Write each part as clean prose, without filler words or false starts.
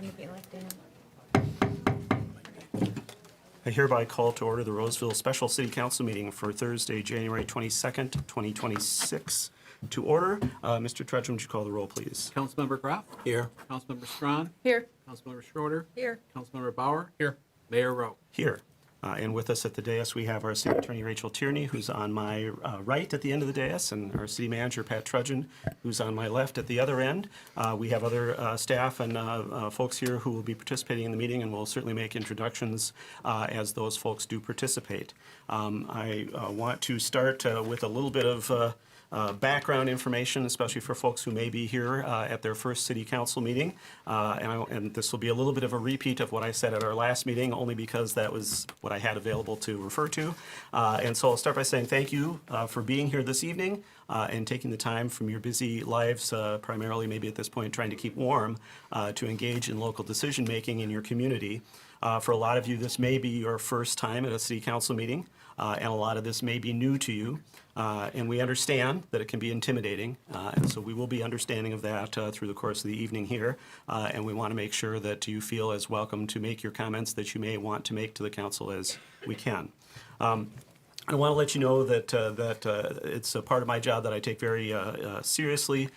on to be elected. I hereby call to order the Roseville Special City Council meeting for Thursday, January 22nd, 2026. To order, Mr. Trudgeon, would you call the roll, please? Councilmember Graff. Here. Councilmember Strawn. Here. Councilmember Schroeder. Here. Councilmember Bauer. Here. Mayor Rowe. Here. And with us at the dais, we have our City Attorney Rachel Tierney, who's on my right at the end of the dais, and our City Manager Pat Trudgeon, who's on my left at the other end. We have other staff and folks here who will be participating in the meeting, and we'll certainly make introductions as those folks do participate. I want to start with a little bit of background information, especially for folks who may be here at their first city council meeting. And this will be a little bit of a repeat of what I said at our last meeting, only because that was what I had available to refer to. And so I'll start by saying thank you for being here this evening and taking the time from your busy lives, primarily maybe at this point trying to keep warm, to engage in local decision making in your community. For a lot of you, this may be your first time at a city council meeting, and a lot of this may be new to you. And we understand that it can be intimidating, and so we will be understanding of that through the course of the evening here. And we want to make sure that you feel as welcome to make your comments that you may want to make to the council as we can. I want to let you know that it's a part of my job that I take very seriously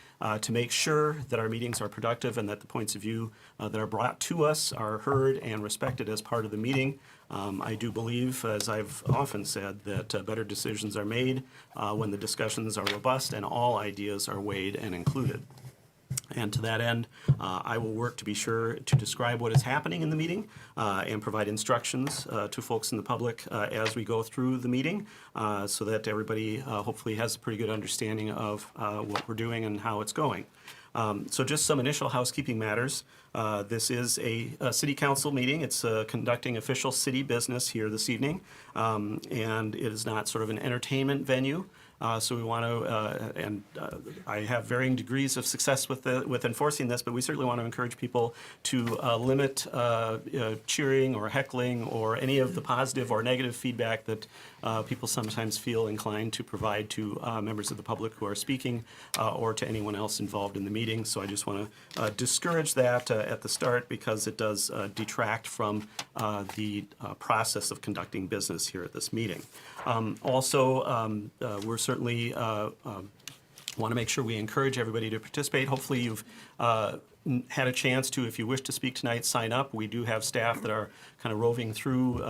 to make sure that our meetings are productive and that the points of view that are brought to us are heard and respected as part of the meeting. I do believe, as I've often said, that better decisions are made when the discussions are robust and all ideas are weighed and included. And to that end, I will work to be sure to describe what is happening in the meeting and provide instructions to folks in the public as we go through the meeting so that everybody hopefully has a pretty good understanding of what we're doing and how it's going. So just some initial housekeeping matters. This is a city council meeting. It's conducting official city business here this evening, and it is not sort of an entertainment venue. So we want to, and I have varying degrees of success with enforcing this, but we certainly want to encourage people to limit cheering or heckling or any of the positive or negative feedback that people sometimes feel inclined to provide to members of the public who are speaking or to anyone else involved in the meeting. So I just want to discourage that at the start because it does detract from the process of conducting business here at this meeting. Also, we're certainly want to make sure we encourage everybody to participate. Hopefully you've had a chance to, if you wish to speak tonight, sign up. We do have staff that are kind of roving through,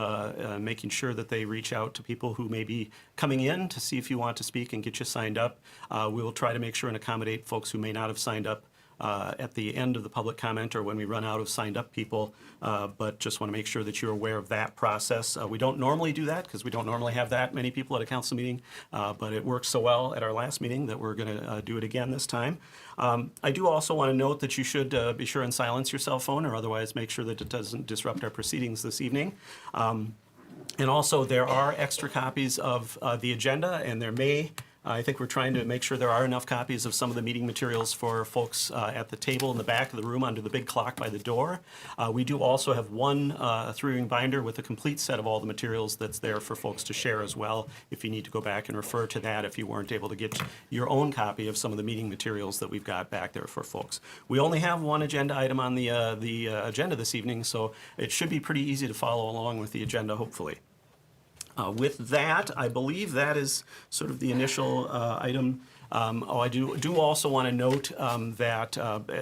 making sure that they reach out to people who may be coming in to see if you want to speak and get you signed up. We will try to make sure and accommodate folks who may not have signed up at the end of the public comment or when we run out of signed up people, but just want to make sure that you're aware of that process. We don't normally do that because we don't normally have that many people at a council meeting, but it worked so well at our last meeting that we're going to do it again this time. I do also want to note that you should be sure and silence your cell phone or otherwise make sure that it doesn't disrupt our proceedings this evening. And also there are extra copies of the agenda, and there may I think we're trying to make sure there are enough copies of some of the meeting materials for folks at the table in the back of the room under the big clock by the door. We do also have one three-ring binder with a complete set of all the materials that's there for folks to share as well, if you need to go back and refer to that if you weren't able to get your own copy of some of the meeting materials that we've got back there for folks. We only have one agenda item on the agenda this evening, so it should be pretty easy to follow along with the agenda, hopefully. With that, I believe that is sort of the initial item. I do also want to note that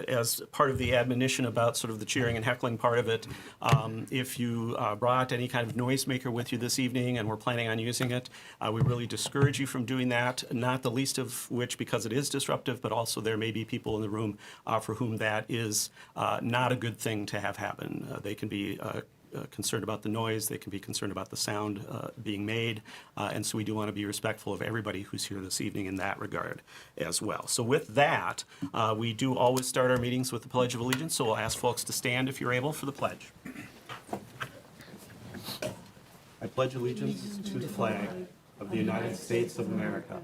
as part of the admonition about sort of the cheering and heckling part of it, if you brought any kind of noisemaker with you this evening and were planning on using it, we really discourage you from doing that, not the least of which because it is disruptive, but also there may be people in the room for whom that is not a good thing to have happen. They can be concerned about the noise, they can be concerned about the sound being made, and so we do want to be respectful of everybody who's here this evening in that regard as well. So with that, we do always start our meetings with the Pledge of Allegiance, so we'll ask folks to stand if you're able for the pledge. I pledge allegiance to the flag of the United States of America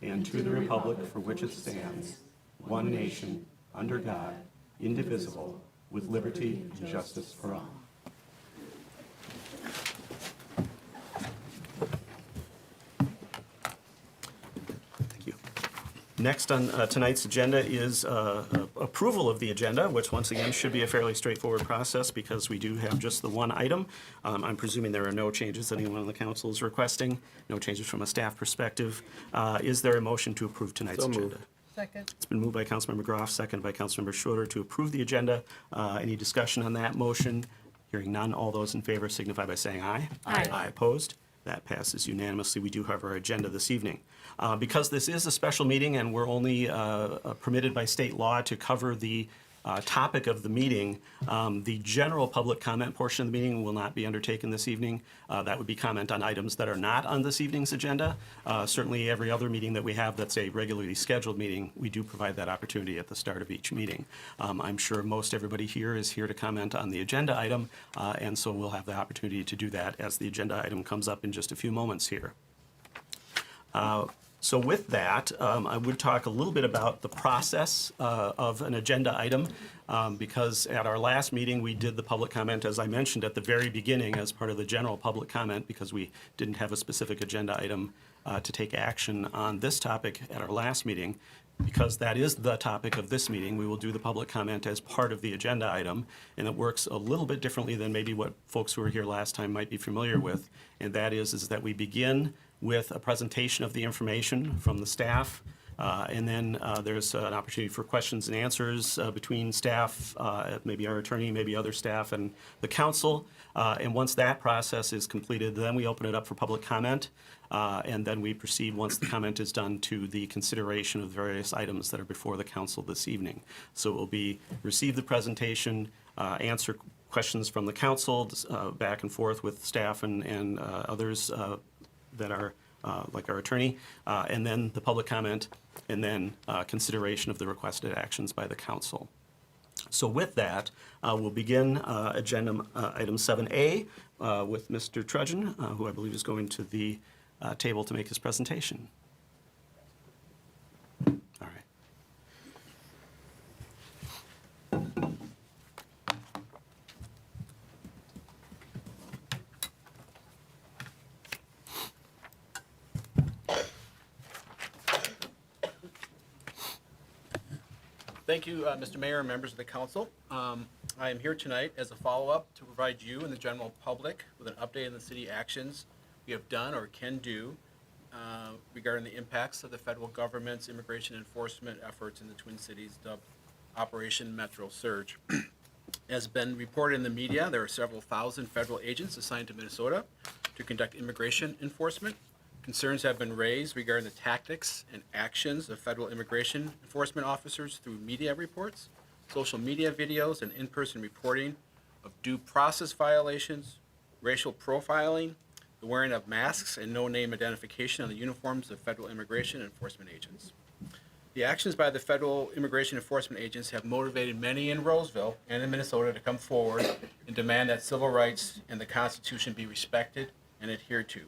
and to the republic for which it stands, one nation, under God, indivisible, with liberty and justice for all. Next on tonight's agenda is a approval of the agenda, which once again should be a fairly straightforward process because we do have just the one item. I'm presuming there are no changes that anyone on the council is requesting, no changes from a staff perspective. Is there a motion to approve tonight's agenda? Second. It's been moved by Councilmember Groff, seconded by Councilmember Schroeder to approve the agenda. Any discussion on that motion? Hearing none, all those in favor signify by saying aye. Aye. Aye opposed? That passes unanimously. We do have our agenda this evening. Because this is a special meeting and we're only permitted by state law to cover the topic of the meeting, the general public comment portion of the meeting will not be undertaken this evening. That would be comment on items that are not on this evening's agenda. Certainly every other meeting that we have that's a regularly scheduled meeting, we do provide that opportunity at the start of each meeting. I'm sure most everybody here is here to comment on the agenda item, and so we'll have the opportunity to do that as the agenda item comes up in just a few moments here. So with that, I would talk a little bit about the process of an agenda item, because at our last meeting, we did the public comment, as I mentioned at the very beginning, as part of the general public comment, because we didn't have a specific agenda item to take action on this topic at our last meeting. Because that is the topic of this meeting, we will do the public comment as part of the agenda item, and it works a little bit differently than maybe what folks who were here last time might be familiar with, and that is that we begin with a presentation of the information from the staff, and then there's an opportunity for questions and answers between staff, maybe our attorney, maybe other staff, and the council. And once that process is completed, then we open it up for public comment, and then we proceed, once the comment is done, to the consideration of various items that are before the council this evening. So it will be receive the presentation, answer questions from the council, back and forth with staff and others that are like our attorney, and then the public comment, and then consideration of the requested actions by the council. So with that, we'll begin agenda item 7A with Mr. Trudgeon, who I believe is going to the table to make his presentation. All right. Thank you, Mr. Mayor and members of the council. I am here tonight as a follow-up to provide you and the general public with an update on the city actions we have done or can do regarding the impacts of the federal government's immigration enforcement efforts in the Twin Cities, dubbed Operation Metro Surge. As been reported in the media, there are several thousand federal agents assigned to Minnesota to conduct immigration enforcement. Concerns have been raised regarding the tactics and actions of federal immigration enforcement officers through media reports, social media videos, and in-person reporting of due process violations, racial profiling, the wearing of masks, and no-name identification on the uniforms of federal immigration enforcement agents. The actions by the federal immigration enforcement agents have motivated many in Roseville and in Minnesota to come forward and demand that civil rights and the Constitution be respected and adhered to.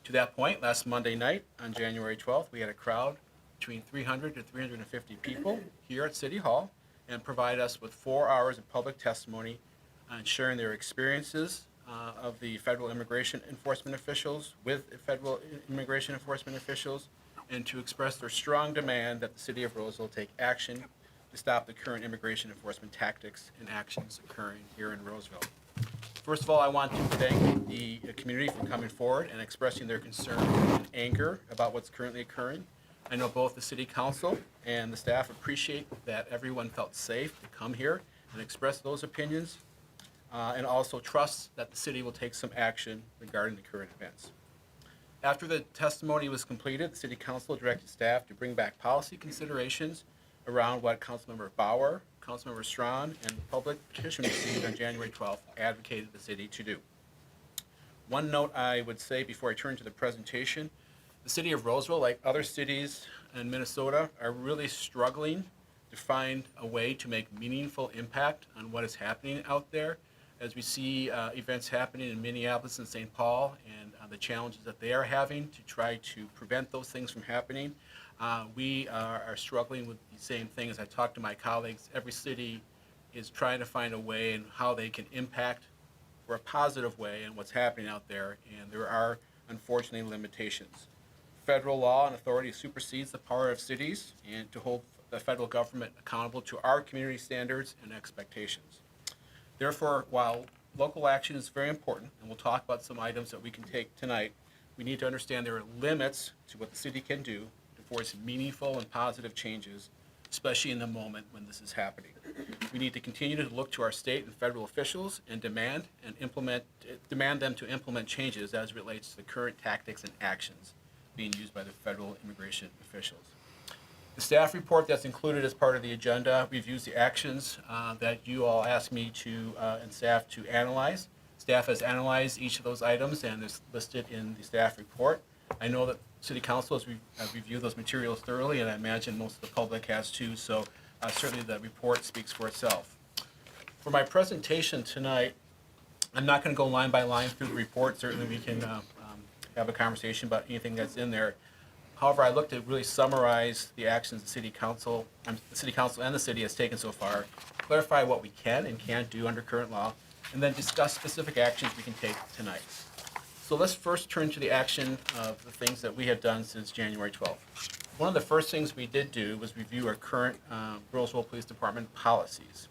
To that point, last Monday night, on January 12th, we had a crowd between 300 to 350 people here at City Hall and provided us with 4 hours of public testimony on sharing their experiences of the federal immigration enforcement officials with federal immigration enforcement officials, and to express their strong demand that the city of Roseville take action to stop the current immigration enforcement tactics and actions occurring here in Roseville. First of all, I want to thank the community for coming forward and expressing their concern and anger about what's currently occurring. I know both the city council and the staff appreciate that everyone felt safe to come here and express those opinions, and also trust that the city will take some action regarding the current events. After the testimony was completed, the city council directed staff to bring back policy considerations around what Councilmember Bauer, Councilmember Strawn, and the public petition received on January 12th advocated the city to do. One note I would say before I turn to the presentation, the city of Roseville, like other cities in Minnesota, are really struggling to find a way to make meaningful impact on what is happening out there. As we see events happening in Minneapolis and St. Paul, and the challenges that they are having to try to prevent those things from happening, we are struggling with the same thing. As I talk to my colleagues, every city is trying to find a way and how they can impact for a positive way in what's happening out there, and there are unfortunately limitations. Federal law and authority supersedes the power of cities and to hold the federal government accountable to our community standards and expectations. Therefore, while local action is very important, and we'll talk about some items that we can take tonight, we need to understand there are limits to what the city can do to force meaningful and positive changes, especially in the moment when this is happening. We need to continue to look to our state and federal officials and demand them to implement changes as it relates to the current tactics and actions being used by the federal immigration officials. The staff report that's included as part of the agenda reviews the actions that you all asked me to and staff to analyze. Staff has analyzed each of those items and is listed in the staff report. I know that City Council has reviewed those materials thoroughly, and I imagine most of the public has too, so certainly the report speaks for itself. For my presentation tonight, I'm not going to go line by line through the report. Certainly we can have a conversation about anything that's in there. However, I looked to really summarize the actions the City Council and the city has taken so far, clarify what we can and can't do under current law, and then discuss specific actions we can take tonight. So let's first turn to the action of the things that we have done since January 12th. One of the first things we did do was review our current Roseville Police Department policies.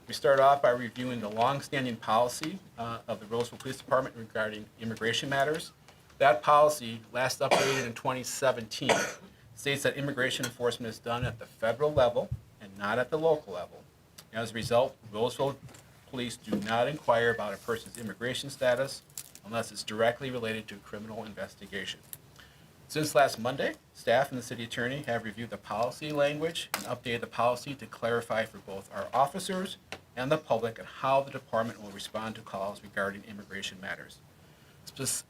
We started off by reviewing the long-standing policy of the Roseville Police Department regarding immigration matters. That policy, last updated in 2017, states that immigration enforcement is done at the federal level and not at the local level. As a result, Roseville police do not inquire about a person's immigration status unless it's directly related to a criminal investigation. Since last Monday, staff and the city attorney have reviewed the policy language and updated the policy to clarify for both our officers and the public on how the department will respond to calls regarding immigration matters.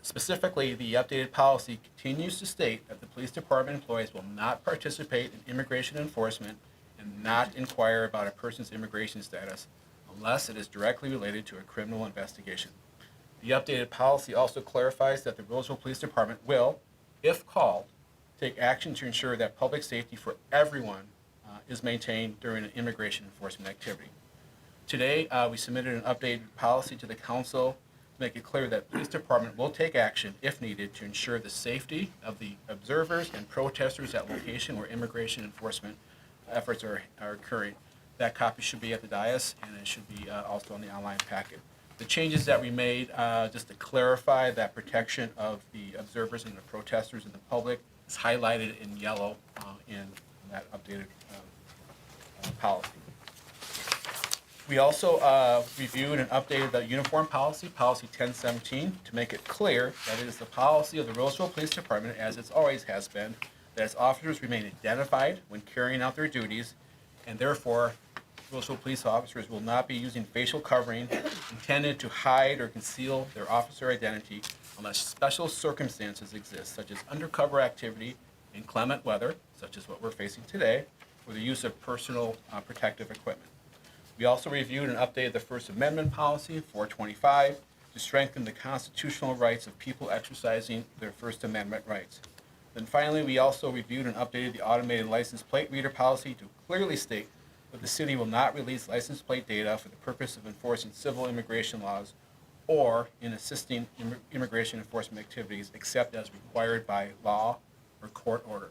Specifically, the updated policy continues to state that the police department employees will not participate in immigration enforcement and not inquire about a person's immigration status unless it is directly related to a criminal investigation. The updated policy also clarifies that the Roseville Police Department will, if called, take action to ensure that public safety for everyone is maintained during an immigration enforcement activity. Today, we submitted an updated policy to the council to make it clear that the police department will take action, if needed, to ensure the safety of the observers and protesters at location where immigration enforcement efforts are occurring. That copy should be at the dais, and it should be also on the online packet. The changes that we made, just to clarify that protection of the observers and the protesters and the public, is highlighted in yellow in that updated policy. We also reviewed and updated the uniform policy, Policy 1017, to make it clear that it is the policy of the Roseville Police Department, as it always has been, that its officers remain identified when carrying out their duties, and therefore, Roseville police officers will not be using facial covering intended to hide or conceal their officer identity unless special circumstances exist, such as undercover activity, inclement weather, such as what we're facing today, or the use of personal protective equipment. We also reviewed and updated the First Amendment policy, 425, to strengthen the constitutional rights of people exercising their First Amendment rights. Then finally, we also reviewed and updated the automated license plate reader policy to clearly state that the city will not release license plate data for the purpose of enforcing civil immigration laws or in assisting immigration enforcement activities except as required by law or court order.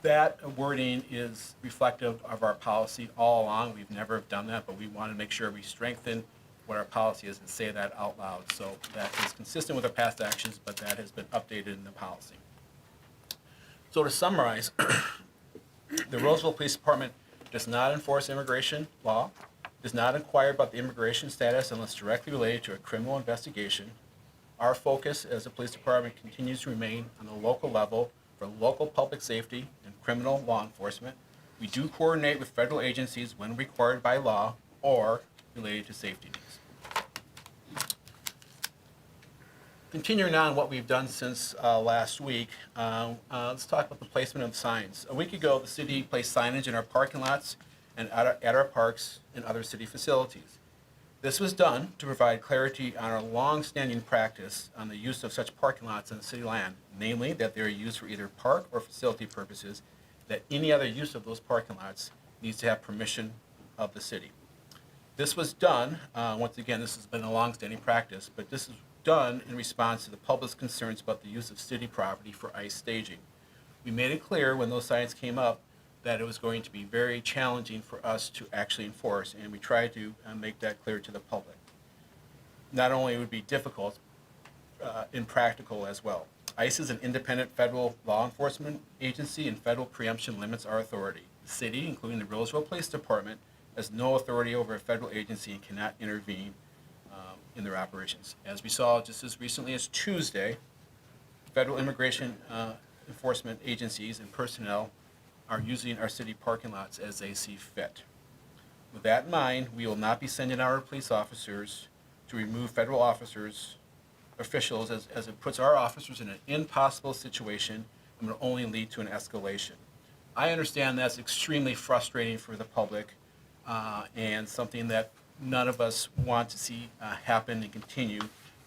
That wording is reflective of our policy all along. We've never done that, but we want to make sure we strengthen what our policy is and say that out loud. So that is consistent with our past actions, but that has been updated in the policy. So to summarize, the Roseville Police Department does not enforce immigration law, does not inquire about the immigration status unless directly related to a criminal investigation. Our focus as a police department continues to remain on the local level for local public safety and criminal law enforcement. We do coordinate with federal agencies when required by law or related to safety needs. Continuing on what we've done since last week, let's talk about the placement of signs. A week ago, the city placed signage in our parking lots and at our parks and other city facilities. This was done to provide clarity on our long-standing practice on the use of such parking lots on the city land, namely that they are used for either park or facility purposes, that any other use of those parking lots needs to have permission of the city. This was done, once again, this has been a long-standing practice, but this is done in response to the public's concerns about the use of city property for ice staging. We made it clear when those signs came up that it was going to be very challenging for us to actually enforce, and we tried to make that clear to the public. Not only would it be difficult, impractical as well. ICE is an independent federal law enforcement agency, and federal preemption limits our authority. The city, including the Roseville Police Department, has no authority over a federal agency and cannot intervene in their operations. As we saw just as recently as Tuesday, federal immigration enforcement agencies and personnel are using our city parking lots as they see fit. With that in mind, we will not be sending our police officers to remove federal officials as it puts our officers in an impossible situation and will only lead to an escalation. I understand that's extremely frustrating for the public and something that none of us want to see happen and continue,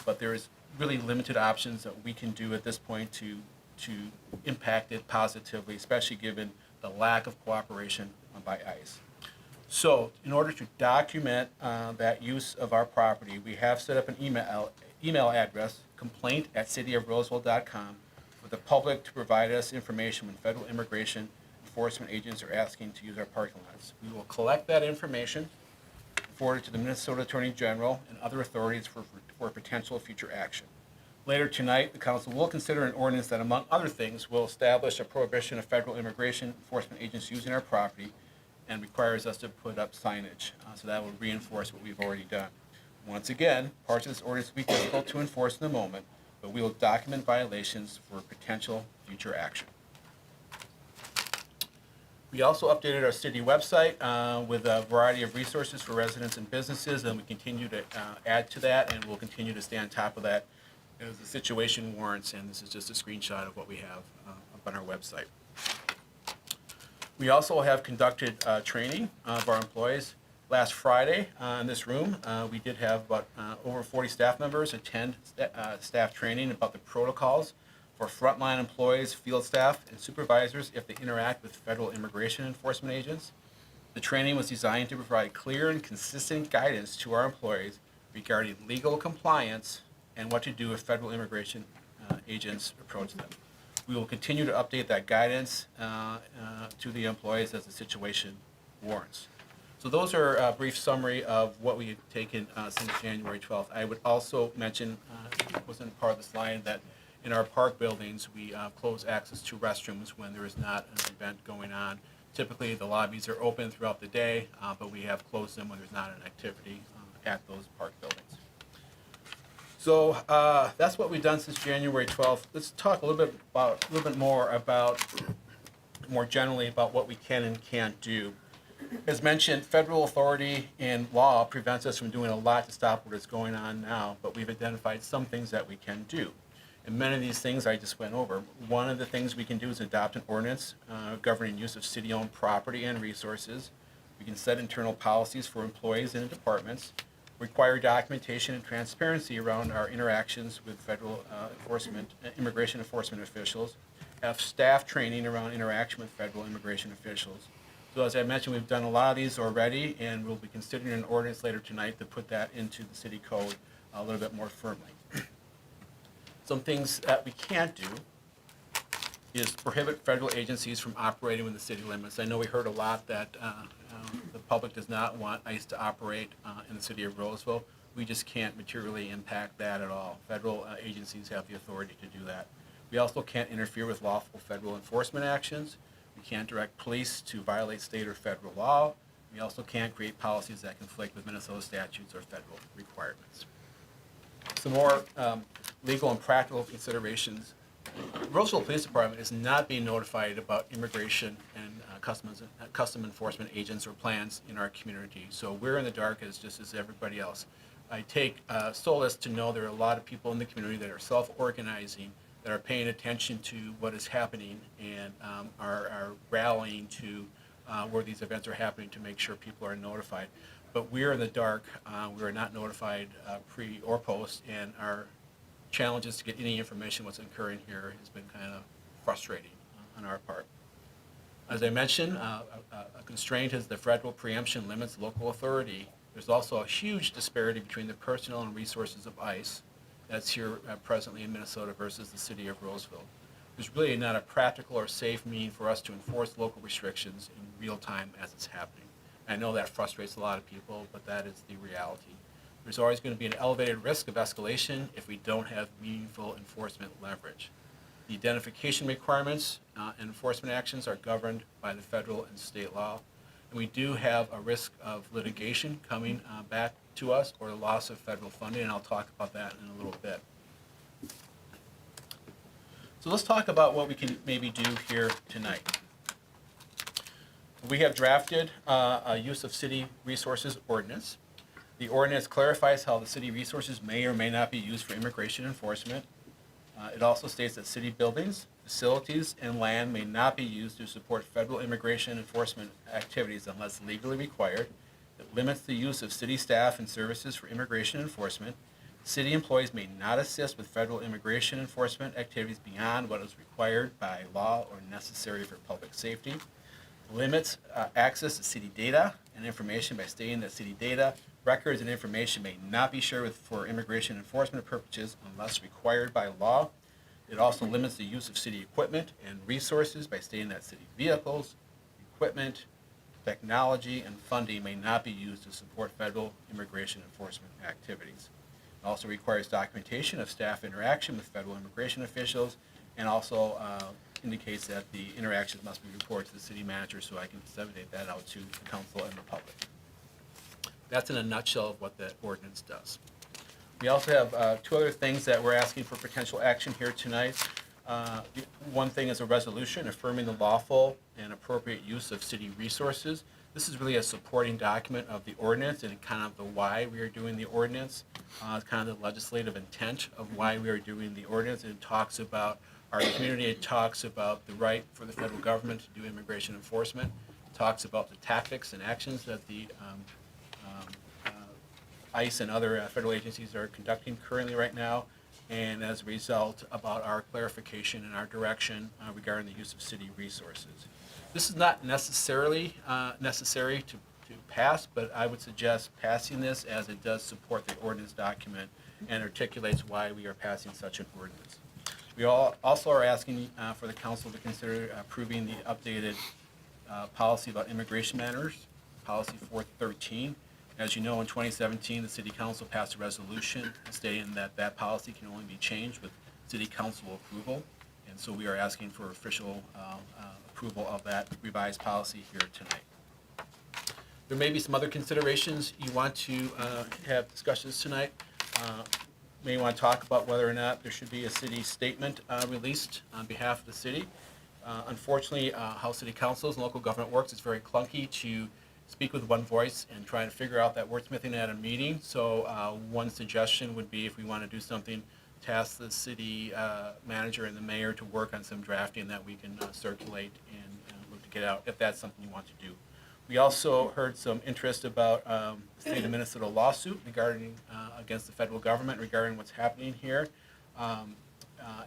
but there is really limited options that we can do at this point to impact it positively, especially given the lack of cooperation by ICE. So in order to document that use of our property, we have set up an email address, complaint@cityofroseville.com, for the public to provide us information when federal immigration enforcement agents are asking to use our parking lots. We will collect that information, forward it to the Minnesota Attorney General and other authorities for potential future action. Later tonight, the council will consider an ordinance that, among other things, will establish a prohibition of federal immigration enforcement agents using our property and requires us to put up signage. So that will reinforce what we've already done. Once again, parts of this ordinance will be difficult to enforce in the moment, but we will document violations for potential future action. We also updated our city website with a variety of resources for residents and businesses, and we continue to add to that, and we'll continue to stay on top of that as the situation warrants, and this is just a screenshot of what we have up on our website. We also have conducted training of our employees. Last Friday in this room, we did have about over 40 staff members attend staff training about the protocols for frontline employees, field staff, and supervisors if they interact with federal immigration enforcement agents. The training was designed to provide clear and consistent guidance to our employees regarding legal compliance and what to do if federal immigration agents approach them. We will continue to update that guidance to the employees as the situation warrants. So those are a brief summary of what we have taken since January 12th. I would also mention, it wasn't part of the slide, that in our park buildings, we close access to restrooms when there is not an event going on. Typically, the lobbies are open throughout the day, but we have closed them when there's not an activity at those park buildings. So that's what we've done since January 12th. Let's talk a little bit more generally about what we can and can't do. As mentioned, federal authority and law prevents us from doing a lot to stop what is going on now, but we've identified some things that we can do. And many of these things I just went over. One of the things we can do is adopt an ordinance governing use of city-owned property and resources. We can set internal policies for employees and departments, require documentation and transparency around our interactions with federal immigration enforcement officials, have staff training around interaction with federal immigration officials. So as I mentioned, we've done a lot of these already, and we'll be considering an ordinance later tonight to put that into the city code a little bit more firmly. Some things that we can't do is prohibit federal agencies from operating within the city limits. I know we heard a lot that the public does not want ICE to operate in the city of Roseville. We just can't materially impact that at all. Federal agencies have the authority to do that. We also can't interfere with lawful federal enforcement actions. We can't direct police to violate state or federal law. We also can't create policies that conflict with Minnesota statutes or federal requirements. Some more legal and practical considerations. The Roseville Police Department is not being notified about immigration and custom enforcement agents or plans in our community. So we're in the dark just as everybody else. I take solace to know there are a lot of people in the community that are self-organizing, that are paying attention to what is happening and are rallying to where these events are happening to make sure people are notified. But we're in the dark. We are not notified pre or post, and our challenges to get any information what's occurring here has been kind of frustrating on our part. As I mentioned, a constraint is the federal preemption limits local authority. There's also a huge disparity between the personnel and resources of ICE that's here presently in Minnesota versus the city of Roseville. there's really not a practical or safe mean for us to enforce local restrictions in real time as it's happening. I know that frustrates a lot of people, but that is the reality. There's always going to be an elevated risk of escalation if we don't have meaningful enforcement leverage. The identification requirements and enforcement actions are governed by the federal and state law. And we do have a risk of litigation coming back to us or the loss of federal funding, and I'll talk about that in a little bit. So let's talk about what we can maybe do here tonight. We have drafted a use of city resources ordinance. The ordinance clarifies how the city resources may or may not be used for immigration enforcement. It also states that city buildings, facilities, and land may not be used to support federal immigration enforcement activities unless legally required. It limits the use of city staff and services for immigration enforcement. City employees may not assist with federal immigration enforcement activities beyond what is required by law or necessary for public safety. Limits access to city data and information by stating that city data, records, and information may not be shared for immigration enforcement purposes unless required by law. It also limits the use of city equipment and resources by stating that city vehicles, equipment, technology, and funding may not be used to support federal immigration enforcement activities. It also requires documentation of staff interaction with federal immigration officials, and also indicates that the interactions must be reported to the city manager so I can disseminate that out to the council and the public. That's in a nutshell of what the ordinance does. We also have two other things that we're asking for potential action here tonight. One thing is a resolution affirming the lawful and appropriate use of city resources. This is really a supporting document of the ordinance and kind of the why we are doing the ordinance. It's kind of the legislative intent of why we are doing the ordinance. It talks about our community. It talks about the right for the federal government to do immigration enforcement. It talks about the tactics and actions that the ICE and other federal agencies are conducting currently right now, and as a result about our clarification and our direction regarding the use of city resources. This is not necessarily necessary to pass, but I would suggest passing this as it does support the ordinance document and articulates why we are passing such an ordinance. We also are asking for the council to consider approving the updated policy about immigration matters, policy 413. As you know, in 2017, the City Council passed a resolution stating that that policy can only be changed with City Council approval. And so we are asking for official approval of that revised policy here tonight. There may be some other considerations you want to have discussions tonight. May want to talk about whether or not there should be a city statement released on behalf of the city. Unfortunately, how City Councils and local government works, it's very clunky to speak with one voice and try to figure out that wordsmithing at a meeting. So one suggestion would be, if we want to do something, task the city manager and the mayor to work on some drafting that we can circulate and look to get out, if that's something you want to do. We also heard some interest about the state of Minnesota lawsuit regarding against the federal government regarding what's happening here.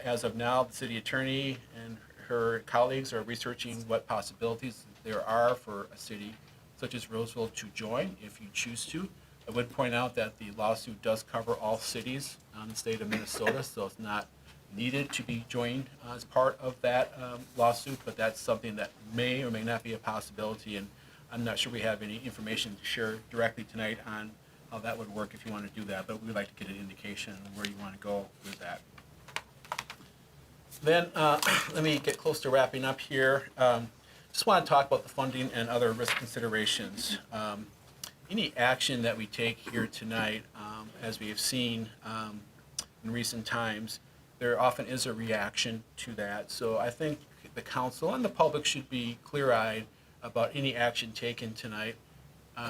As of now, the city attorney and her colleagues are researching what possibilities there are for a city such as Roseville to join if you choose to. I would point out that the lawsuit does cover all cities in the state of Minnesota, so it's not needed to be joined as part of that lawsuit, but that's something that may or may not be a possibility, and I'm not sure we have any information to share directly tonight on how that would work if you want to do that, but we'd like to get an indication of where you want to go with that. Then let me get close to wrapping up here. Just want to talk about the funding and other risk considerations. Any action that we take here tonight, as we have seen in recent times, there often is a reaction to that. So I think the council and the public should be clear-eyed about any action taken tonight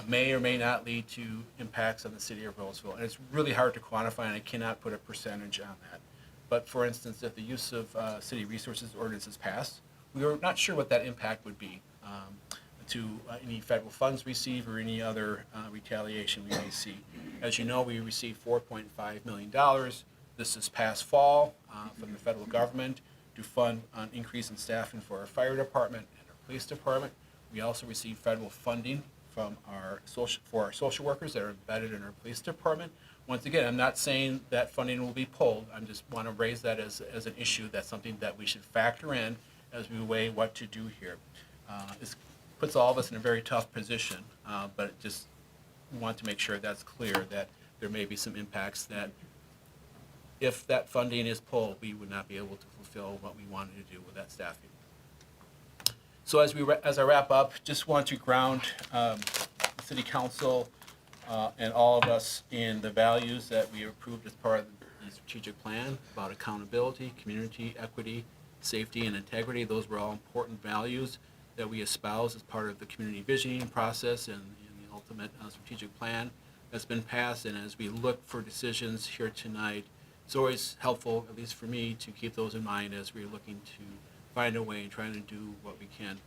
may or may not lead to impacts on the city of Roseville. And it's really hard to quantify, and I cannot put a percentage on that. But for instance, if the use of city resources ordinance is passed, we are not sure what that impact would be to any federal funds received or any other retaliation we may see. As you know, we received $4.5 million this past fall from the federal government to fund an increase in staffing for our fire department and our police department. We also received federal funding from our social workers that are embedded in our police department. Once again, I'm not saying that funding will be pulled. I just want to raise that as an issue. That's something that we should factor in as we weigh what to do here. This puts all of us in a very tough position, but just want to make sure that's clear that there may be some impacts that if that funding is pulled, we would not be able to fulfill what we wanted to do with that staffing. So as I wrap up, just want to ground the City Council and all of us in the values that we approved as part of the strategic plan about accountability, community, equity, safety, and integrity. Those were all important values that we espouse as part of the community visioning process and the ultimate strategic plan that's been passed. And as we look for decisions here tonight, it's always helpful, at least for me, to keep those in mind as we're looking to find a way and trying to do what we can.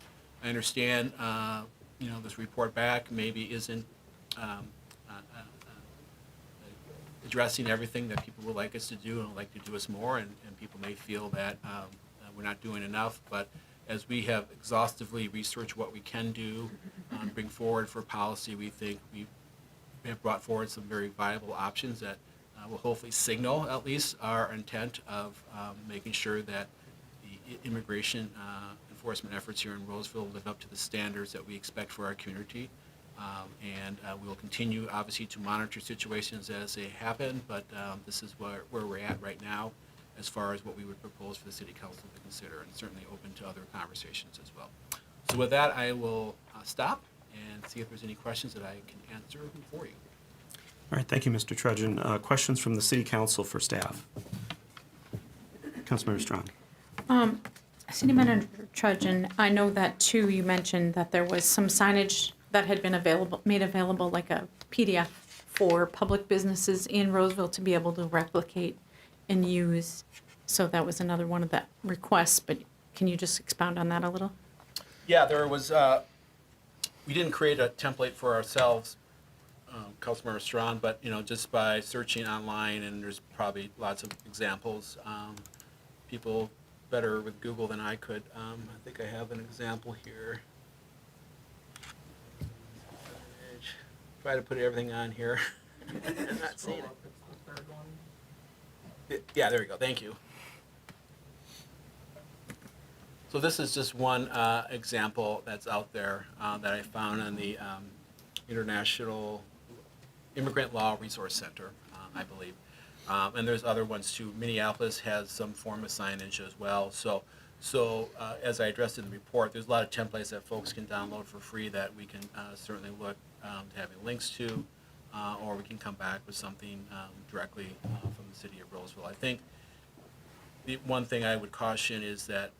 I understand, this report back maybe isn't addressing everything that people would like us to do and would like to do us more, and people may feel that we're not doing enough, but as we have exhaustively researched what we can do, bring forward for policy, we think we have brought forward some very viable options that will hopefully signal at least our intent of making sure that the immigration enforcement efforts here in Roseville live up to the standards that we expect for our community. And we will continue, obviously, to monitor situations as they happen, but this is where we're at right now as far as what we would propose for the City Council to consider, and certainly open to other conversations as well. So with that, I will stop and see if there's any questions that I can answer for you. All right, thank you, Mr. Trudgeon. Questions from the City Council for staff? Councilmember Strong. City Manager Trudgeon, I know that too, you mentioned that there was some signage that had been made available, like a PDF for public businesses in Roseville to be able to replicate and use. So that was another one of the requests, but can you just expound on that a little? Yeah, there was, we didn't create a template for ourselves, Councilmember Strawn, but, just by searching online, and there's probably lots of examples, people better with Google than I could. I think I have an example here. Try to put everything on here. I'm not seeing it. Yeah, there we go. Thank you. So this is just one example that's out there that I found on the International Immigrant Law Resource Center, I believe. And there's other ones too. Minneapolis has some form of signage as well. So as I addressed in the report, there's a lot of templates that folks can download for free that we can certainly look to having links to, or we can come back with something directly from the City of Roseville. I think the one thing I would caution is that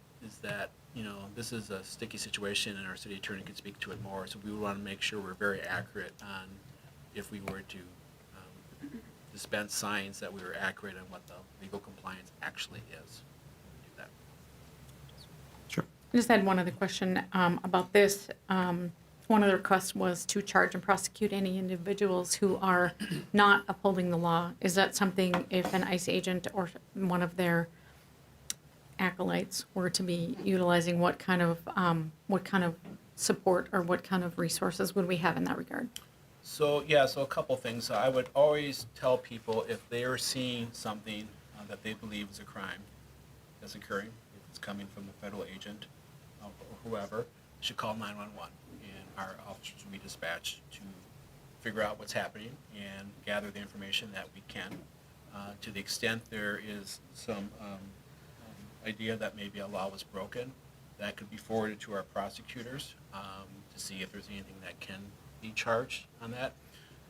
this is a sticky situation, and our city attorney can speak to it more. So we would want to make sure we're very accurate on if we were to dispense signs, that we were accurate on what the legal compliance actually is. Do that. Sure. I just had one other question about this. One of the requests was to charge and prosecute any individuals who are not upholding the law. Is that something, if an ICE agent or one of their acolytes were to be utilizing, what kind of support or what kind of resources would we have in that regard? So a couple things. I would always tell people if they are seeing something that they believe is a crime that's occurring, if it's coming from a federal agent or whoever, they should call 911. And our officers will be dispatched to figure out what's happening and gather the information that we can. To the extent there is some idea that maybe a law was broken, that could be forwarded to our prosecutors to see if there's anything that can be charged on that.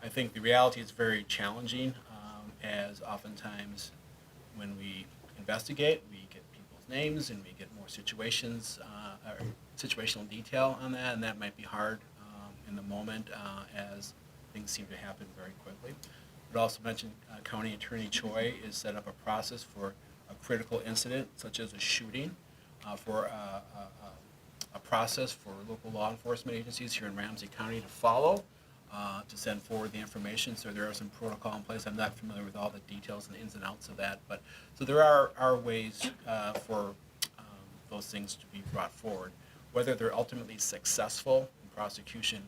I think the reality is very challenging, as oftentimes when we investigate, we get people's names and we get more situations, or situational detail on that, and that might be hard in the moment as things seem to happen very quickly. I would also mention County Attorney Choi has set up a process for a critical incident, such as a shooting, for a process for local law enforcement agencies here in Ramsey County to follow, to send forward the information. So there are some protocol in place. I'm not familiar with all the details and the ins and outs of that, but so there are ways for those things to be brought forward. Whether they're ultimately successful in prosecution,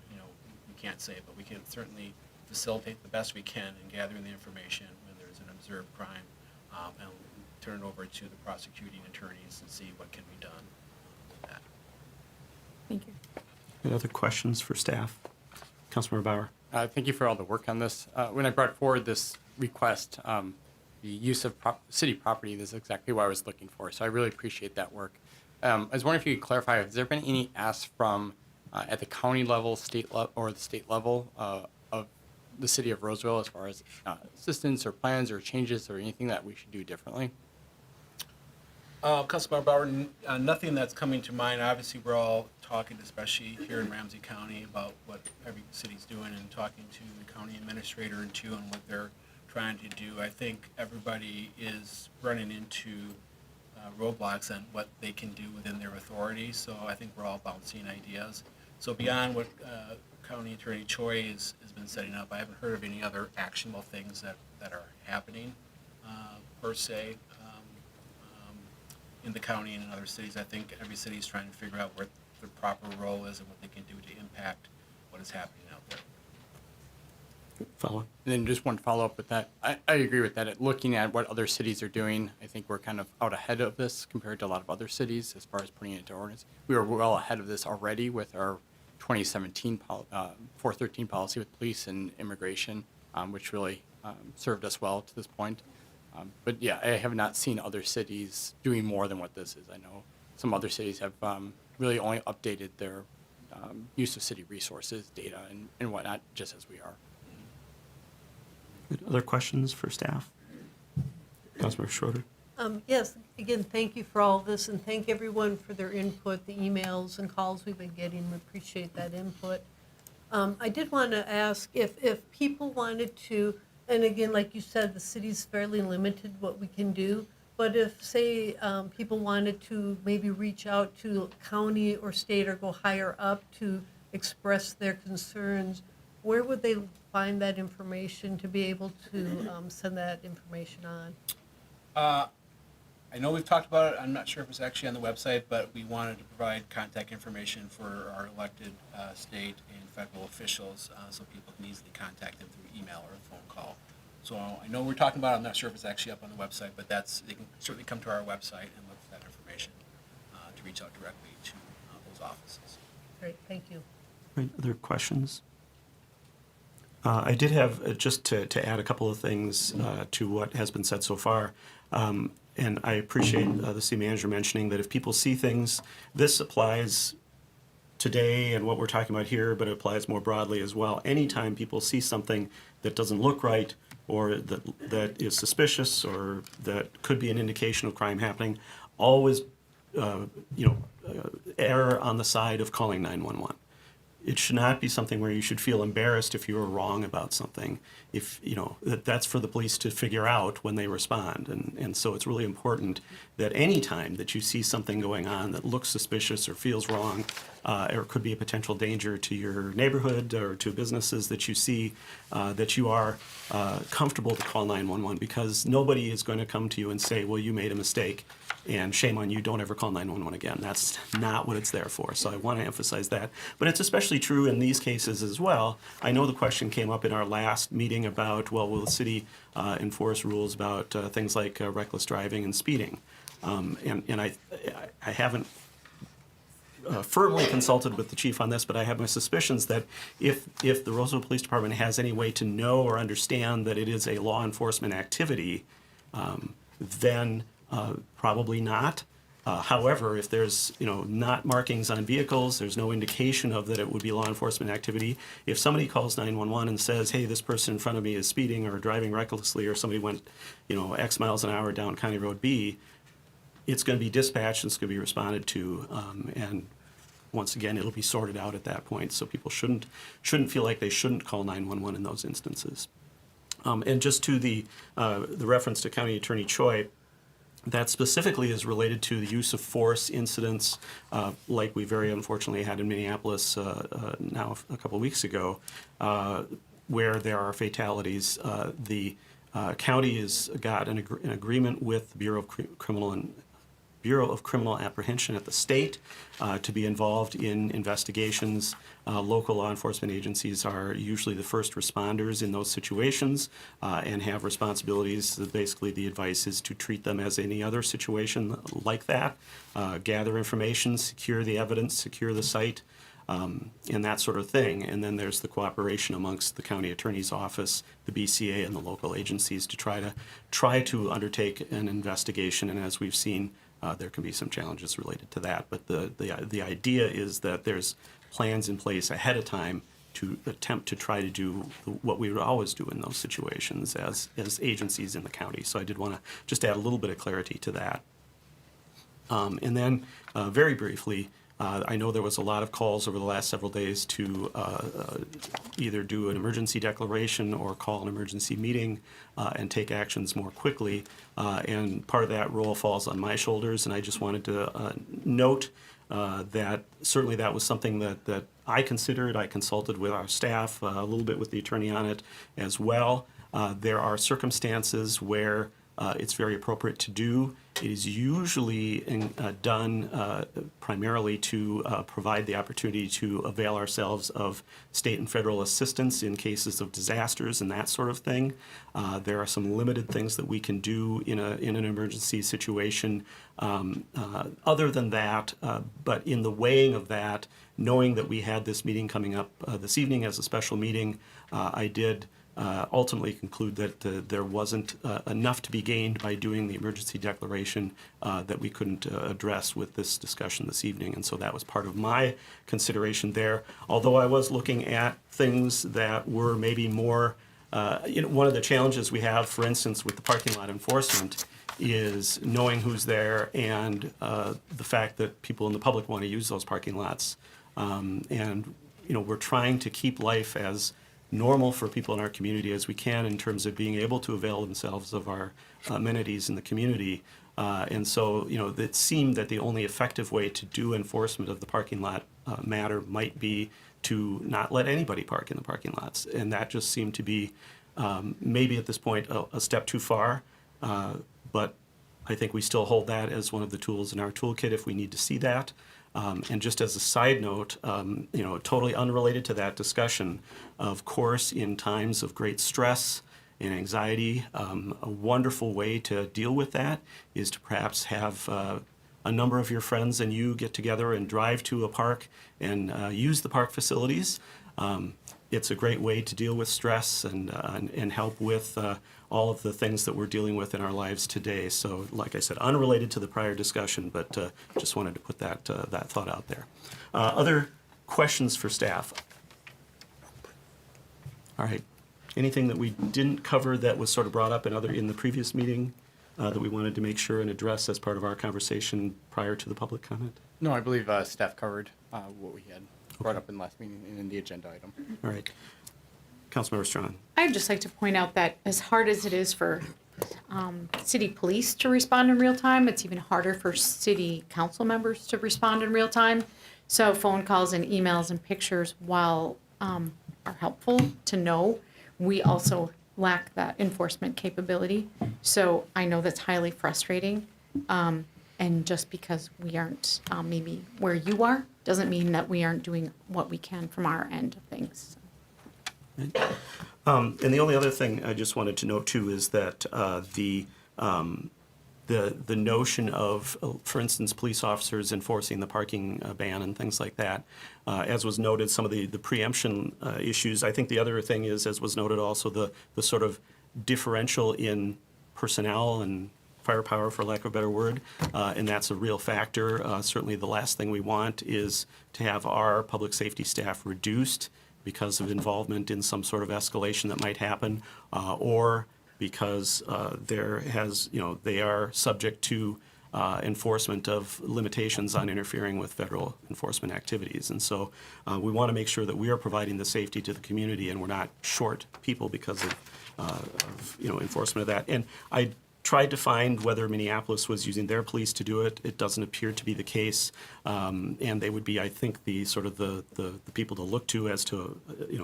we can't say, but we can certainly facilitate the best we can in gathering the information when there's an observed crime, and turn it over to the prosecuting attorneys and see what can be done with that. Thank you. Any other questions for staff? Councilmember Bauer. Thank you for all the work on this. When I brought forward this request, the use of city property, this is exactly what I was looking for. So I really appreciate that work. I was wondering if you could clarify, has there been any asks from at the county level, or the state level of the city of Roseville as far as assistance or plans or changes or anything that we should do differently? Councilmember Bauer, nothing that's coming to mind. Obviously, we're all talking, especially here in Ramsey County, about what every city's doing and talking to the county administrator and too, and what they're trying to do. I think everybody is running into roadblocks on what they can do within their authority. So I think we're all bouncing ideas. So beyond what County Attorney Choi has been setting up, I haven't heard of any other actionable things that are happening per se. In the county and in other cities, I think every city is trying to figure out where their proper role is and what they can do to impact what is happening out there. Follow. And then just one follow-up with that. I agree with that. Looking at what other cities are doing, I think we're kind of out ahead of this compared to a lot of other cities as far as putting it into ordinance. We were well ahead of this already with our 2017 413 policy with police and immigration, which really served us well to this point. But yeah, I have not seen other cities doing more than what this is. I know some other cities have really only updated their use of city resources, data, and whatnot, just as we are. Other questions for staff? Councilmember Schroeder. Yes, again, thank you for all of this, and thank everyone for their input, the emails and calls we've been getting. We appreciate that input. I did want to ask if people wanted to, and again, like you said, the city's fairly limited what we can do, but if, say, people wanted to maybe reach out to county or state or go higher up to express their concerns, where would they find that information to be able to send that information on? I know we've talked about it. I'm not sure if it's actually on the website, but we wanted to provide contact information for our elected state and federal officials so people can easily contact them through email or a phone call. So I know we're talking about it. I'm not sure if it's actually up on the website, but they can certainly come to our website and look for that information to reach out directly to those offices. Great, thank you. Right, other questions? I did have, just to add a couple of things to what has been said so far. And I appreciate the city manager mentioning that if people see things, this applies today and what we're talking about here, but it applies more broadly as well. Anytime people see something that doesn't look right or that is suspicious or that could be an indication of crime happening, always err on the side of calling 911. It should not be something where you should feel embarrassed if you were wrong about something. If that's for the police to figure out when they respond, and so it's really important that any time that you see something going on that looks suspicious or feels wrong, or could be a potential danger to your neighborhood or to businesses that you see, that you are comfortable to call 911, because nobody is going to come to you and say, well, you made a mistake and shame on you, don't ever call 911 again. That's not what it's there for. So I want to emphasize that. But it's especially true in these cases as well. I know the question came up in our last meeting about, well, will the city enforce rules about things like reckless driving and speeding? And I haven't firmly consulted with the chief on this, but I have my suspicions that if the Roseville Police Department has any way to know or understand that it is a law enforcement activity, then probably not. However, if there's not markings on vehicles, there's no indication of that it would be law enforcement activity. If somebody calls 911 and says, "Hey, this person in front of me is speeding or driving recklessly," or somebody went, X miles an hour down County Road B, it's going to be dispatched and it's going to be responded to, and once again, it'll be sorted out at that point. So people shouldn't feel like they shouldn't call 911 in those instances. And just to the reference to County Attorney Choi. That specifically is related to the use of force incidents, like we very unfortunately had in Minneapolis now a couple of weeks ago, where there are fatalities. The county has got an agreement with the Bureau of Criminal Bureau of Criminal Apprehension at the state to be involved in investigations. Local law enforcement agencies are usually the first responders in those situations and have responsibilities. Basically, the advice is to treat them as any other situation like that, gather information, secure the evidence, secure the site, and that sort of thing. And then there's the cooperation amongst the county attorney's office, the BCA, and the local agencies to try to undertake an investigation. And as we've seen, there can be some challenges related to that. But the idea is that there's plans in place ahead of time to attempt to try to do what we would always do in those situations as agencies in the county. So I did want to just add a little bit of clarity to that. And then, very briefly, I know there was a lot of calls over the last several days to either do an emergency declaration or call an emergency meeting and take actions more quickly. And part of that role falls on my shoulders, and I just wanted to note that certainly that was something that I considered. I consulted with our staff, a little bit with the attorney on it as well. There are circumstances where it's very appropriate to do. It is usually done primarily to provide the opportunity to avail ourselves of state and federal assistance in cases of disasters and that sort of thing. There are some limited things that we can do in an emergency situation. Other than that, but in the weighing of that, knowing that we had this meeting coming up this evening as a special meeting, I did ultimately conclude that there wasn't enough to be gained by doing the emergency declaration that we couldn't address with this discussion this evening. And so that was part of my consideration there. Although I was looking at things that were maybe more, one of the challenges we have, for instance, with the parking lot enforcement is knowing who's there and the fact that people in the public want to use those parking lots. And we're trying to keep life as normal for people in our community as we can in terms of being able to avail themselves of our amenities in the community. And so, it seemed that the only effective way to do enforcement of the parking lot matter might be to not let anybody park in the parking lots. And that just seemed to be maybe at this point a step too far. But I think we still hold that as one of the tools in our toolkit if we need to see that. And just as a side note, totally unrelated to that discussion, of course, in times of great stress and anxiety, a wonderful way to deal with that is to perhaps have a number of your friends and you get together and drive to a park and use the park facilities. It's a great way to deal with stress and help with all of the things that we're dealing with in our lives today. So, like I said, unrelated to the prior discussion, but just wanted to put that thought out there. Other questions for staff? All right. Anything that we didn't cover that was sort of brought up in the previous meeting that we wanted to make sure and address as part of our conversation prior to the public comment? No, I believe staff covered what we had brought up in the last meeting and in the agenda item. All right. Councilmember Strawn. I'd just like to point out that as hard as it is for city police to respond in real time, it's even harder for city council members to respond in real time. So phone calls and emails and pictures, while are helpful to know, we also lack that enforcement capability. So I know that's highly frustrating. And just because we aren't maybe where you are, doesn't mean that we aren't doing what we can from our end of things. And the only other thing I just wanted to note too is that the notion of, for instance, police officers enforcing the parking ban and things like that, as was noted, some of the preemption issues. I think the other thing is, as was noted also, the sort of differential in personnel and firepower, for lack of a better word, and that's a real factor. Certainly the last thing we want is to have our public safety staff reduced because of involvement in some sort of escalation that might happen, or because they are subject to enforcement of limitations on interfering with federal enforcement activities. And so we want to make sure that we are providing the safety to the community and we're not short people because of enforcement of that. And I tried to find whether Minneapolis was using their police to do it. It doesn't appear to be the case, and they would be, I think, the people to look to as to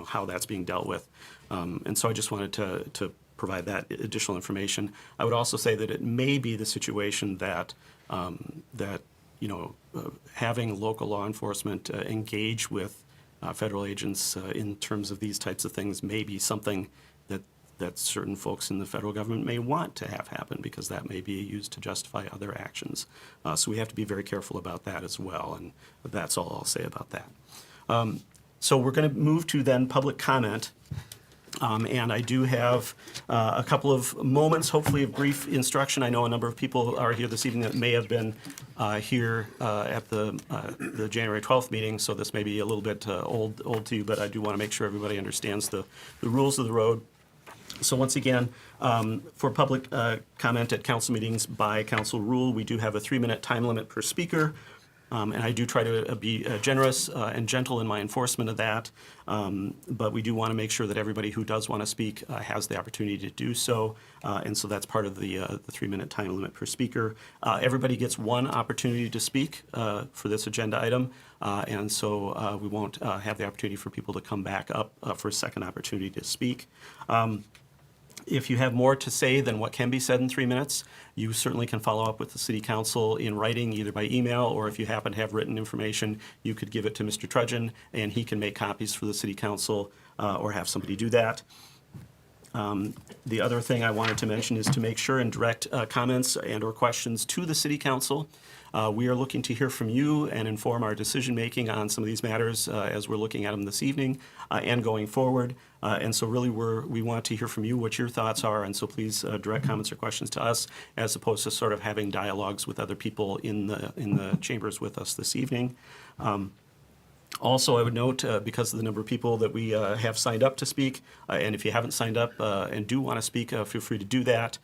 how that's being dealt with. And so I just wanted to provide that additional information. I would also say that it may be the situation that having local law enforcement engage with federal agents in terms of these types of things may be something that certain folks in the federal government may want to have happen, because that may be used to justify other actions. So we have to be very careful about that as well, and that's all I'll say about that. So we're going to move to then public comment. And I do have a couple of moments, hopefully of brief instruction. I know a number of people are here this evening that may have been here at the January 12th meeting, so this may be a little bit old to you, but I do want to make sure everybody understands the rules of the road. So once again, for public comment at council meetings by council rule, we do have a 3-minute time limit per speaker. And I do try to be generous and gentle in my enforcement of that. But we do want to make sure that everybody who does want to speak has the opportunity to do so. And so that's part of the 3-minute time limit per speaker. Everybody gets one opportunity to speak for this agenda item. And so we won't have the opportunity for people to come back up for a second opportunity to speak. If you have more to say than what can be said in 3 minutes, you certainly can follow up with the city council in writing, either by email, or if you happen to have written information, you could give it to Mr. Trudgeon, and he can make copies for the city council or have somebody do that. The other thing I wanted to mention is to make sure and direct comments and or questions to the city council. We are looking to hear from you and inform our decision-making on some of these matters as we're looking at them this evening and going forward. And so really we want to hear from you what your thoughts are, and so please direct comments or questions to us, as opposed to sort of having dialogues with other people in the chambers with us this evening. Also, I would note, because of the number of people that we have signed up to speak, and if you haven't signed up and do want to speak, feel free to do that.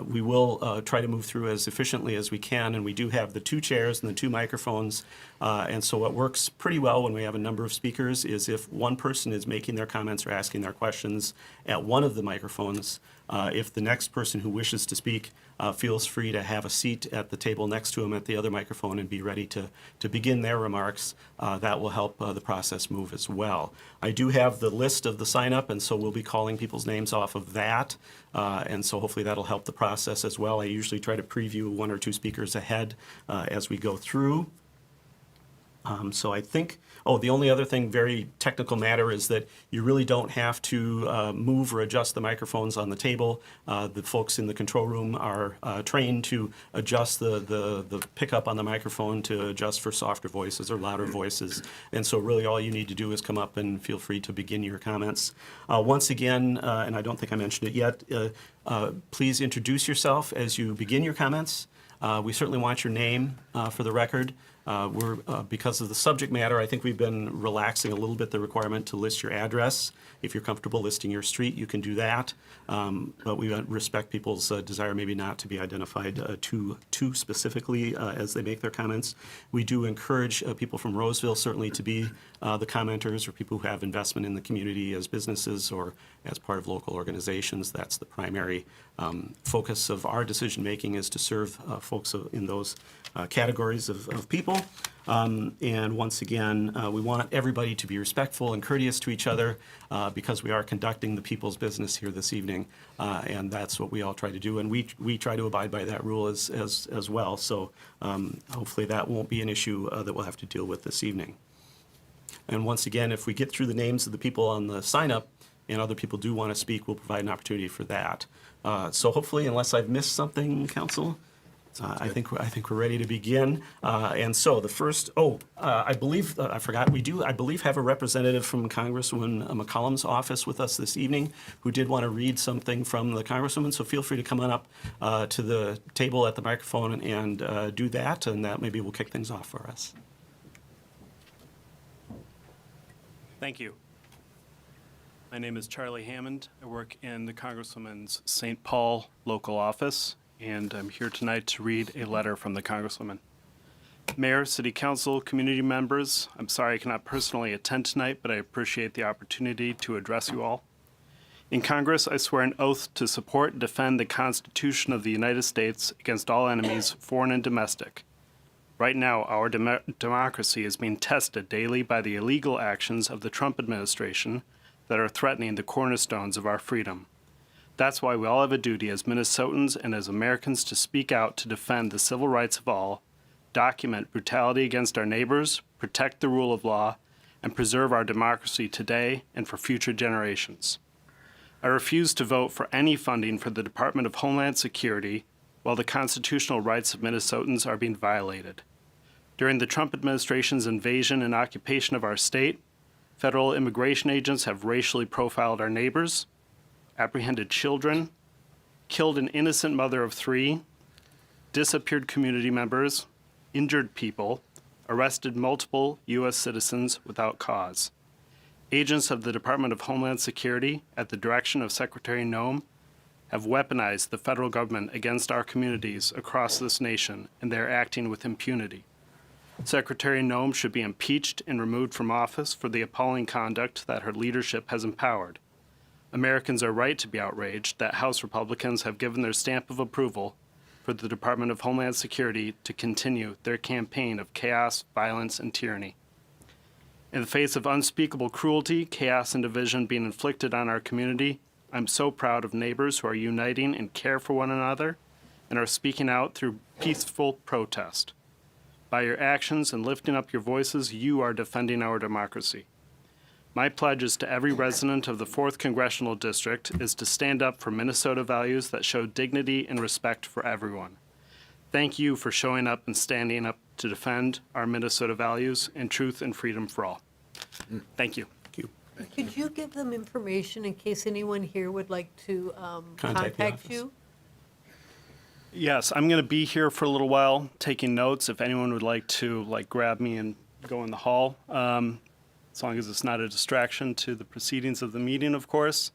We will try to move through as efficiently as we can, and we do have the 2 chairs and the 2 microphones. And so what works pretty well when we have a number of speakers is if one person is making their comments or asking their questions at one of the microphones, if the next person who wishes to speak feels free to have a seat at the table next to him at the other microphone and be ready to begin their remarks, that will help the process move as well. I do have the list of the sign up, and so we'll be calling people's names off of that. And so hopefully that'll help the process as well. I usually try to preview 1 or 2 speakers ahead as we go through. So I think, the only other thing, very technical matter, is that you really don't have to move or adjust the microphones on the table. The folks in the control room are trained to adjust the pickup on the microphone to adjust for softer voices or louder voices. And so really all you need to do is come up and feel free to begin your comments. Once again, and I don't think I mentioned it yet, please introduce yourself as you begin your comments. We certainly want your name for the record. Because of the subject matter, I think we've been relaxing a little bit the requirement to list your address. If you're comfortable listing your street, you can do that. But we respect people's desire maybe not to be identified too specifically as they make their comments. We do encourage people from Roseville certainly to be the commenters, or people who have investment in the community as businesses or as part of local organizations. That's the primary focus of our decision-making, is to serve folks in those categories of people. And once again, we want everybody to be respectful and courteous to each other because we are conducting the people's business here this evening. And that's what we all try to do. And we try to abide by that rule as well. So hopefully that won't be an issue that we'll have to deal with this evening. And once again, if we get through the names of the people on the sign-up and other people do want to speak, we'll provide an opportunity for that. So hopefully, unless I've missed something, Council, I think we're ready to begin. And so the first, I believe, I forgot, I believe have a representative from Congresswoman McCollum's office with us this evening who did want to read something from the Congresswoman. So feel free to come on up to the table at the microphone and do that, and that maybe will kick things off for us. Thank you. My name is Charlie Hammond. I work in the Congresswoman's St. Paul local office, and I'm here tonight to read a letter from the Congresswoman. Mayor, City Council, community members, I'm sorry I cannot personally attend tonight, but I appreciate the opportunity to address you all. In Congress, I swear an oath to support and defend the Constitution of the United States against all enemies, foreign and domestic. Right now, our democracy is being tested daily by the illegal actions of the Trump administration that are threatening the cornerstones of our freedom. That's why we all have a duty as Minnesotans and as Americans to speak out to defend the civil rights of all, document brutality against our neighbors, protect the rule of law, and preserve our democracy today and for future generations. I refuse to vote for any funding for the Department of Homeland Security while the constitutional rights of Minnesotans are being violated. During the Trump administration's invasion and occupation of our state, federal immigration agents have racially profiled our neighbors, apprehended children, killed an innocent mother of 3, disappeared community members, injured people, arrested multiple U.S. citizens without cause. Agents of the Department of Homeland Security, at the direction of Secretary Noem, have weaponized the federal government against our communities across this nation, and they're acting with impunity. Secretary Noem should be impeached and removed from office for the appalling conduct that her leadership has empowered. Americans are right to be outraged that House Republicans have given their stamp of approval for the Department of Homeland Security to continue their campaign of chaos, violence, and tyranny. In the face of unspeakable cruelty, chaos, and division being inflicted on our community, I'm so proud of neighbors who are uniting and care for one another and are speaking out through peaceful protest. By your actions and lifting up your voices, you are defending our democracy. My pledge is to every resident of the 4th Congressional District is to stand up for Minnesota values that show dignity and respect for everyone. Thank you for showing up and standing up to defend our Minnesota values and truth and freedom for all. Thank you. Thank you. Could you give them information in case anyone here would like to Contact the contact office. you? Yes, I'm going to be here for a little while taking notes if anyone would like to grab me and go in the hall. As long as it's not a distraction to the proceedings of the meeting, of course.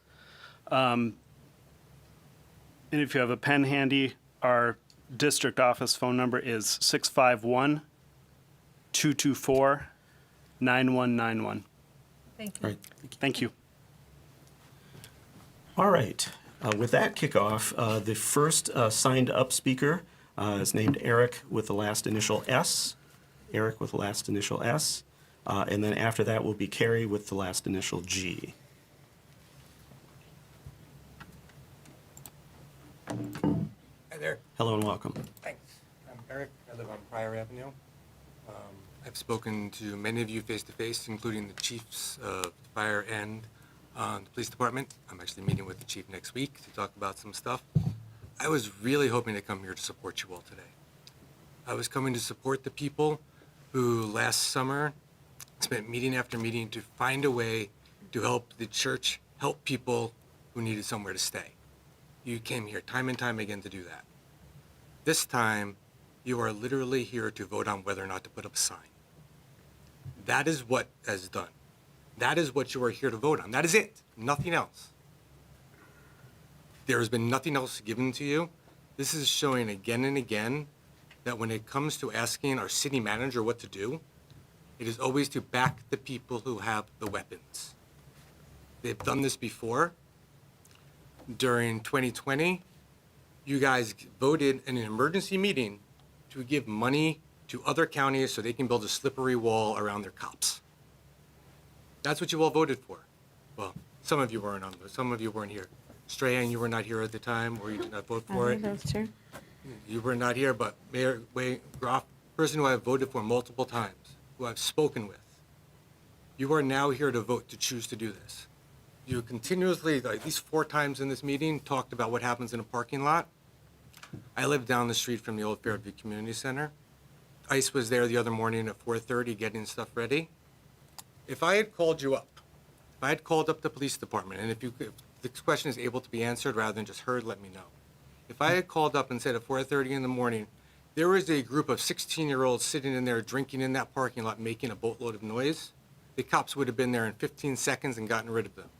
And if you have a pen handy, our district office phone number is 651-224-9191. Thank you. All right. Thank you. All right. With that kickoff, the first signed up speaker is named Eric with the last initial S. Eric with the last initial S. And then after that will be Carrie with the last initial G. Hi there. Hello and welcome. Thanks. I'm Eric. I live on Pryor Avenue. I've spoken to many of you face to face, including the chiefs of the fire and the police department. I'm actually meeting with the chief next week to talk about some stuff. I was really hoping to come here to support you all today. I was coming to support the people who last summer spent meeting after meeting to find a way to help the church help people who needed somewhere to stay. You came here time and time again to do that. This time, you are literally here to vote on whether or not to put up a sign. That is what is done. That is what you are here to vote on. That is it. Nothing else. There has been nothing else given to you. This is showing again and again that when it comes to asking our city manager what to do, it is always to back the people who have the weapons. They've done this before. During 2020, you guys voted in an emergency meeting to give money to other counties so they can build a slippery wall around their cops. That's what you all voted for. Well, some of you weren't on, some of you weren't here. Strahan, you were not here at the time, or you did not vote for it. You were not here, but Mayor Wayne Groff, person who I've voted for multiple times, who I've spoken with, you are now here to vote to choose to do this. You continuously, at least 4 times in this meeting, talked about what happens in a parking lot. I live down the street from the old Fairview Community Center. ICE was there the other morning at 4:30 getting stuff ready. If I had called you up, if I had called up the police department, and if this question is able to be answered rather than just heard, let me know. If I had called up and said at 4:30 in the morning, there was a group of 16-year-olds sitting in there drinking in that parking lot making a boatload of noise, the cops would have been there in 15 seconds and gotten rid of them.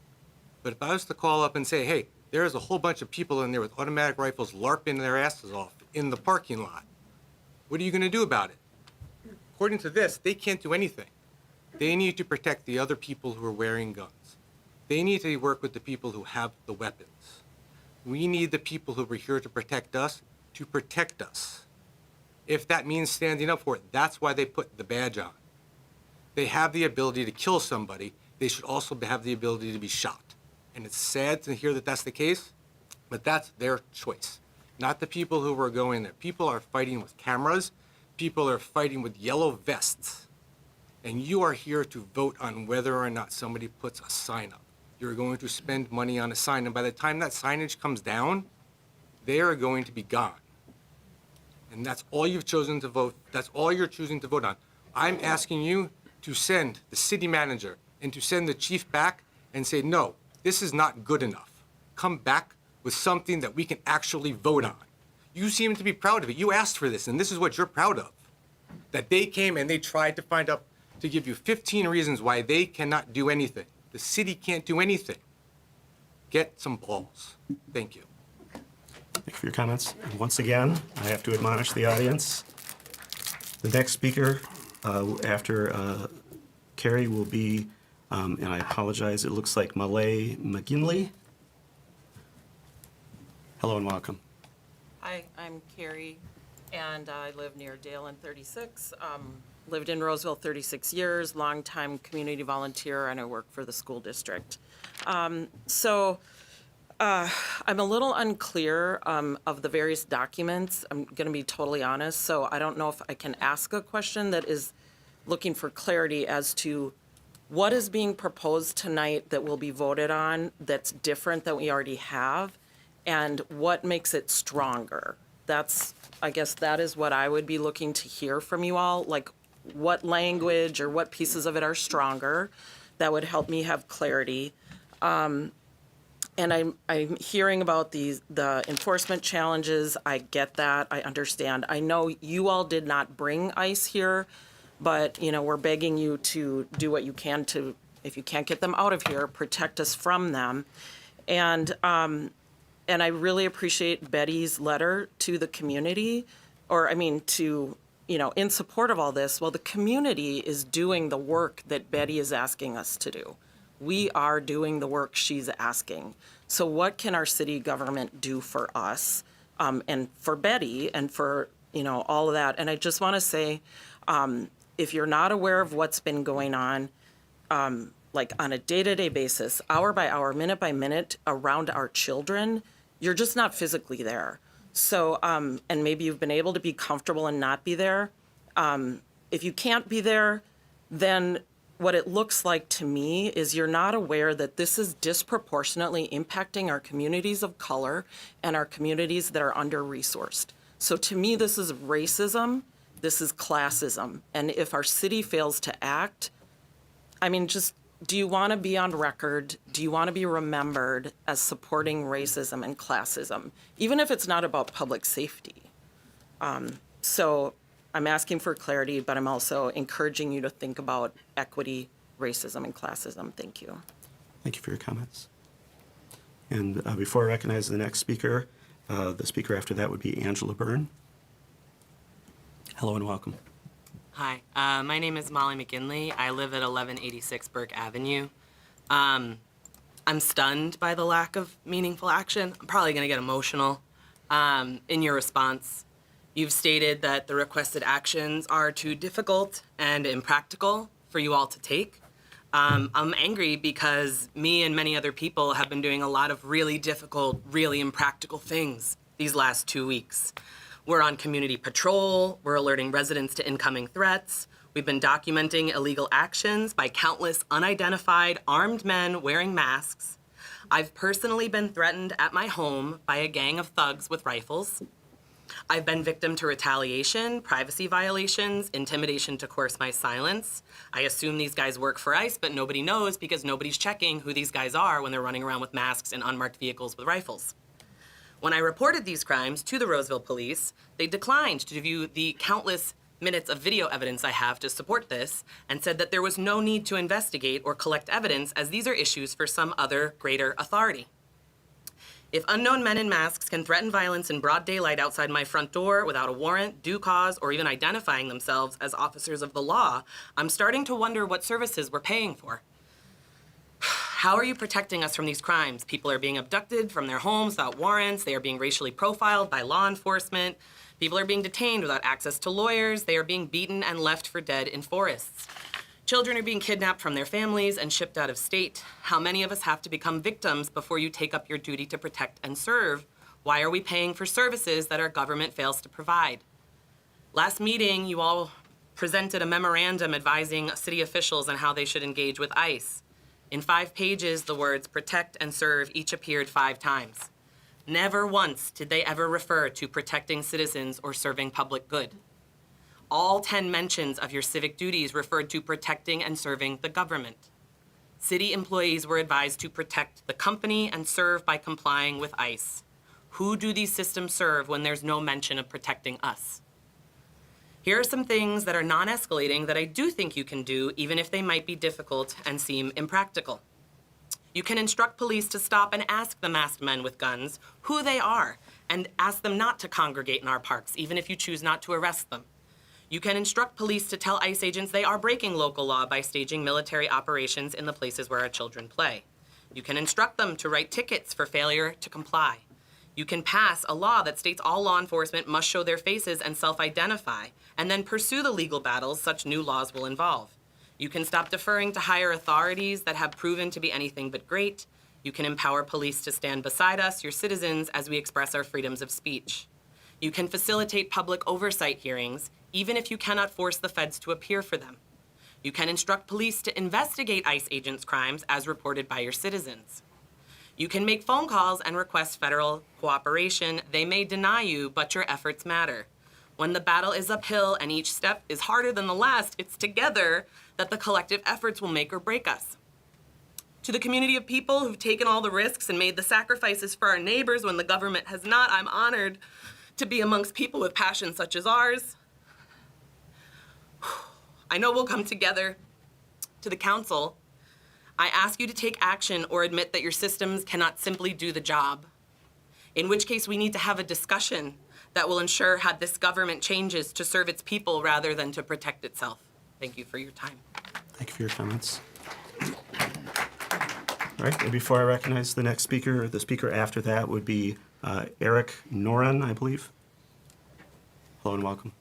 But if I was to call up and say, hey, there's a whole bunch of people in there with automatic rifles LARPing their asses off in the parking lot, what are you going to do about it? According to this, they can't do anything. They need to protect the other people who are wearing guns. They need to work with the people who have the weapons. We need the people who are here to protect us to protect us. If that means standing up for it, that's why they put the badge on. They have the ability to kill somebody. They should also have the ability to be shot. And it's sad to hear that that's the case, But that's their choice, not the people who were going there. People are fighting with cameras. People are fighting with yellow vests. And you are here to vote on whether or not somebody puts a sign up. You're going to spend money on a sign, and by the time that signage comes down, they are going to be gone. And that's all you've chosen to vote, that's all you're choosing to vote on. I'm asking you to send the city manager and to send the chief back and say, no, this is not good enough. Come back with something that we can actually vote on. You seem to be proud of it. You asked for this, and this is what you're proud of. That they came and they tried to find out, to give you 15 reasons why they cannot do anything. The city can't do anything. Get some balls. Thank you. Thank you for your comments. And once again, I have to admonish the audience. The next speaker after Carrie will be, and I apologize, it looks like Malay McGinley. Hello and welcome. Hi, I'm Carrie, and I live near Dale and 36. Lived in Roseville 36 years, longtime community volunteer, and I work for the school district. I'm a little unclear of the various documents. I'm going to be totally honest, so I don't know if I can ask a question that is looking for clarity as to what is being proposed tonight that will be voted on that's different than we already have, and what makes it stronger. I guess that is what I would be looking to hear from you all, like what language or what pieces of it are stronger. That would help me have clarity. And I'm hearing about the enforcement challenges. I get that. I understand. I know you all did not bring ICE here, but we're begging you to do what you can to, if you can't get them out of here, protect us from them. And I really appreciate Betty's letter to the community, in support of all this. Well, the community is doing the work that Betty is asking us to do. We are doing the work she's asking. So what can our city government do for us and for Betty and for, all of that? And I just want to say, if you're not aware of what's been going on, like on a day-to-day basis, hour by hour, minute by minute around our children, you're just not physically there. So, and maybe you've been able to be comfortable and not be there. If you can't be there, then what it looks like to me is you're not aware that this is disproportionately impacting our communities of color and our communities that are under-resourced. So to me, this is racism, this is classism. And if our city fails to act, do you want to be on record? Do you want to be remembered as supporting racism and classism, even if it's not about public safety? So I'm asking for clarity, but I'm also encouraging you to think about equity, racism, and classism. Thank you. Thank you for your comments. And before I recognize the next speaker, the speaker after that would be Angela Byrne. Hello and welcome. Hi, my name is Molly McGinley. I live at 1186 Burke Avenue. I'm stunned by the lack of meaningful action. I'm probably going to get emotional. In your response, you've stated that the requested actions are too difficult and impractical for you all to take. I'm angry because me and many other people have been doing a lot of really difficult, really impractical things these last 2 weeks. We're on community patrol, we're alerting residents to incoming threats, we've been documenting illegal actions by countless unidentified armed men wearing masks. I've personally been threatened at my home by a gang of thugs with rifles. I've been victim to retaliation, privacy violations, intimidation to coerce my silence. I assume these guys work for ICE, but nobody knows because nobody's checking who these guys are when they're running around with masks in unmarked vehicles with rifles. When I reported these crimes to the Roseville police, they declined to view the countless minutes of video evidence I have to support this and said that there was no need to investigate or collect evidence as these are issues for some other greater authority. If unknown men in masks can threaten violence in broad daylight outside my front door without a warrant, due cause, or even identifying themselves as officers of the law, I'm starting to wonder what services we're paying for. How are you protecting us from these crimes? People are being abducted from their homes without warrants. They are being racially profiled by law enforcement. People are being detained without access to lawyers. They are being beaten and left for dead in forests. Children are being kidnapped from their families and shipped out of state. How many of us have to become victims before you take up your duty to protect and serve? Why are we paying for services that our government fails to provide? Last meeting, you all presented a memorandum advising city officials on how they should engage with ICE. In 5 pages, the words protect and serve each appeared 5 times. Never once did they ever refer to protecting citizens or serving public good. All 10 mentions of your civic duties referred to protecting and serving the government. City employees were advised to protect the company and serve by complying with ICE. Who do these systems serve when there's no mention of protecting us? Here are some things that are non-escalating that I do think you can do, even if they might be difficult and seem impractical. You can instruct police to stop and ask the masked men with guns who they are and ask them not to congregate in our parks, even if you choose not to arrest them. You can instruct police to tell ICE agents they are breaking local law by staging military operations in the places where our children play. You can instruct them to write tickets for failure to comply. You can pass a law that states all law enforcement must show their faces and self-identify, and then pursue the legal battles such new laws will involve. You can stop deferring to higher authorities that have proven to be anything but great. You can empower police to stand beside us, your citizens, as we express our freedoms of speech. You can facilitate public oversight hearings, even if you cannot force the feds to appear for them. You can instruct police to investigate ICE agents' crimes as reported by your citizens. You can make phone calls and request federal cooperation. They may deny you, but your efforts matter. When the battle is uphill and each step is harder than the last, it's together that the collective efforts will make or break us. To the community of people who've taken all the risks and made the sacrifices for our neighbors when the government has not, I'm honored to be amongst people with passions such as ours. I know we'll come together. To the council, I ask you to take action or admit that your systems cannot simply do the job, in which case we need to have a discussion that will ensure how this government changes to serve its people rather than to protect itself. Thank you for your time. Thank you for your comments. All right, and before I recognize the next speaker, the speaker after that would be Eric Noren, I believe. Hello and welcome.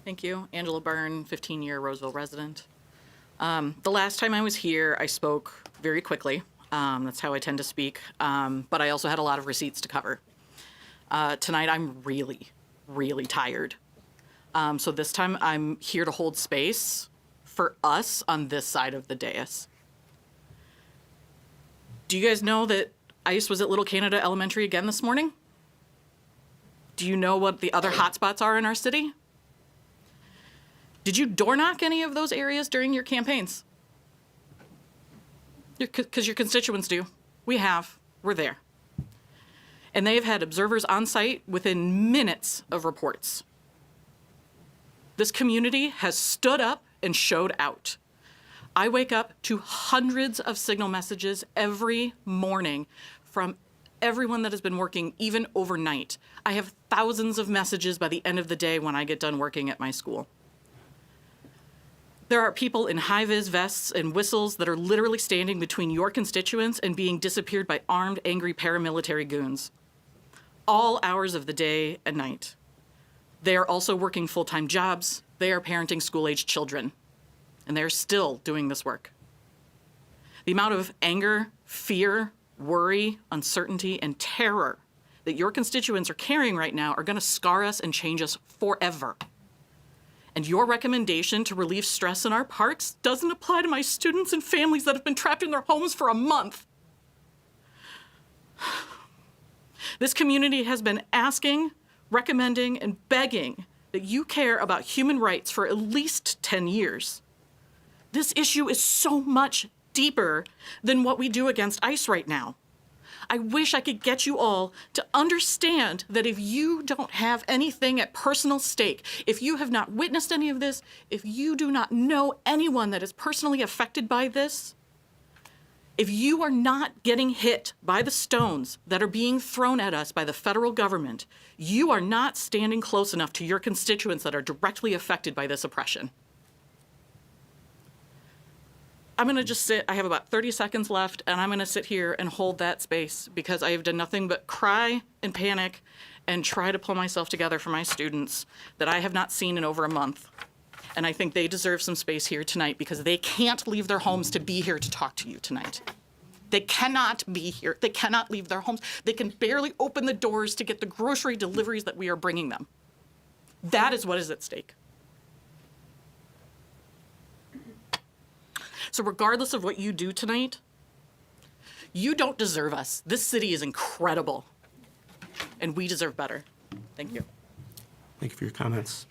Thank you. Angela Byrne, 15-year Roseville resident. The last time I was here, I spoke very quickly. That's how I tend to speak. But I also had a lot of receipts to cover. Tonight, I'm really, really tired. So this time, I'm here to hold space for us on this side of the dais. Do you guys know that ICE was at Little Canada Elementary again this morning? Do you know what the other hotspots are in our city? Did you door knock any of those areas during your campaigns? Because your constituents do. We have. We're there. And they have had observers on site within minutes of reports. This community has stood up and showed out. I wake up to hundreds of signal messages every morning from everyone that has been working, even overnight. I have thousands of messages by the end of the day when I get done working at my school. There are people in high-vis vests and whistles that are literally standing between your constituents and being disappeared by armed, angry paramilitary goons. All hours of the day and night. They are also working full-time jobs. They are parenting school-aged children. And they're still doing this work. The amount of anger, fear, worry, uncertainty, and terror that your constituents are carrying right now are going to scar us and change us forever. And your recommendation to relieve stress in our parks doesn't apply to my students and families that have been trapped in their homes for a month. This community has been asking, recommending, and begging that you care about human rights for at least 10 years. This issue is so much deeper than what we do against ICE right now. I wish I could get you all to understand that if you don't have anything at personal stake, if you have not witnessed any of this, if you do not know anyone that is personally affected by this, if you are not getting hit by the stones that are being thrown at us by the federal government, you are not standing close enough to your constituents that are directly affected by this oppression. I'm going to just sit, I have about 30 seconds left, and I'm going to sit here and hold that space because I have done nothing but cry and panic and try to pull myself together for my students that I have not seen in over a month. And I think they deserve some space here tonight because they can't leave their homes to be here to talk to you tonight. They cannot be here. They cannot leave their homes. They can barely open the doors to get the grocery deliveries that we are bringing them. That is what is at stake. So regardless of what you do tonight, you don't deserve us. This city is incredible, and we deserve better. Thank you. Thank you for your comments.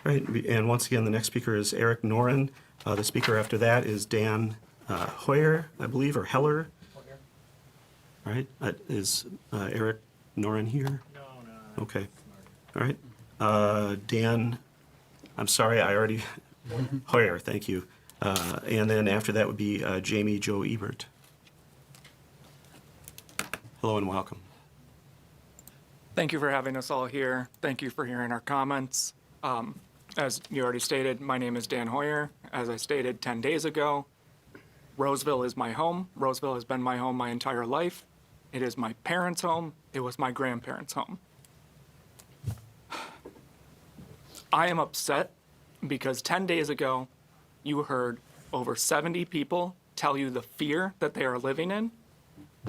Right, and once again, the next speaker is Eric Noren. The speaker after that is Dan Hoyer, I believe, or Heller. All right, is Eric Noren here? No. Okay, all right. Dan, I'm sorry, I already, Hoyer, thank you. And then after that would be Jamie Jo Ebert. Hello and welcome. Thank you for having us all here. Thank you for hearing our comments. As you already stated, my name is Dan Hoyer. As I stated 10 days ago, Roseville is my home. Roseville has been my home my entire life. It is my parents' home. It was my grandparents' home. I am upset because 10 days ago, you heard over 70 people tell you the fear that they are living in.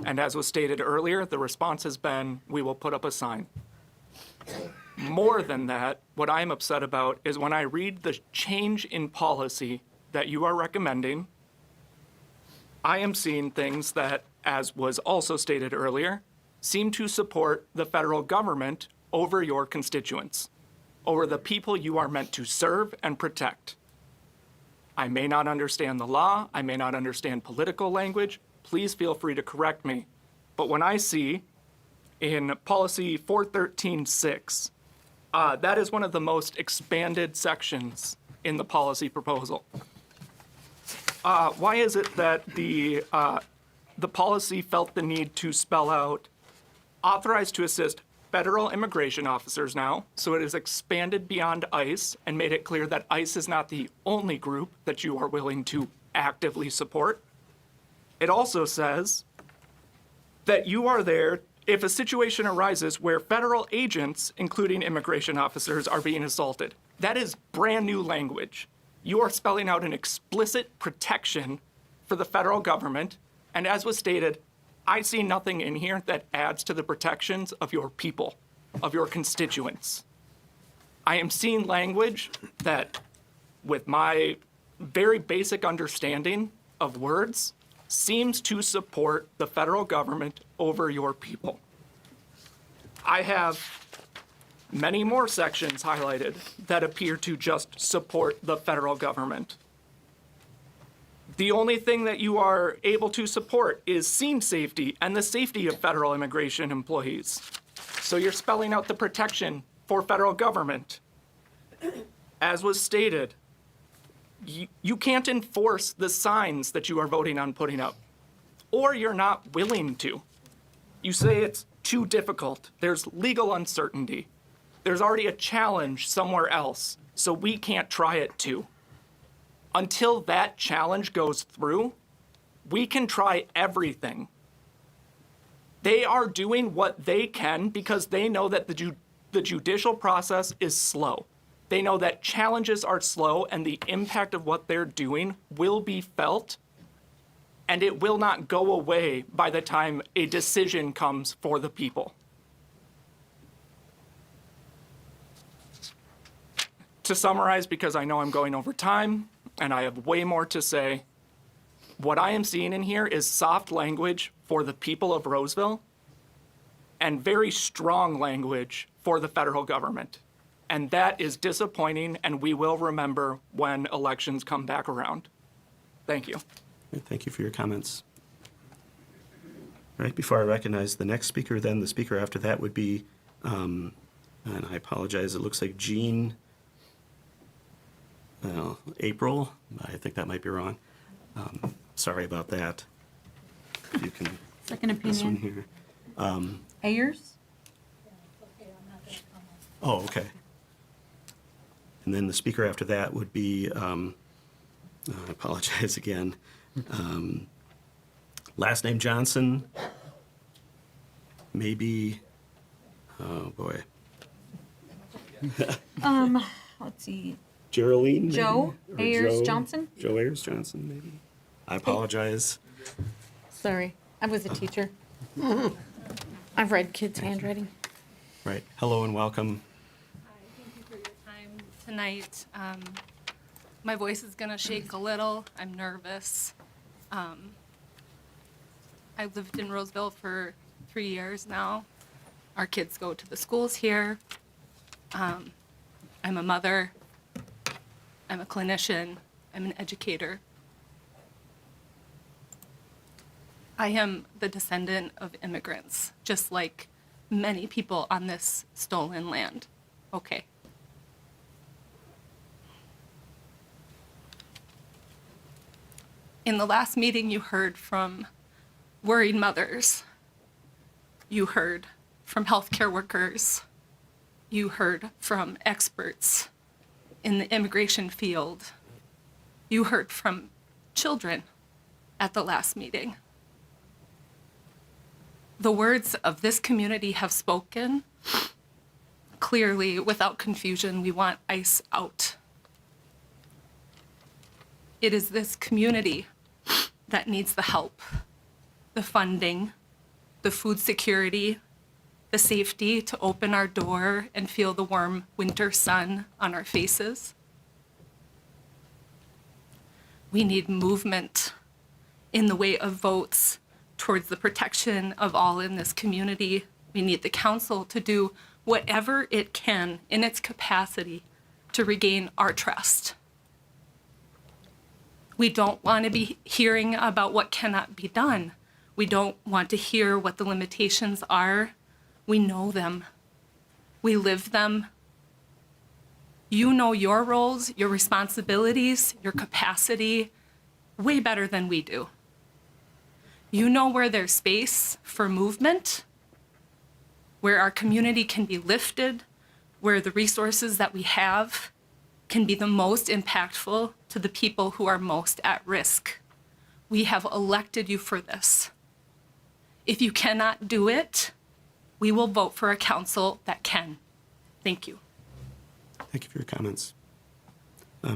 And as was stated earlier, the response has been, we will put up a sign. More than that, what I'm upset about is when I read the change in policy that you are recommending, I am seeing things that, as was also stated earlier, seem to support the federal government over your constituents, over the people you are meant to serve and protect. I may not understand the law, I may not understand political language, please feel free to correct me. But when I see in policy 413.6, that is one of the most expanded sections in the policy proposal. Why is it that the policy felt the need to spell out authorized to assist federal immigration officers now, so it is expanded beyond ICE and made it clear that ICE is not the only group that you are willing to actively support? It also says that you are there if a situation arises where federal agents, including immigration officers, are being assaulted. That is brand new language. You are spelling out an explicit protection for the federal government, and as was stated, I see nothing in here that adds to the protections of your people, of your constituents. I am seeing language that, with my very basic understanding of words, seems to support the federal government over your people. I have many more sections highlighted that appear to just support the federal government. The only thing that you are able to support is scene safety and the safety of federal immigration employees. So you're spelling out the protection for federal government. As was stated, you can't enforce the signs that you are voting on putting up, or you're not willing to. You say it's too difficult. There's legal uncertainty. There's already a challenge somewhere else, so we can't try it too. Until that challenge goes through, we can try everything. They are doing what they can because they know that the judicial process is slow. They know that challenges are slow and the impact of what they're doing will be felt, and it will not go away by the time a decision comes for the people. To summarize, because I know I'm going over time, and I have way more to say, what I am seeing in here is soft language for the people of Roseville and very strong language for the federal government. And that is disappointing, and we will remember when elections come back around. Thank you. Thank you for your comments. Right, before I recognize the next speaker, then the speaker after that would be, and I apologize, it looks like Jean April. I think that might be wrong. Sorry about that. If you can, Second this one opinion. here. Ayers? Oh, okay. And then the speaker after that would be, I apologize again, last name Johnson, maybe, oh boy. let's see, Geraldine? maybe? Joe Or Ayers Joe- Johnson? Joe Ayers Johnson, maybe? I apologize. Sorry, I was a teacher. I've read kids' handwriting. Right. Hello and welcome. Thank you for your time tonight. My voice is gonna shake a little. I'm nervous. I've lived in Roseville for 3 years now. Our kids go to the schools here. I'm a mother. I'm a clinician. I'm an educator. I am the descendant of immigrants, just like many people on this stolen land. Okay. In the last meeting, you heard from worried mothers. You heard from healthcare workers. You heard from experts in the immigration field. You heard from children at the last meeting. The words of this community have spoken clearly, without confusion. We want ICE out. It is this community that needs the help, the funding, the food security, the safety to open our door and feel the warm winter sun on our faces. We need movement in the way of votes towards the protection of all in this community. We need the council to do whatever it can in its capacity to regain our trust. We don't want to be hearing about what cannot be done. We don't want to hear what the limitations are. We know them. We live them. You know your roles, your responsibilities, your capacity way better than we do. You know where there's space for movement, where our community can be lifted, where the resources that we have can be the most impactful to the people who are most at risk. We have elected you for this. If you cannot do it, we will vote for a council that can. Thank you. Thank you for your comments.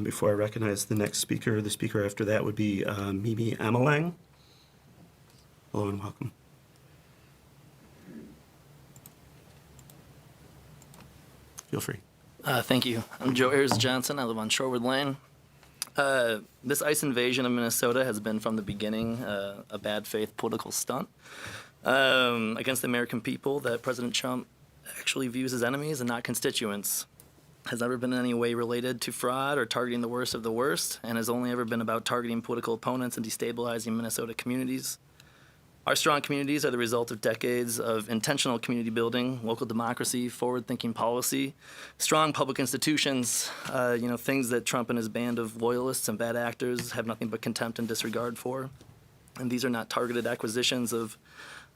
Before I recognize the next speaker, the speaker after that would be Mimi Amalang. Hello and welcome. Feel free. Thank you. I'm Joe Ayers Johnson. I live on Shorewood Lane. This ICE invasion of Minnesota has been from the beginning a bad faith political stunt against the American people that President Trump actually views as enemies and not constituents. Has never been in any way related to fraud or targeting the worst of the worst, and has only ever been about targeting political opponents and destabilizing Minnesota communities. Our strong communities are the result of decades of intentional community building, local democracy, forward-thinking policy, strong public institutions, things that Trump and his band of loyalists and bad actors have nothing but contempt and disregard for. And these are not targeted acquisitions of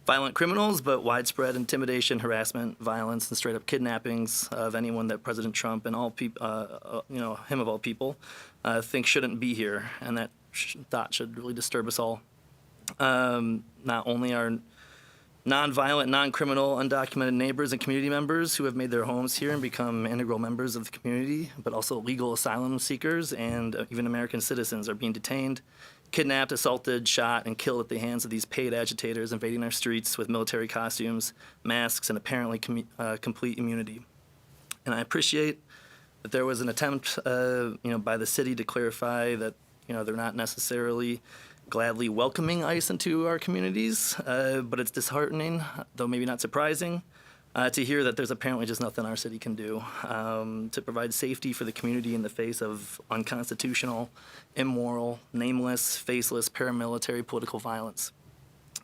violent criminals, but widespread intimidation, harassment, violence, and straight-up kidnappings of anyone that President Trump and all people, him of all people, think shouldn't be here, and that thought should really disturb us all. Not only our nonviolent, non-criminal, undocumented neighbors and community members who have made their homes here and become integral members of the community, but also legal asylum seekers and even American citizens are being detained, kidnapped, assaulted, shot, and killed at the hands of these paid agitators invading our streets with military costumes, masks, and apparently complete immunity. And I appreciate that there was an attempt, by the city to clarify that, they're not necessarily gladly welcoming ICE into our communities, but it's disheartening, though maybe not surprising, to hear that there's apparently just nothing our city can do to provide safety for the community in the face of unconstitutional, immoral, nameless, faceless paramilitary political violence.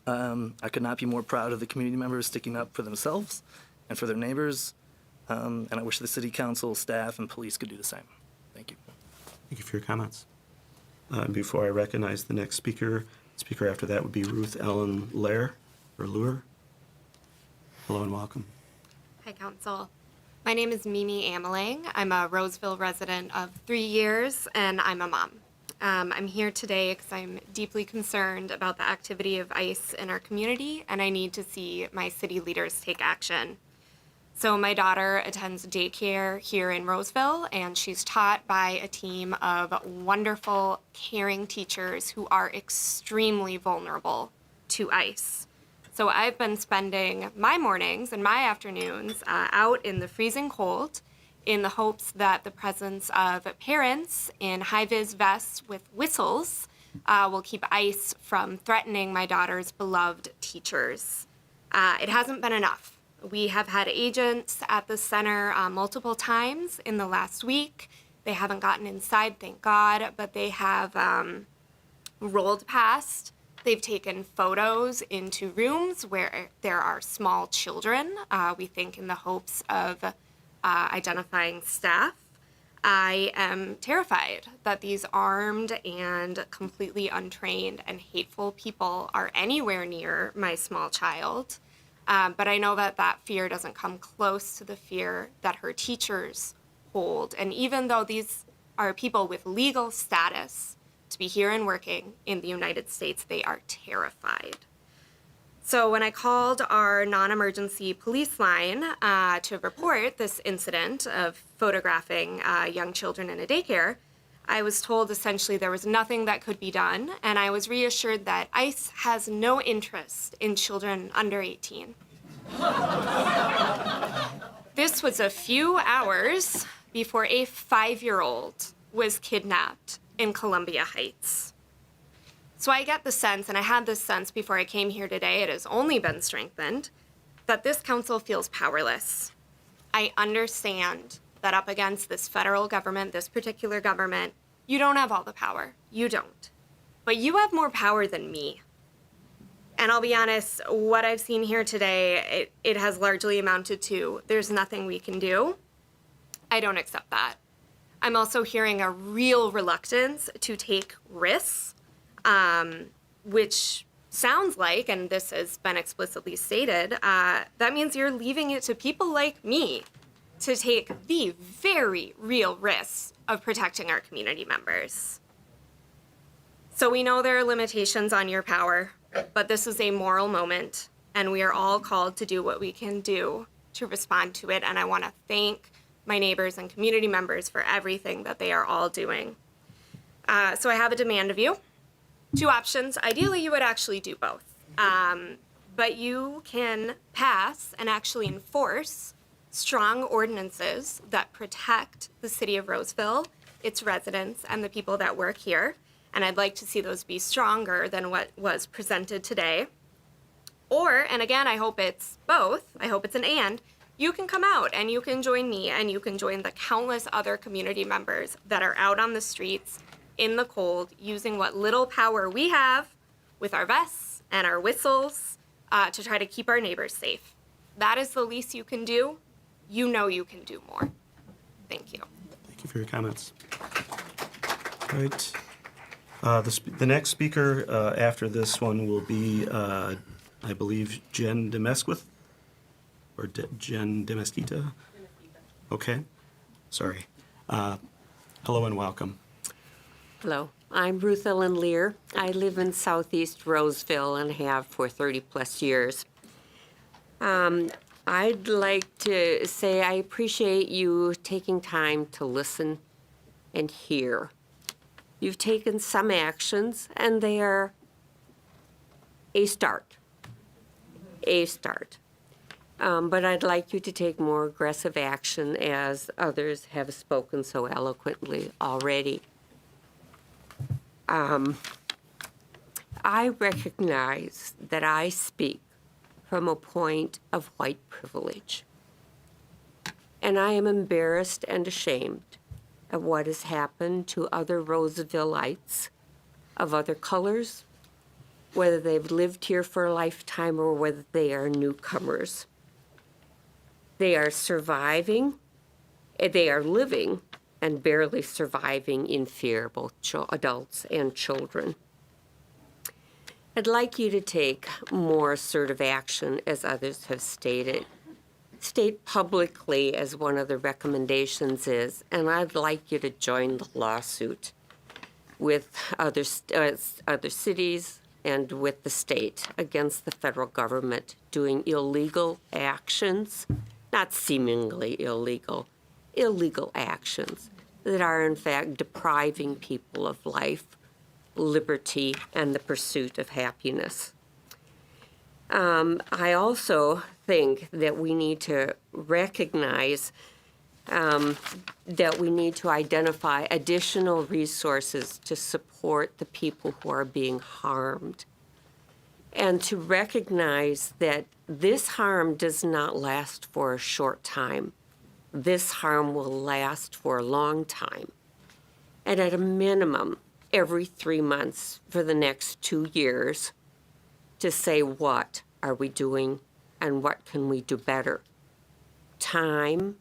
I could not be more proud of the community members sticking up for themselves and for their neighbors, and I wish the city council, staff, and police could do the same. Thank you. Thank you for your comments. Before I recognize the next speaker, speaker after that would be Ruth Ellen Lure. Hello and welcome. Hi, Council. My name is Mimi Amalang. I'm a Roseville resident of 3 years, and I'm a mom. I'm here today because I'm deeply concerned about the activity of ICE in our community, and I need to see my city leaders take action. So my daughter attends daycare here in Roseville, and she's taught by a team of wonderful, caring teachers who are extremely vulnerable to ICE. So I've been spending my mornings and my afternoons out in the freezing cold in the hopes that the presence of parents in high-vis vests with whistles will keep ICE from threatening my daughter's beloved teachers. It hasn't been enough. We have had agents at the center multiple times in the last week. They haven't gotten inside, thank God, but they have rolled past. They've taken photos into rooms where there are small children, we think in the hopes of identifying staff. I am terrified that these armed and completely untrained and hateful people are anywhere near my small child. But I know that that fear doesn't come close to the fear that her teachers hold. And even though these are people with legal status to be here and working in the United States, they are terrified. So when I called our non-emergency police line to report this incident of photographing young children in a daycare, I was told essentially there was nothing that could be done, and I was reassured that ICE has no interest in children under 18. This was a few hours before a 5-year-old was kidnapped in Columbia Heights. So I get the sense, and I had this sense before I came here today, it has only been strengthened, that this council feels powerless. I understand that up against this federal government, this particular government, you don't have all the power. You don't. But you have more power than me. And I'll be honest, what I've seen here today, it has largely amounted to there's nothing we can do. I don't accept that. I'm also hearing a real reluctance to take risks, which sounds like, and this has been explicitly stated, that means you're leaving it to people like me to take the very real risks of protecting our community members. So we know there are limitations on your power, but this is a moral moment, and we are all called to do what we can do to respond to it, and I want to thank my neighbors and community members for everything that they are all doing. So I have a demand of you. 2 options. Ideally, you would actually do both. But you can pass and actually enforce strong ordinances that protect the city of Roseville, its residents, and the people that work here. And I'd like to see those be stronger than what was presented today. Or, and again, I hope it's both, I hope it's an and, you can come out and you can join me and you can join the countless other community members that are out on the streets in the cold using what little power we have with our vests and our whistles to try to keep our neighbors safe. That is the least you can do. You know you can do more. Thank you. Thank you for your comments. All right. The next speaker after this one will be, I believe, Jen Demesquith, or Jen Demesquita? Okay. Sorry. Hello and welcome. Hello, I'm Ruth Ellen Lear. I live in southeast Roseville and have for 30-plus years. I'd like to say I appreciate you taking time to listen and hear. You've taken some actions, and they are a start. But I'd like you to take more aggressive action, as others have spoken so eloquently already. I recognize that I speak from a point of white privilege. And I am embarrassed and ashamed of what has happened to other Rosevilleites of other colors, whether they've lived here for a lifetime or whether they are newcomers. They are surviving, they are living and barely surviving in fear, both adults and children. I'd like you to take more assertive action, as others have stated. State publicly, as one of the recommendations is, and I'd like you to join the lawsuit with other cities and with the state against the federal government doing illegal actions, not seemingly illegal, illegal actions that are in fact depriving people of life, liberty, and the pursuit of happiness. I also think that we need to recognize that we need to identify additional resources to support the people who are being harmed, and to recognize that this harm does not last for a short time. This harm will last for a long time. And at a minimum, every 3 months for the next 2 years, to say what are we doing and what can we do better. Time,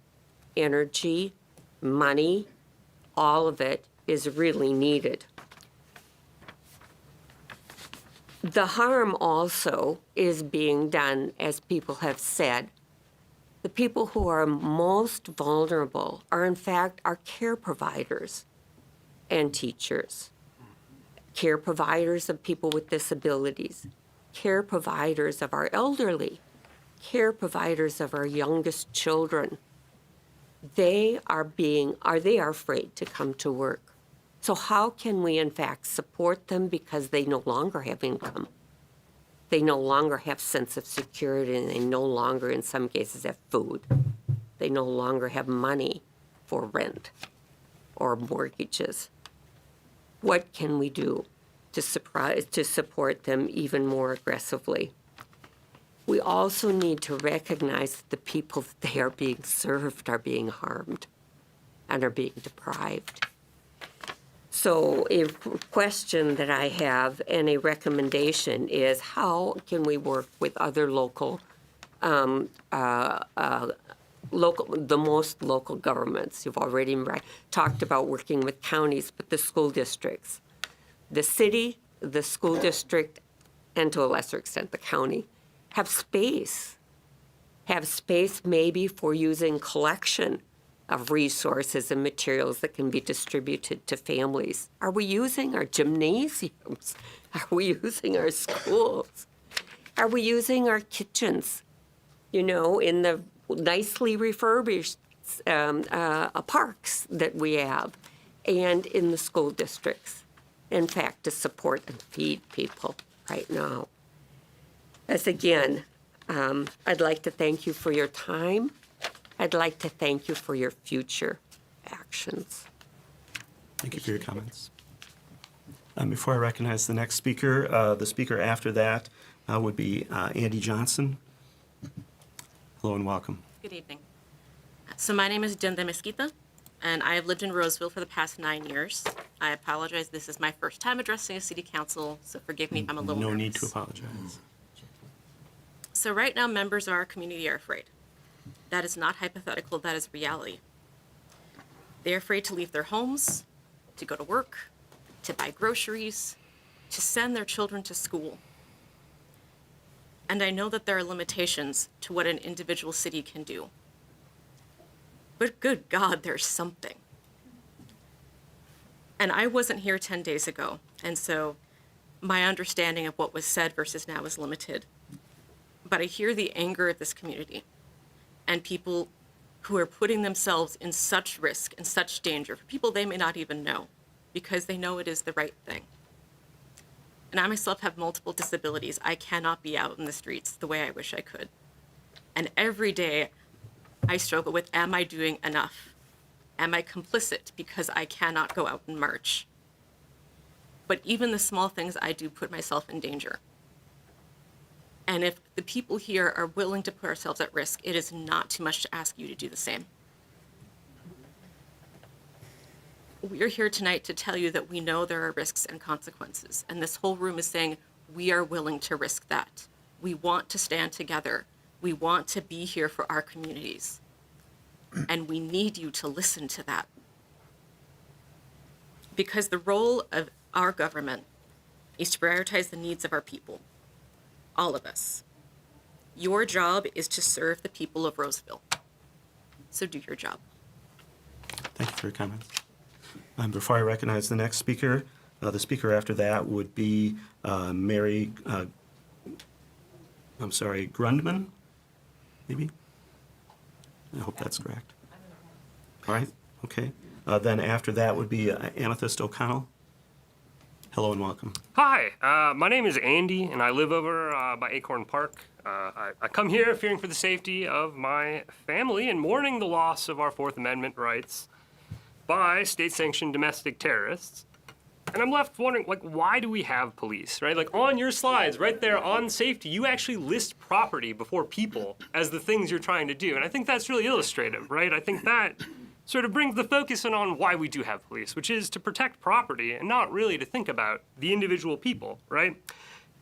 energy, money, all of it is really needed. The harm also is being done, as people have said. The people who are most vulnerable are, in fact, our care providers and teachers, care providers of people with disabilities, care providers of our elderly, care providers of our youngest children. They are afraid to come to work. So how can we in fact support them, because they no longer have income? They no longer have sense of security, and they no longer, in some cases, have food. They no longer have money for rent or mortgages. What can we do to support them even more aggressively? We also need to recognize that the people that they are being served are being harmed and are being deprived. So a question that I have and a recommendation is, how can we work with other the most local governments? You've already talked about working with counties, but the school districts. The city, the school district, and to a lesser extent the county, have space maybe for using collection of resources and materials that can be distributed to families. Are we using our gymnasiums? Are we using our schools? Are we using our kitchens, in the nicely refurbished parks that we have, and in the school districts? In fact, to support and feed people right now. As again, I'd like to thank you for your time. I'd like to thank you for your future actions. Thank you for your comments. Before I recognize the next speaker, the speaker after that would be Andy Johnson. Hello and welcome. Good evening. So my name is Jenda Mesquita, and I have lived in Roseville for the past 9 years. I apologize, this is my first time addressing a city council, so forgive me if I'm a little nervous. No need to apologize. So right now, members of our community are afraid. That is not hypothetical, that is reality. They're afraid to leave their homes, to go to work, to buy groceries, to send their children to school. And I know that there are limitations to what an individual city can do. But good God, there's something. And I wasn't here 10 days ago, and so my understanding of what was said versus now is limited. But I hear the anger of this community and people who are putting themselves in such risk and such danger for people they may not even know, because they know it is the right thing. And I myself have multiple disabilities. I cannot be out in the streets the way I wish I could. And every day I struggle with, am I doing enough? Am I complicit because I cannot go out and march? But even the small things I do put myself in danger. And if the people here are willing to put ourselves at risk, it is not too much to ask you to do the same. We're here tonight to tell you that we know there are risks and consequences, and this whole room is saying we are willing to risk that. We want to stand together. We want to be here for our communities, and we need you to listen to that. Because the role of our government is to prioritize the needs of our people. All of us. Your job is to serve the people of Roseville. So do your job. Thank you for your comments. Before I recognize the next speaker, the speaker after that would be Mary, Grundman, maybe? I hope that's correct. All right, okay. Then after that would be Amethyst O'Connell. Hello and welcome. Hi, my name is Andy, and I live over by Acorn Park. I come here fearing for the safety of my family and mourning the loss of our Fourth Amendment rights by state-sanctioned domestic terrorists. And I'm left wondering, like, why do we have police, right? Like, on your slides, right there on safety, you actually list property before people as the things you're trying to do. And I think that's really illustrative, right? I think that sort of brings the focus in on why we do have police, which is to protect property and not really to think about the individual people, right?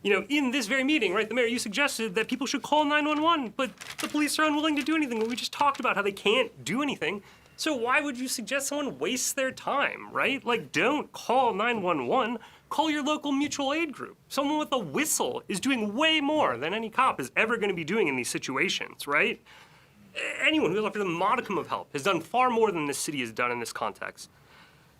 You know, in this very meeting, right, the mayor, you suggested that people should call 911, but the police are unwilling to do anything. We just talked about how they can't do anything. So why would you suggest someone wastes their time, right? Like, don't call 911, call your local mutual aid group. Someone with a whistle is doing way more than any cop is ever gonna be doing in these situations, right? Anyone who's offered a modicum of help has done far more than this city has done in this context.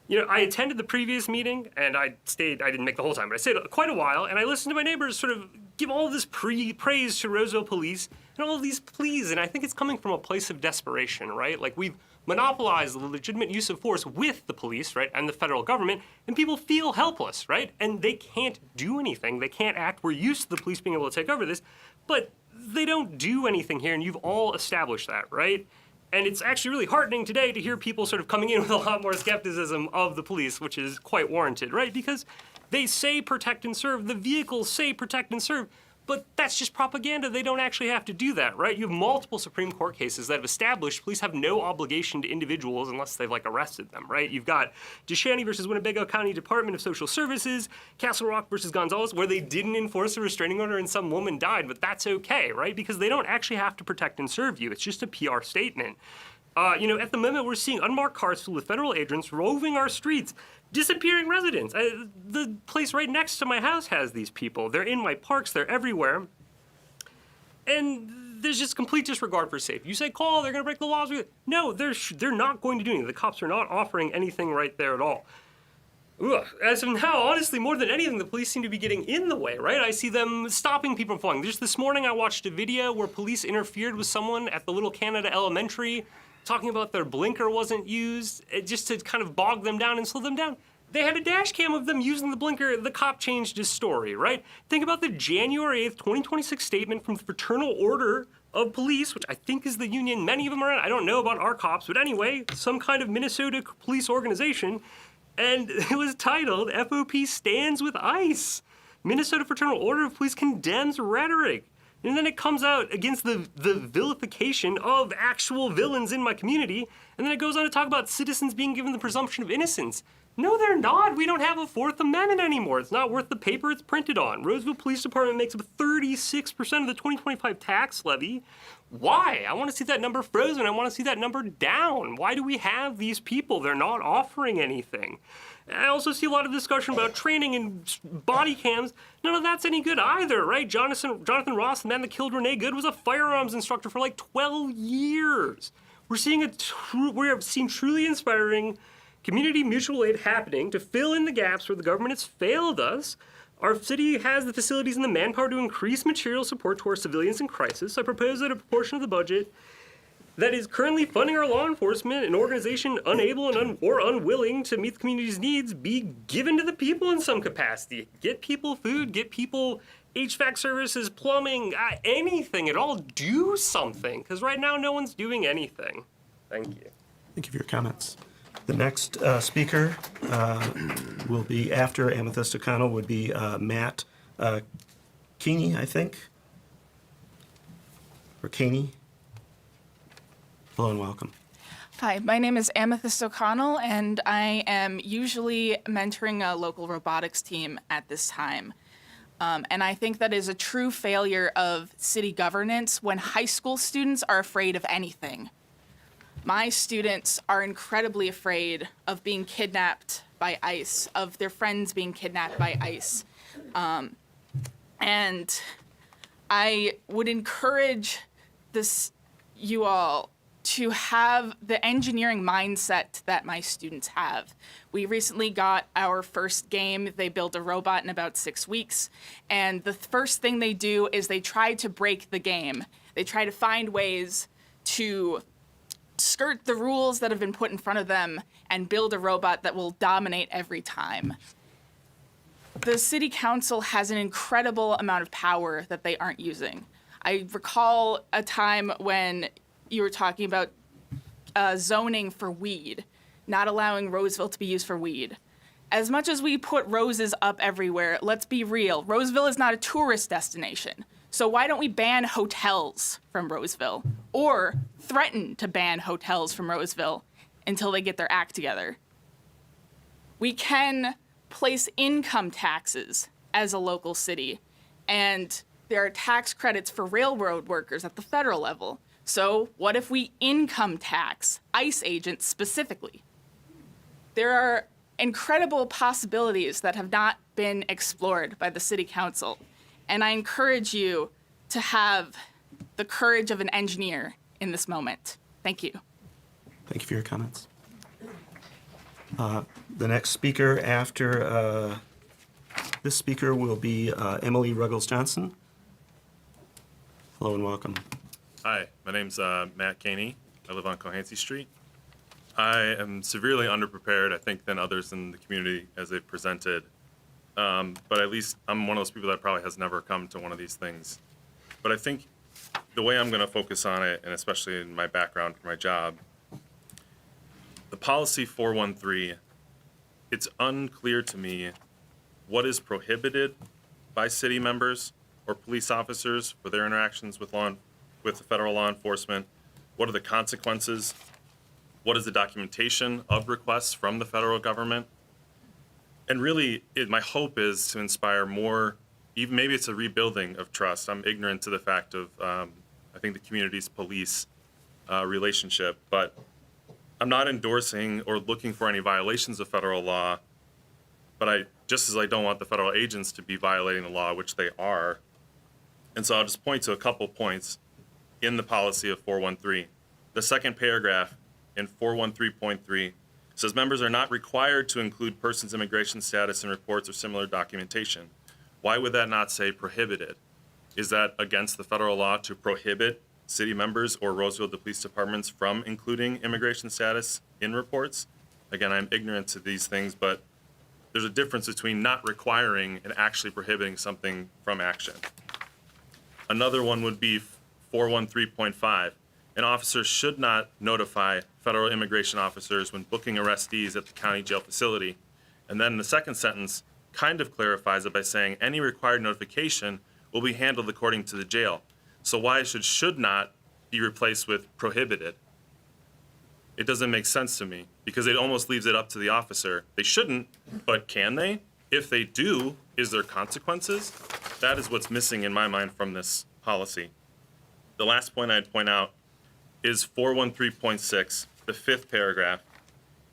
You know, I attended the previous meeting, and I didn't make the whole time, but I stayed quite a while, and I listened to my neighbors sort of give all this praise to Roseville Police and all of these pleas, and I think it's coming from a place of desperation, right? Like, we've monopolized the legitimate use of force with the police, right, and the federal government, and people feel helpless, right? And they can't do anything. They can't act. We're used to the police being able to take over this, but they don't do anything here, and you've all established that, right? And it's actually really heartening today to hear people sort of coming in with a lot more skepticism of the police, which is quite warranted, right? Because they say protect and serve, the vehicles say protect and serve, but that's just propaganda. They don't actually have to do that, right? You have multiple Supreme Court cases that have established police have no obligation to individuals unless they've, like, arrested them, right? You've got DeShaney versus Winnebago County Department of Social Services, Castle Rock versus Gonzalez, where they didn't enforce a restraining order and some woman died, but that's okay, right? Because they don't actually have to protect and serve you. It's just a PR statement. You know, at the moment, we're seeing unmarked cars filled with federal agents roving our streets, disappearing residents. The place right next to my house has these people. They're in my parks, they're everywhere. And there's just complete disregard for safety. You say, call, they're gonna break the laws. No, they're not going to do anything. The cops are not offering anything right there at all. Ugh. As of now, honestly, more than anything, the police seem to be getting in the way, right? I see them stopping people from falling. Just this morning, I watched a video where police interfered with someone at the Little Canada Elementary, talking about their blinker wasn't used, just to kind of bog them down and slow them down. They had a dash cam of them using the blinker. The cop changed his story, right? Think about the January 8th, 2026 statement from the Fraternal Order of Police, which I think is the union many of them are in. I don't know about our cops, but anyway, some kind of Minnesota police organization. And it was titled, FOP Stands with ICE. Minnesota Fraternal Order of Police condemns rhetoric. And then it comes out against the vilification of actual villains in my community. And then it goes on to talk about citizens being given the presumption of innocence. No, they're not. We don't have a Fourth Amendment anymore. It's not worth the paper it's printed on. Roseville Police Department makes up 36% of the 2025 tax levy. Why? I want to see that number frozen. I want to see that number down. Why do we have these people? They're not offering anything. I also see a lot of discussion about training and body cams. None of that's any good either, right? Jonathan Ross, the man that killed Renee Good, was a firearms instructor for like 12 years. We have seen truly inspiring community mutual aid happening to fill in the gaps where the government has failed us. Our city has the facilities and the manpower to increase material support to our civilians in crisis. I propose that a proportion of the budget that is currently funding our law enforcement, an organization unable and or unwilling to meet the community's needs, be given to the people in some capacity. Get people food, get people HVAC services, plumbing, anything at all. Do something, because right now no one's doing anything. Thank you. Thank you for your comments. The next speaker will be, after Amethyst O'Connell, would be Matt Keeney, I think. Or Caney. Hello and welcome. Hi, my name is Amethyst O'Connell, and I am usually mentoring a local robotics team at this time. And I think that is a true failure of city governance when high school students are afraid of anything. My students are incredibly afraid of being kidnapped by ICE, of their friends being kidnapped by ICE. And I would encourage you all to have the engineering mindset that my students have. We recently got our first game. They built a robot in about 6 weeks. And the first thing they do is they try to break the game. They try to find ways to skirt the rules that have been put in front of them and build a robot that will dominate every time. The city council has an incredible amount of power that they aren't using. I recall a time when you were talking about zoning for weed, not allowing Roseville to be used for weed. As much as we put roses up everywhere, let's be real, Roseville is not a tourist destination. So why don't we ban hotels from Roseville? Or threaten to ban hotels from Roseville until they get their act together? We can place income taxes as a local city, and there are tax credits for railroad workers at the federal level. So what if we income tax ICE agents specifically? There are incredible possibilities that have not been explored by the city council, and I encourage you to have the courage of an engineer in this moment. Thank you. Thank you for your comments. The next speaker after this speaker will be Emily Ruggles-Johnson. Hello and welcome. Hi, my name's Matt Caney. I live on Cohansey Street. I am severely underprepared, I think, than others in the community as they've presented. But at least I'm one of those people that probably has never come to one of these things. But I think the way I'm going to focus on it, and especially in my background for my job, the policy 413, it's unclear to me what is prohibited by city members or police officers for their interactions with the federal law enforcement. What are the consequences? What is the documentation of requests from the federal government? And really, my hope is to inspire more, even maybe it's a rebuilding of trust. I'm ignorant to the fact of, I think, the community's police relationship, but I'm not endorsing or looking for any violations of federal law, but just as I don't want the federal agents to be violating the law, which they are. And so I'll just point to a couple points in the policy of 413. The second paragraph in 413.3 says members are not required to include persons' immigration status in reports or similar documentation. Why would that not say prohibited? Is that against the federal law to prohibit city members or Roseville Police Departments from including immigration status in reports? Again, I'm ignorant to these things, but there's a difference between not requiring and actually prohibiting something from action. Another one would be 413.5. An officer should not notify federal immigration officers when booking arrestees at the county jail facility. And then the second sentence kind of clarifies it by saying any required notification will be handled according to the jail. So why should not be replaced with prohibited? It doesn't make sense to me because it almost leaves it up to the officer. They shouldn't, but can they? If they do, is there consequences? That is what's missing in my mind from this policy. The last point I'd point out is 413.6, the fifth paragraph.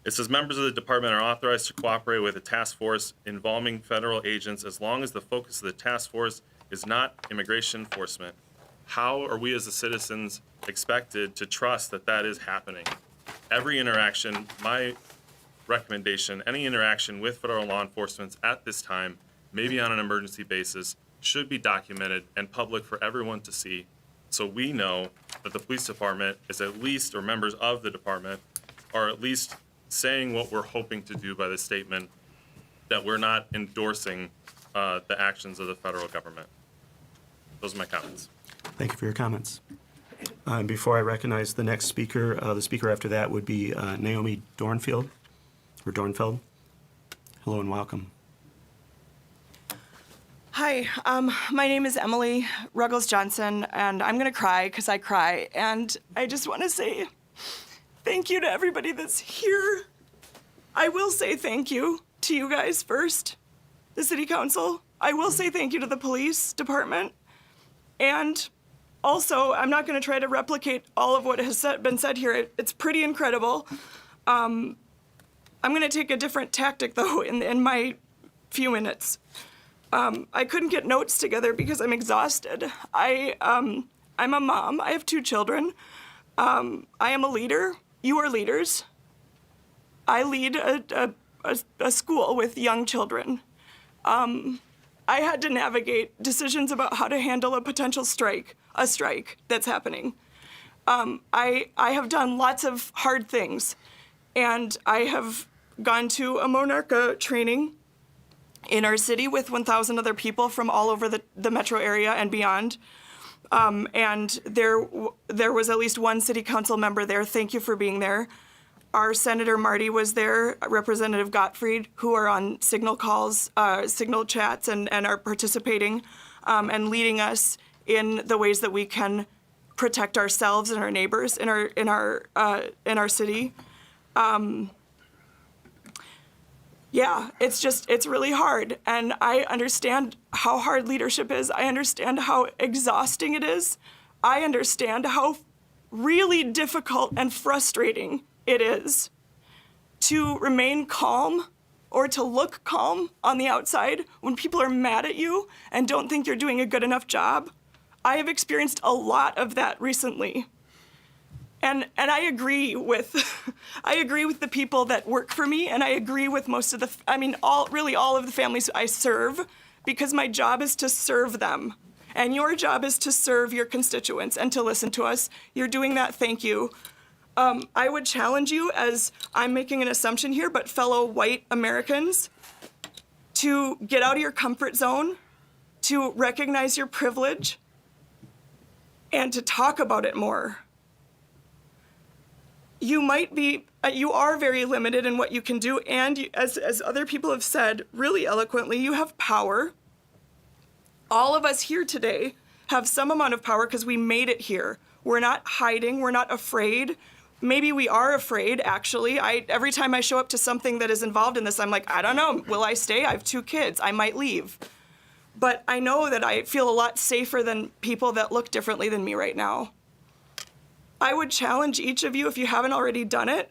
It says members of the department are authorized to cooperate with a task force involving federal agents as long as the focus of the task force is not immigration enforcement. How are we as the citizens expected to trust that that is happening? Every interaction, my recommendation, any interaction with federal law enforcement at this time, maybe on an emergency basis, should be documented and public for everyone to see. So we know that the police department is at least, or members of the department, are at least saying what we're hoping to do by this statement, that we're not endorsing the actions of the federal government. Those are my comments. Thank you for your comments. Before I recognize the next speaker, the speaker after that would be Naomi Dornfeld. Hello and welcome. Hi, my name is Emily Ruggles-Johnson, and I'm gonna cry because I cry. And I just want to say thank you to everybody that's here. I will say thank you to you guys first, the city council. I will say thank you to the police department. And also, I'm not gonna try to replicate all of what has been said here. It's pretty incredible. I'm gonna take a different tactic though in my few minutes. I couldn't get notes together because I'm exhausted. I'm a mom. I have 2 children. I am a leader. You are leaders. I lead a school with young children. I had to navigate decisions about how to handle a potential strike that's happening. I have done lots of hard things, and I have gone to a Monarca training in our city with 1,000 other people from all over the metro area and beyond. And there was at least one city council member there. Thank you for being there. Our Senator Marty was there, Representative Gottfried, who are on signal calls, signal chats, and are participating and leading us in the ways that we can protect ourselves and our neighbors in our city. Yeah, it's really hard, and I understand how hard leadership is. I understand how exhausting it is. I understand how really difficult and frustrating it is to remain calm or to look calm on the outside when people are mad at you and don't think you're doing a good enough job. I have experienced a lot of that recently. And I agree with the people that work for me, and I agree with most of all of the families I serve, because my job is to serve them. And your job is to serve your constituents and to listen to us. You're doing that, thank you. I would challenge you, as I'm making an assumption here, but fellow white Americans, to get out of your comfort zone, to recognize your privilege, and to talk about it more. You are very limited in what you can do, and as other people have said really eloquently, you have power. All of us here today have some amount of power because we made it here. We're not hiding, we're not afraid. Maybe we are afraid, actually. Every time I show up to something that is involved in this, I'm like, I don't know, will I stay? I have 2 kids, I might leave. But I know that I feel a lot safer than people that look differently than me right now. I would challenge each of you, if you haven't already done it,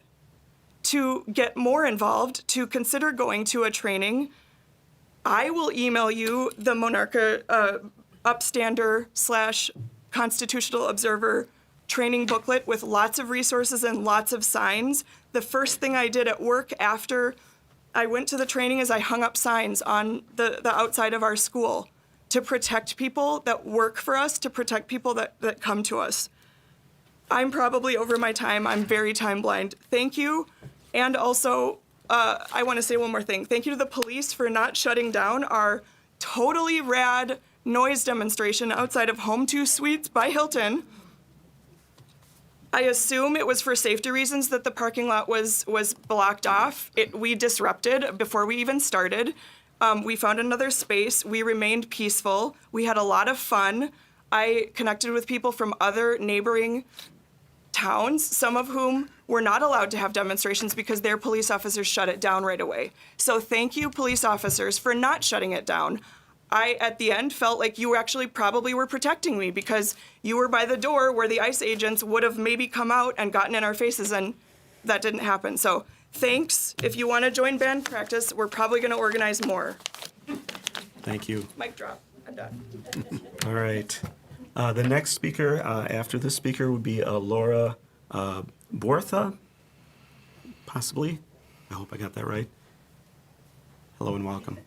to get more involved, to consider going to a training. I will email you the Monarca Upstander/Constitutional Observer training booklet with lots of resources and lots of signs. The first thing I did at work after I went to the training is I hung up signs on the outside of our school to protect people that work for us, to protect people that come to us. I'm probably over my time. I'm very time blind. Thank you. And also, I want to say one more thing. Thank you to the police for not shutting down our totally rad noise demonstration outside of Home 2 Suites by Hilton. I assume it was for safety reasons that the parking lot was blocked off. We disrupted before we even started. We found another space. We remained peaceful. We had a lot of fun. I connected with people from other neighboring towns, some of whom were not allowed to have demonstrations because their police officers shut it down right away. So thank you, police officers, for not shutting it down. I, at the end, felt like you actually probably were protecting me because you were by the door where the ICE agents would have maybe come out and gotten in our faces, and that didn't happen. So thanks. If you want to join band practice, we're probably going to organize more. Thank you. Mic drop. I'm done. All right. The next speaker after this speaker would be Laura Bortha, possibly. I hope I got that right. Hello and welcome.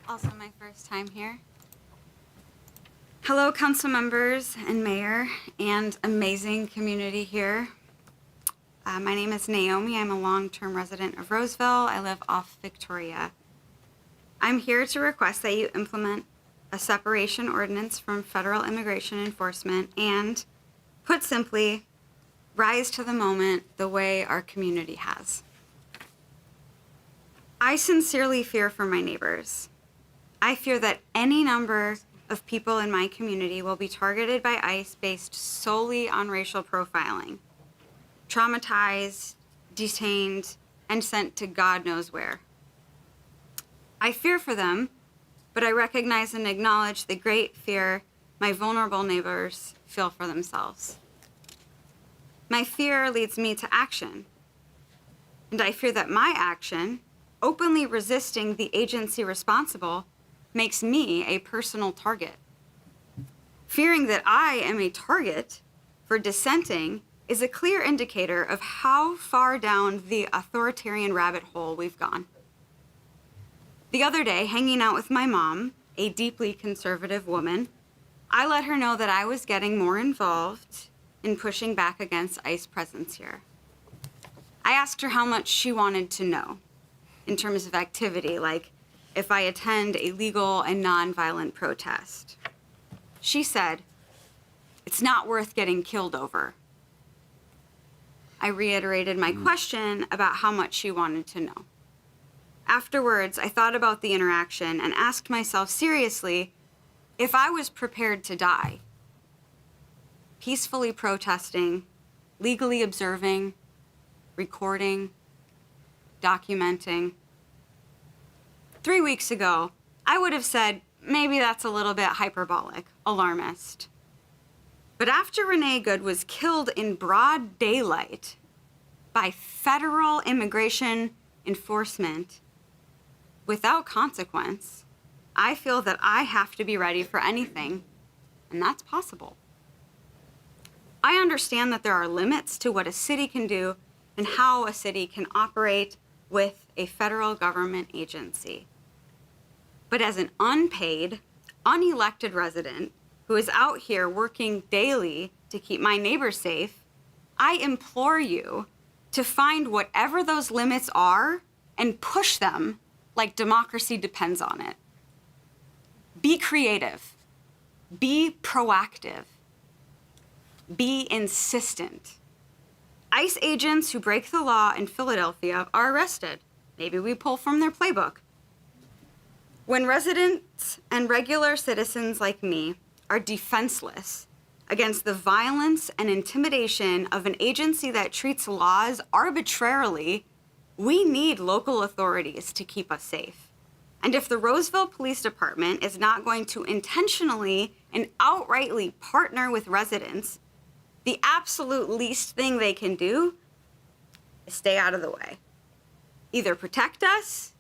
Also my first time here. Hello, council members and mayor and amazing community here. My name is Naomi. I'm a long-term resident of Roseville. I live off Victoria. I'm here to request that you implement a separation ordinance from federal immigration enforcement and, put simply, rise to the moment the way our community has. I sincerely fear for my neighbors. I fear that any number of people in my community will be targeted by ICE based solely on racial profiling, traumatized, detained, and sent to God knows where. I fear for them, but I recognize and acknowledge the great fear my vulnerable neighbors feel for themselves. My fear leads me to action, and I fear that my action, openly resisting the agency responsible, makes me a personal target. Fearing that I am a target for dissenting is a clear indicator of how far down the authoritarian rabbit hole we've gone. The other day, hanging out with my mom, a deeply conservative woman, I let her know that I was getting more involved in pushing back against ICE presence here. I asked her how much she wanted to know in terms of activity, like if I attend a legal and nonviolent protest. She said, "It's not worth getting killed over." I reiterated my question about how much she wanted to know. Afterwards, I thought about the interaction and asked myself seriously if I was prepared to die, peacefully protesting, legally observing, recording, documenting. 3 weeks ago, I would have said maybe that's a little bit hyperbolic, alarmist. But after Renee Good was killed in broad daylight by federal immigration enforcement without consequence, I feel that I have to be ready for anything, and that's possible. I understand that there are limits to what a city can do and how a city can operate with a federal government agency. But as an unpaid, unelected resident who is out here working daily to keep my neighbors safe, I implore you to find whatever those limits are and push them like democracy depends on it. Be creative. Be proactive. Be insistent. ICE agents who break the law in Philadelphia are arrested. Maybe we pull from their playbook. When residents and regular citizens like me are defenseless against the violence and intimidation of an agency that treats laws arbitrarily, we need local authorities to keep us safe. And if the Roseville Police Department is not going to intentionally and outrightly partner with residents, the absolute least thing they can do is stay out of the way. Either protect us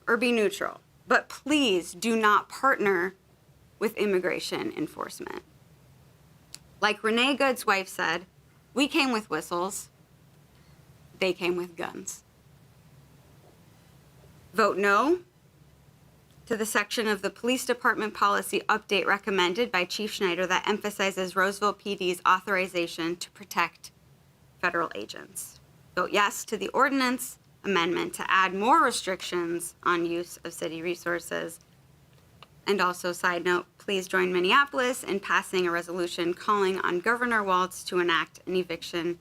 or be neutral. But please do not partner with immigration enforcement. Like Renee Good's wife said, we came with whistles, they came with guns. Vote no to the section of the police department policy update recommended by Chief Schneider that emphasizes Roseville PD's authorization to protect federal agents. Vote yes to the ordinance amendment to add more restrictions on use of city resources. And also, side note, please join Minneapolis in passing a resolution calling on Governor Walz to enact an eviction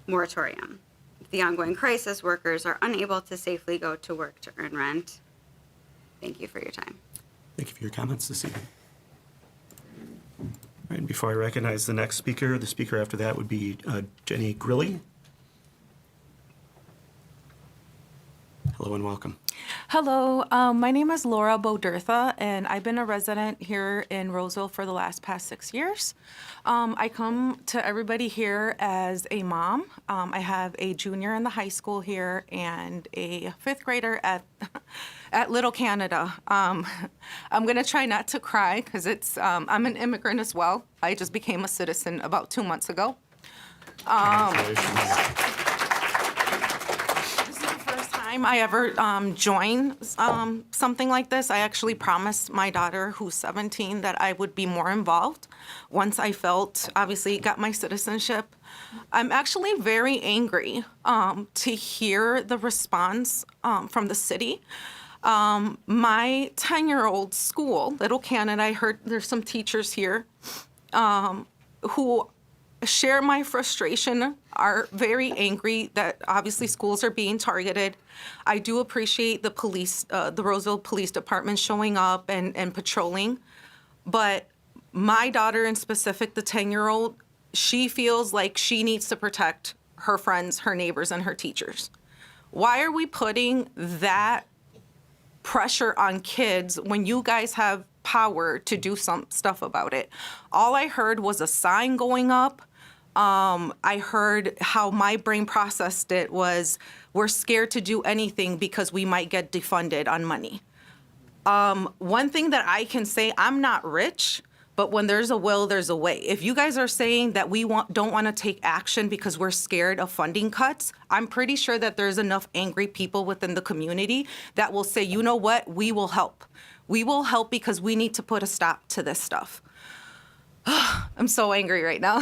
moratorium. If the ongoing crisis, workers are unable to safely go to work to earn rent. Thank you for your time. Thank you for your comments this evening. All right, and before I recognize the next speaker, the speaker after that would be Jenny Grilly. Hello and welcome. Hello, my name is Laura Bodertha, and I've been a resident here in Roseville for the past 6 years. I come to everybody here as a mom. I have a junior in the high school here and a fifth grader at Little Canada. I'm gonna try not to cry because I'm an immigrant as well. I just became a citizen about 2 months ago. I ever joined something like this. I actually promised my daughter, who's 17, that I would be more involved once I obviously got my citizenship. I'm actually very angry to hear the response from the city. My 10-year-old school, Little Canada, I heard there's some teachers here who share my frustration, are very angry that obviously schools are being targeted. I do appreciate the police, the Roseville Police Department showing up and patrolling. But my daughter in specific, the 10-year-old, she feels like she needs to protect her friends, her neighbors, and her teachers. Why are we putting that pressure on kids when you guys have power to do some stuff about it? All I heard was a sign going up. I heard how my brain processed it was, we're scared to do anything because we might get defunded on money. One thing that I can say, I'm not rich, but when there's a will, there's a way. If you guys are saying that we don't want to take action because we're scared of funding cuts, I'm pretty sure that there's enough angry people within the community that will say, you know what, we will help. We will help because we need to put a stop to this stuff. I'm so angry right now.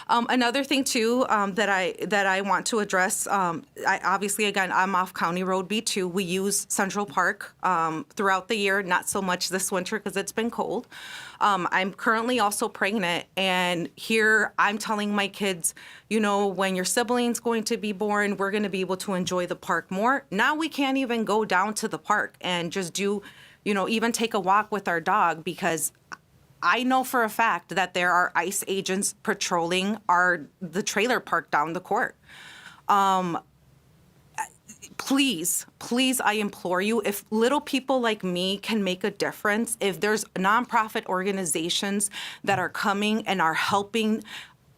Another thing too that I want to address. Obviously, again, I'm off County Road B2. We use Central Park throughout the year, not so much this winter because it's been cold. I'm currently also pregnant, and here I'm telling my kids, you know, when your sibling's going to be born, we're going to be able to enjoy the park more. Now we can't even go down to the park and just do, you know, even take a walk with our dog because I know for a fact that there are ICE agents patrolling the trailer park down the court. Please, I implore you, if little people like me can make a difference, if there's nonprofit organizations that are coming and are helping,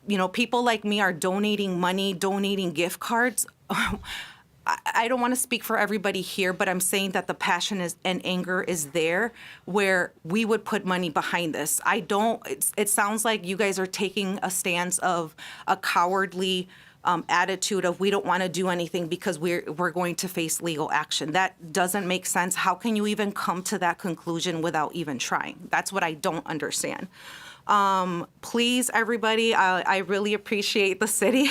you know, people like me are donating money, donating gift cards. I don't want to speak for everybody here, but I'm saying that the passion and anger is there where we would put money behind this. It sounds like you guys are taking a stance of a cowardly attitude of we don't want to do anything because we're going to face legal action. That doesn't make sense. How can you even come to that conclusion without even trying? That's what I don't understand. Please, everybody, I really appreciate the city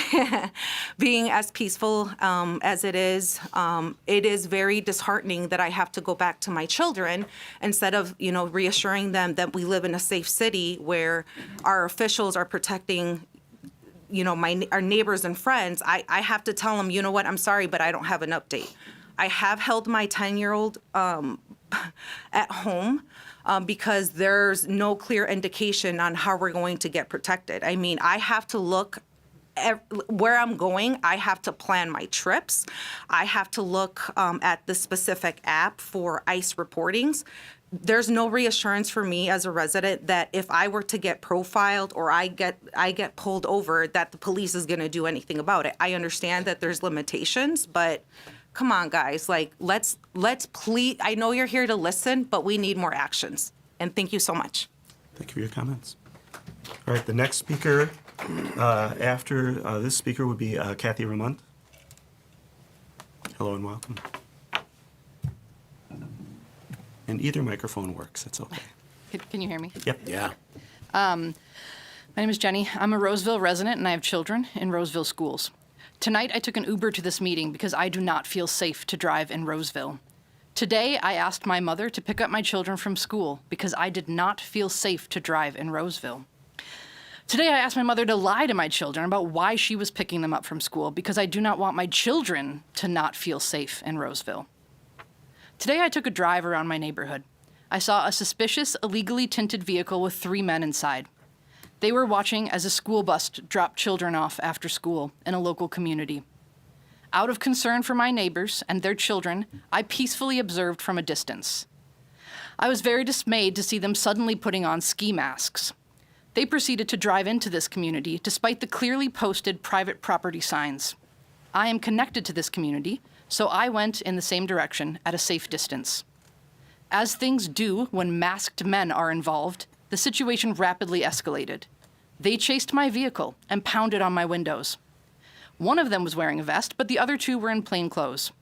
being as peaceful as it is. It is very disheartening that I have to go back to my children instead of, you know, reassuring them that we live in a safe city where our officials are protecting, you know, our neighbors and friends. I have to tell them, you know what, I'm sorry, but I don't have an update. I have held my 10-year-old at home because there's no clear indication on how we're going to get protected. I mean, I have to look where I'm going. I have to plan my trips. I have to look at the specific app for ICE reportings. There's no reassurance for me as a resident that if I were to get profiled or I get pulled over, that the police is going to do anything about it. I understand that there's limitations, but come on, guys, like let's please. I know you're here to listen, but we need more actions. And thank you so much. Thank you for your comments. All right, the next speaker after this speaker would be Kathy Ramont. Hello and welcome. And either microphone works, it's okay. Can you hear me? Yep. Yeah. My name is Jenny. I'm a Roseville resident and I have children in Roseville schools. Tonight I took an Uber to this meeting because I do not feel safe to drive in Roseville. Today I asked my mother to pick up my children from school because I did not feel safe to drive in Roseville. Today I asked my mother to lie to my children about why she was picking them up from school because I do not want my children to not feel safe in Roseville. Today I took a drive around my neighborhood. I saw a suspicious, illegally tinted vehicle with 3 men inside. They were watching as a school bus dropped children off after school in a local community. Out of concern for my neighbors and their children, I peacefully observed from a distance. I was very dismayed to see them suddenly putting on ski masks. They proceeded to drive into this community despite the clearly posted private property signs. I am connected to this community, so I went in the same direction at a safe distance. As things do when masked men are involved, the situation rapidly escalated. They chased my vehicle and pounded on my windows. One of them was wearing a vest, but the other 2 were in plain clothes.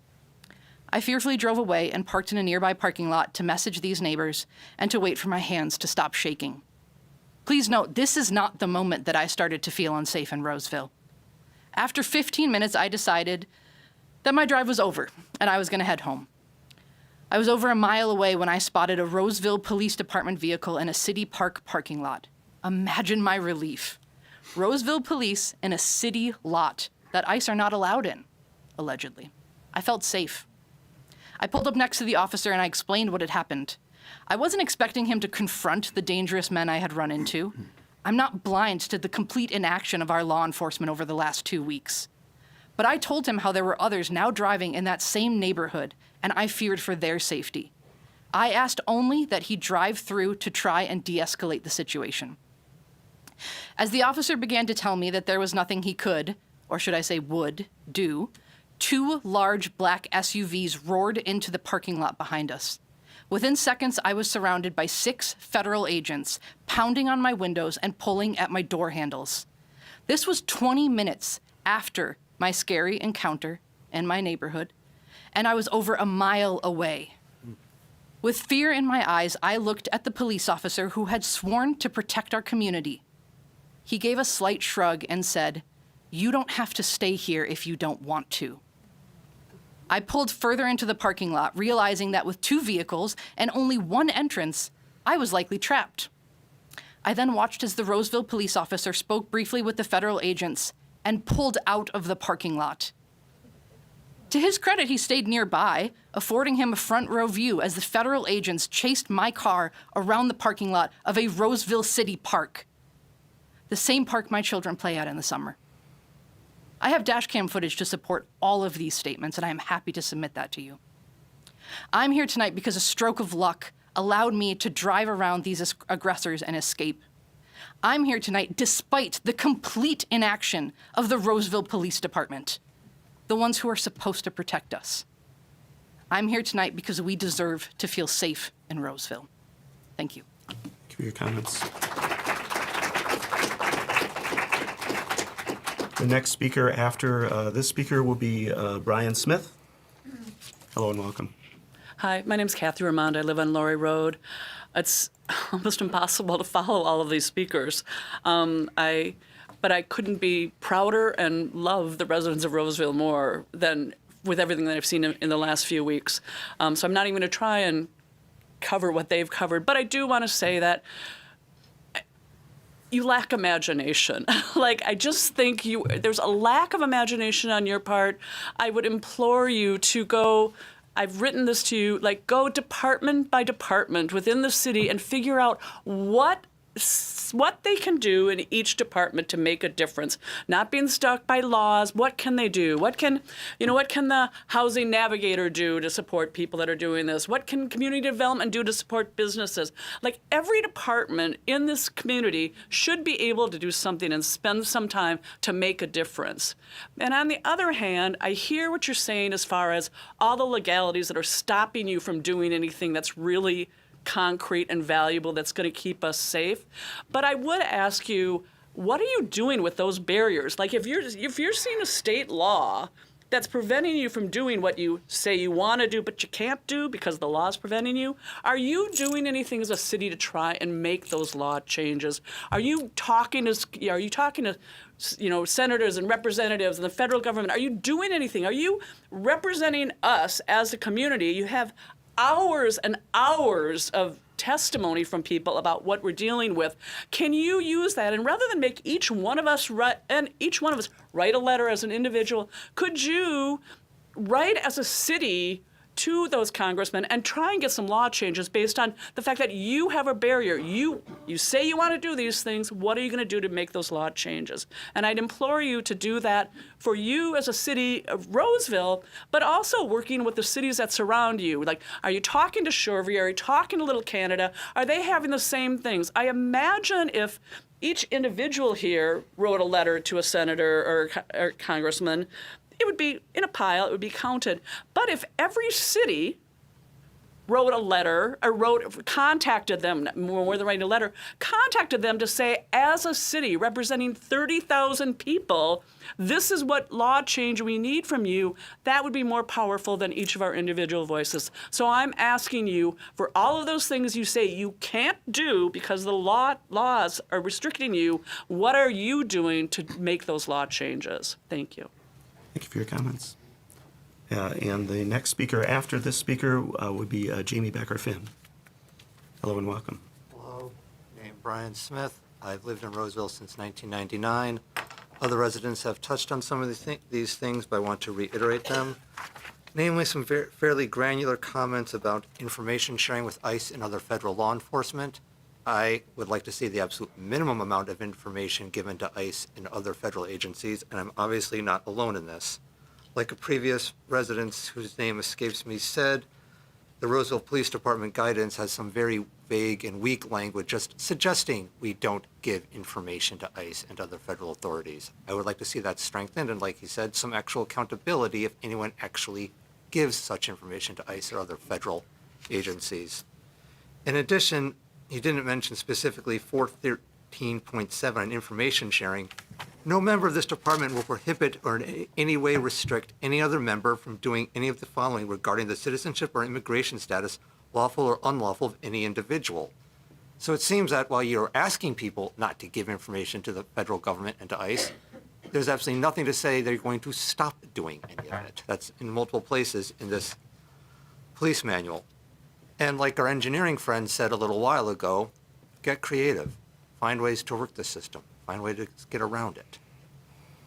I fearfully drove away and parked in a nearby parking lot to message these neighbors and to wait for my hands to stop shaking. Please note, this is not the moment that I started to feel unsafe in Roseville. After 15 minutes, I decided that my drive was over and I was going to head home. I was over a mile away when I spotted a Roseville Police Department vehicle in a city park parking lot. Imagine my relief. Roseville police in a city lot that ICE are not allowed in, allegedly. I felt safe. I pulled up next to the officer and I explained what had happened. I wasn't expecting him to confront the dangerous men I had run into. I'm not blind to the complete inaction of our law enforcement over the last 2 weeks. But I told him how there were others now driving in that same neighborhood, and I feared for their safety. I asked only that he drive through to try and de-escalate the situation. As the officer began to tell me that there was nothing he could, or should I say would, do, 2 large black SUVs roared into the parking lot behind us. Within seconds, I was surrounded by 6 federal agents, pounding on my windows and pulling at my door handles. This was 20 minutes after my scary encounter in my neighborhood, and I was over a mile away. With fear in my eyes, I looked at the police officer who had sworn to protect our community. He gave a slight shrug and said, "You don't have to stay here if you don't want to." I pulled further into the parking lot, realizing that with 2 vehicles and only 1 entrance, I was likely trapped. I then watched as the Roseville police officer spoke briefly with the federal agents and pulled out of the parking lot. To his credit, he stayed nearby, affording him a front row view as the federal agents chased my car around the parking lot of a Roseville City park, the same park my children play at in the summer. I have dash cam footage to support all of these statements, and I am happy to submit that to you. I'm here tonight because a stroke of luck allowed me to drive around these aggressors and escape. I'm here tonight despite the complete inaction of the Roseville Police Department, the ones who are supposed to protect us. I'm here tonight because we deserve to feel safe in Roseville. Thank you. Thank you for your comments. The next speaker after this speaker will be Brian Smith. Hello and welcome. Hi, my name's Kathy Ramond. I live on Laurie Road. It's almost impossible to follow all of these speakers. But I couldn't be prouder and love the residents of Roseville more than with everything that I've seen in the last few weeks. So I'm not even going to try and cover what they've covered. But I do want to say that you lack imagination. Like, I just think there's a lack of imagination on your part. I would implore you to go, I've written this to you, like, go department by department within the city and figure out what they can do in each department to make a difference. Not being stuck by laws. What can they do? What can the housing navigator do to support people that are doing this? What can community development do to support businesses? Like, every department in this community should be able to do something and spend some time to make a difference. And on the other hand, I hear what you're saying as far as all the legalities that are stopping you from doing anything that's really concrete and valuable that's going to keep us safe. But I would ask you, what are you doing with those barriers? Like, if you're seeing a state law that's preventing you from doing what you say you want to do but you can't do because the law is preventing you, are you doing anything as a city to try and make those law changes? Are you talking to senators and representatives and the federal government? Are you doing anything? Are you representing us as a community? You have hours and hours of testimony from people about what we're dealing with. Can you use that? And rather than make each one of us write a letter as an individual, could you write as a city to those congressmen and try and get some law changes based on the fact that you have a barrier? You say you want to do these things. What are you going to do to make those law changes? And I'd implore you to do that for you as a city of Roseville, but also working with the cities that surround you. Like, are you talking to Shoreview? Are you talking to Little Canada? Are they having the same things? I imagine if each individual here wrote a letter to a senator or congressman, it would be in a pile, it would be counted. But if every city wrote a letter or contacted them, more than writing a letter, contacted them to say, as a city representing 30,000 people, this is what law change we need from you, that would be more powerful than each of our individual voices. So I'm asking you, for all of those things you say you can't do because the laws are restricting you, what are you doing to make those law changes? Thank you. Thank you for your comments. And the next speaker after this speaker would be Jamie Becker-Finn. Hello and welcome. Hello, named Brian Smith. I've lived in Roseville since 1999. Other residents have touched on some of these things, but I want to reiterate them. Namely, some fairly granular comments about information sharing with ICE and other federal law enforcement. I would like to see the absolute minimum amount of information given to ICE and other federal agencies, and I'm obviously not alone in this. Like a previous resident whose name escapes me said, the Roseville Police Department guidance has some very vague and weak language just suggesting we don't give information to ICE and other federal authorities. I would like to see that strengthened and, like he said, some actual accountability if anyone actually gives such information to ICE or other federal agencies. In addition, he didn't mention specifically 413.7 on information sharing. No member of this department will prohibit or in any way restrict any other member from doing any of the following regarding the citizenship or immigration status lawful or unlawful, of any individual. So it seems that while you're asking people not to give information to the federal government and to ICE, there's absolutely nothing to say they're going to stop doing any of it. That's in multiple places in this police manual. And like our engineering friend said a little while ago, get creative. Find ways to work the system. Find ways to get around it.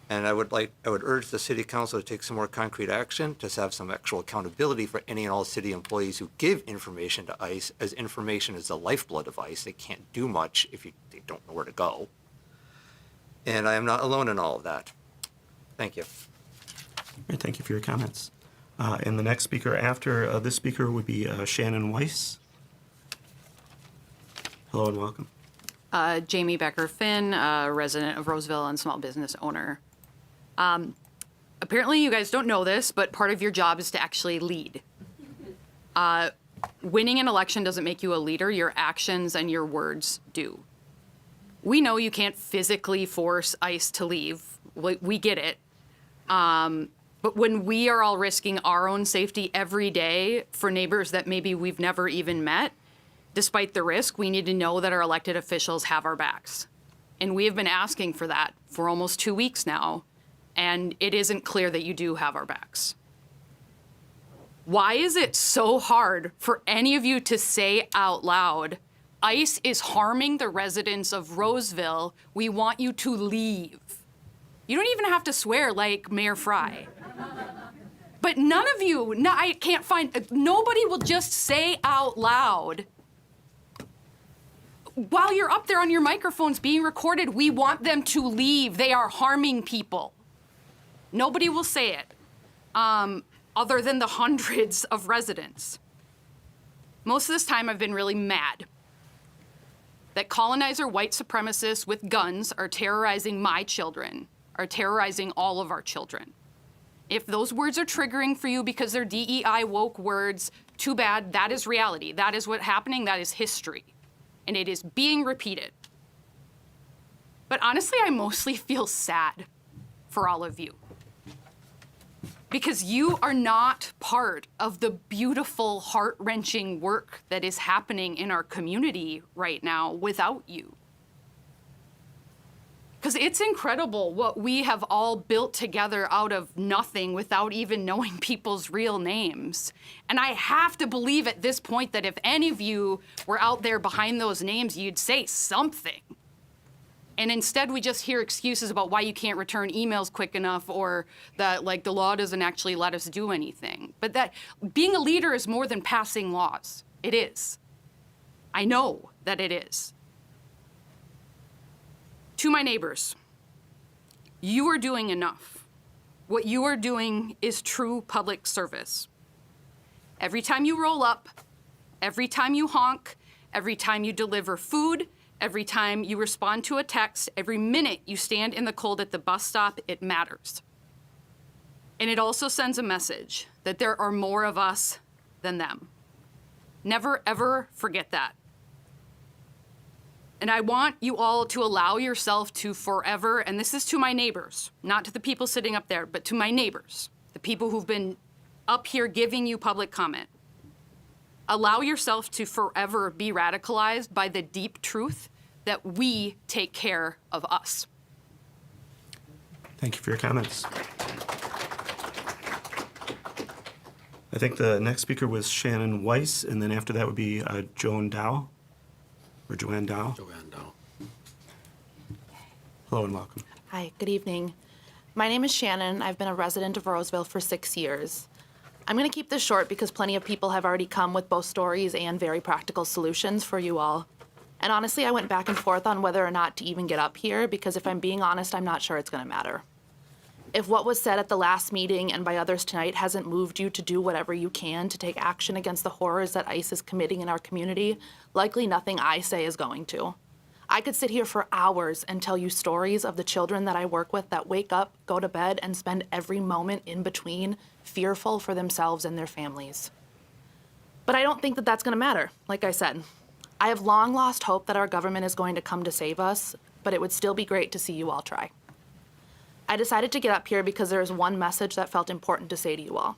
And I would urge the city council to take some more concrete action, to have some actual accountability for any and all city employees who give information to ICE, as information is the lifeblood of ICE. They can't do much if they don't know where to go. And I am not alone in all of that. Thank you. Great, thank you for your comments. And the next speaker after this speaker would be Shannon Weiss. Hello and welcome. Jamie Becker Finn, resident of Roseville and small business owner. Apparently you guys don't know this, but part of your job is to actually lead. Winning an election doesn't make you a leader. Your actions and your words do. We know you can't physically force ICE to leave. We get it. But when we are all risking our own safety every day for neighbors that maybe we've never even met, despite the risk, we need to know that our elected officials have our backs. And we have been asking for that for almost 2 weeks now, and it isn't clear that you do have our backs. Why is it so hard for any of you to say out loud, ICE is harming the residents of Roseville, we want you to leave? You don't even have to swear like Mayor Fry. But none of you, I can't find, nobody will just say out loud, while you're up there on your microphones being recorded, we want them to leave. They are harming people. Nobody will say it, other than the hundreds of residents. Most of this time I've been really mad that colonizer white supremacists with guns are terrorizing my children, are terrorizing all of our children. If those words are triggering for you because they're DEI woke words, too bad, that is reality. That is what's happening, that is history. And it is being repeated. But honestly, I mostly feel sad for all of you. Because you are not part of the beautiful, heart-wrenching work that is happening in our community right now without you. Because it's incredible what we have all built together out of nothing without even knowing people's real names. And I have to believe at this point that if any of you were out there behind those names, you'd say something. And instead we just hear excuses about why you can't return emails quick enough, or that like the law doesn't actually let us do anything. But that being a leader is more than passing laws. It is. I know that it is. To my neighbors, you are doing enough. What you are doing is true public service. Every time you roll up, every time you honk, every time you deliver food, every time you respond to a text, every minute you stand in the cold at the bus stop, it matters. And it also sends a message that there are more of us than them. Never, ever forget that. And I want you all to allow yourself to forever, and this is to my neighbors, not to the people sitting up there, but to my neighbors, the people who've been up here giving you public comment. Allow yourself to forever be radicalized by the deep truth that we take care of us. Thank you for your comments. I think the next speaker was Shannon Weiss, and then after that would be Joan Dow. Or Joanne Dow? Joanne Dow. Hello and welcome. Hi, good evening. My name is Shannon. I've been a resident of Roseville for 6 years. I'm going to keep this short because plenty of people have already come with both stories and very practical solutions for you all. And honestly, I went back and forth on whether or not to even get up here because if I'm being honest, I'm not sure it's going to matter. If what was said at the last meeting and by others tonight hasn't moved you to do whatever you can to take action against the horrors that ICE is committing in our community, likely nothing I say is going to. I could sit here for hours and tell you stories of the children that I work with that wake up, go to bed, and spend every moment in between fearful for themselves and their families. But I don't think that that's going to matter, like I said. I have long lost hope that our government is going to come to save us, but it would still be great to see you all try. I decided to get up here because there is one message that felt important to say to you all.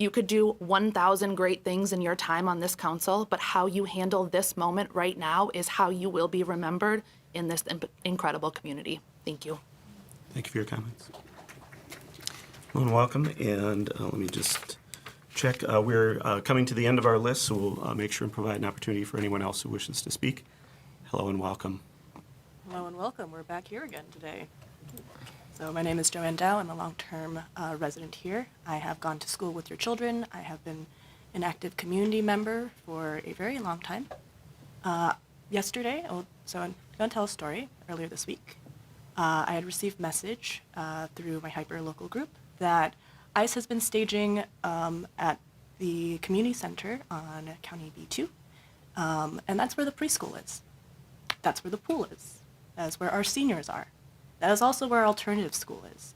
You could do 1,000 great things in your time on this council, but how you handle this moment right now is how you will be remembered in this incredible community. Thank you. Thank you for your comments. Well, and welcome, and let me just check. We're coming to the end of our list, so we'll make sure and provide an opportunity for anyone else who wishes to speak. Hello and welcome. Hello and welcome. We're back here again today. So my name is Joanne Dow. I'm a long-term resident here. I have gone to school with your children. I have been an active community member for a very long time. Yesterday, so I'm going to tell a story. Earlier this week, I had received message through my hyper-local group that ICE has been staging at the community center on County B2, and that's where the preschool is. That's where the pool is. That's where our seniors are. That is also where alternative school is.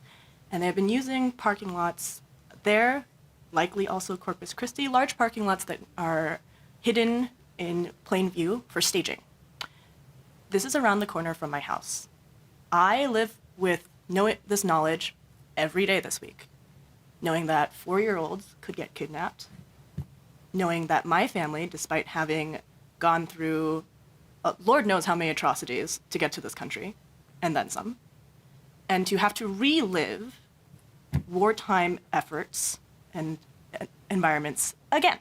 And they've been using parking lots there, likely also Corpus Christi, large parking lots that are hidden in plain view for staging. This is around the corner from my house. I live with this knowledge every day this week, knowing that 4-year-olds could get kidnapped, knowing that my family, despite having gone through Lord knows how many atrocities to get to this country, and then some, and to have to relive wartime efforts and environments again.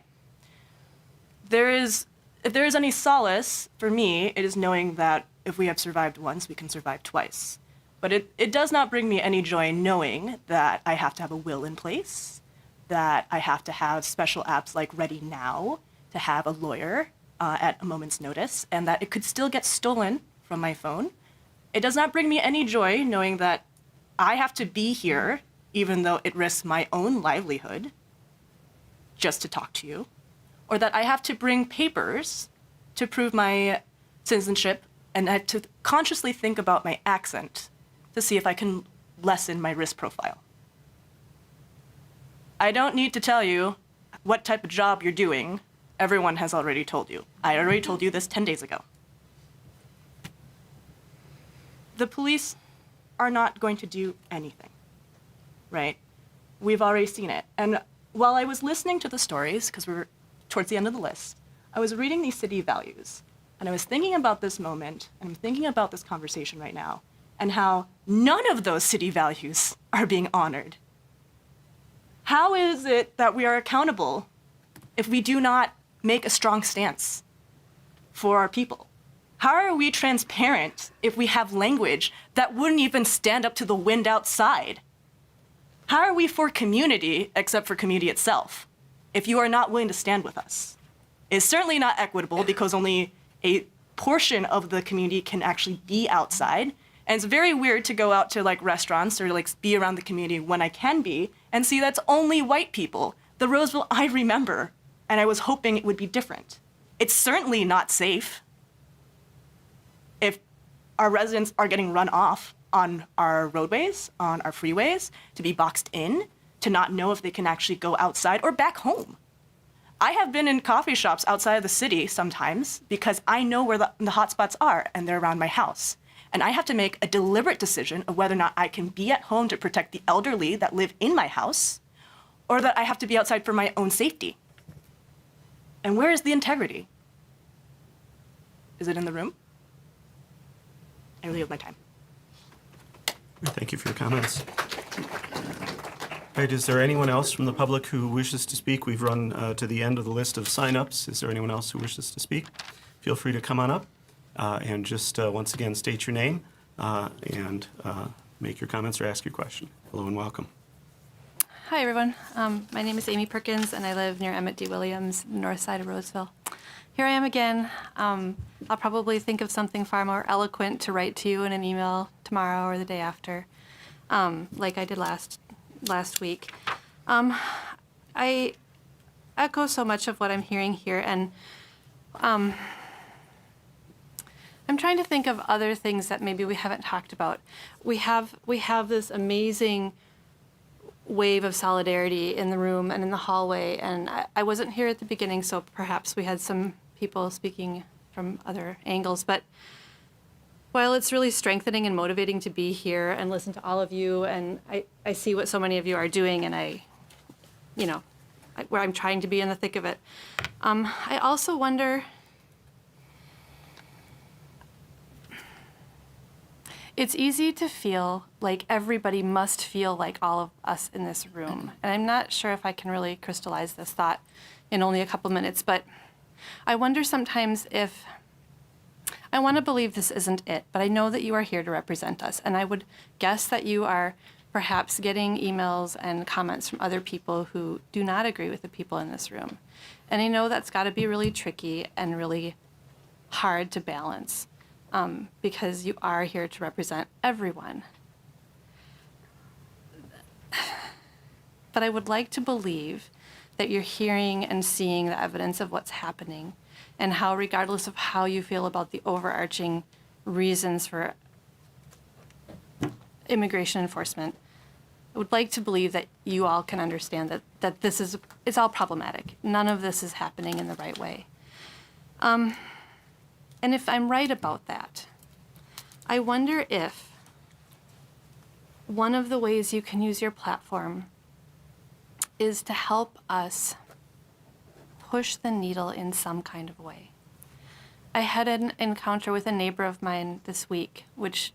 If there is any solace for me, it is knowing that if we have survived once, we can survive twice. But it does not bring me any joy knowing that I have to have a will in place, that I have to have special apps like Ready Now to have a lawyer at a moment's notice, and that it could still get stolen from my phone. It does not bring me any joy knowing that I have to be here, even though it risks my own livelihood, just to talk to you, or that I have to bring papers to prove my citizenship, and I have to consciously think about my accent to see if I can lessen my risk profile. I don't need to tell you what type of job you're doing. Everyone has already told you. I already told you this 10 days ago. The police are not going to do anything, right? We've already seen it. And while I was listening to the stories, because we're towards the end of the list, I was reading these city values, and I was thinking about this moment, and I'm thinking about this conversation right now, and how none of those city values are being honored. How is it that we are accountable if we do not make a strong stance for our people? How are we transparent if we have language that wouldn't even stand up to the wind outside? How are we for community, except for community itself, if you are not willing to stand with us? It's certainly not equitable because only a portion of the community can actually be outside. And it's very weird to go out to like restaurants or like be around the community when I can be and see that's only white people. The Roseville I remember, and I was hoping it would be different. It's certainly not safe if our residents are getting run off on our roadways, on our freeways, to be boxed in, to not know if they can actually go outside or back home. I have been in coffee shops outside of the city sometimes because I know where the hotspots are and they're around my house. And I have to make a deliberate decision of whether or not I can be at home to protect the elderly that live in my house, or that I have to be outside for my own safety. And where is the integrity? Is it in the room? I really have my time. Thank you for your comments. All right, is there anyone else from the public who wishes to speak? We've run to the end of the list of signups. Is there anyone else who wishes to speak? Feel free to come on up and just once again state your name and make your comments or ask your question. Hello and welcome. Hi, everyone. My name is Amy Perkins, and I live near Emmett D. Williams, north side of Roseville. Here I am again. I'll probably think of something far more eloquent to write to you in an email tomorrow or the day after, like I did last week. I echo so much of what I'm hearing here, and I'm trying to think of other things that maybe we haven't talked about. We have this amazing wave of solidarity in the room and in the hallway, and I wasn't here at the beginning, so perhaps we had some people speaking from other angles, but while it's really strengthening and motivating to be here and listen to all of you, and I see what so many of you are doing, and where I'm trying to be in the thick of it. I also wonder, it's easy to feel like everybody must feel like all of us in this room. And I'm not sure if I can really crystallize this thought in only a couple minutes, but I wonder sometimes if, I want to believe this isn't it, but I know that you are here to represent us. And I would guess that you are perhaps getting emails and comments from other people who do not agree with the people in this room. And I know that's got to be really tricky and really hard to balance. Because you are here to represent everyone. But I would like to believe that you're hearing and seeing the evidence of what's happening and how, regardless of how you feel about the overarching reasons for immigration enforcement, I would like to believe that you all can understand that this is, it's all problematic. None of this is happening in the right way. And if I'm right about that, I wonder if one of the ways you can use your platform is to help us push the needle in some kind of way. I had an encounter with a neighbor of mine this week, which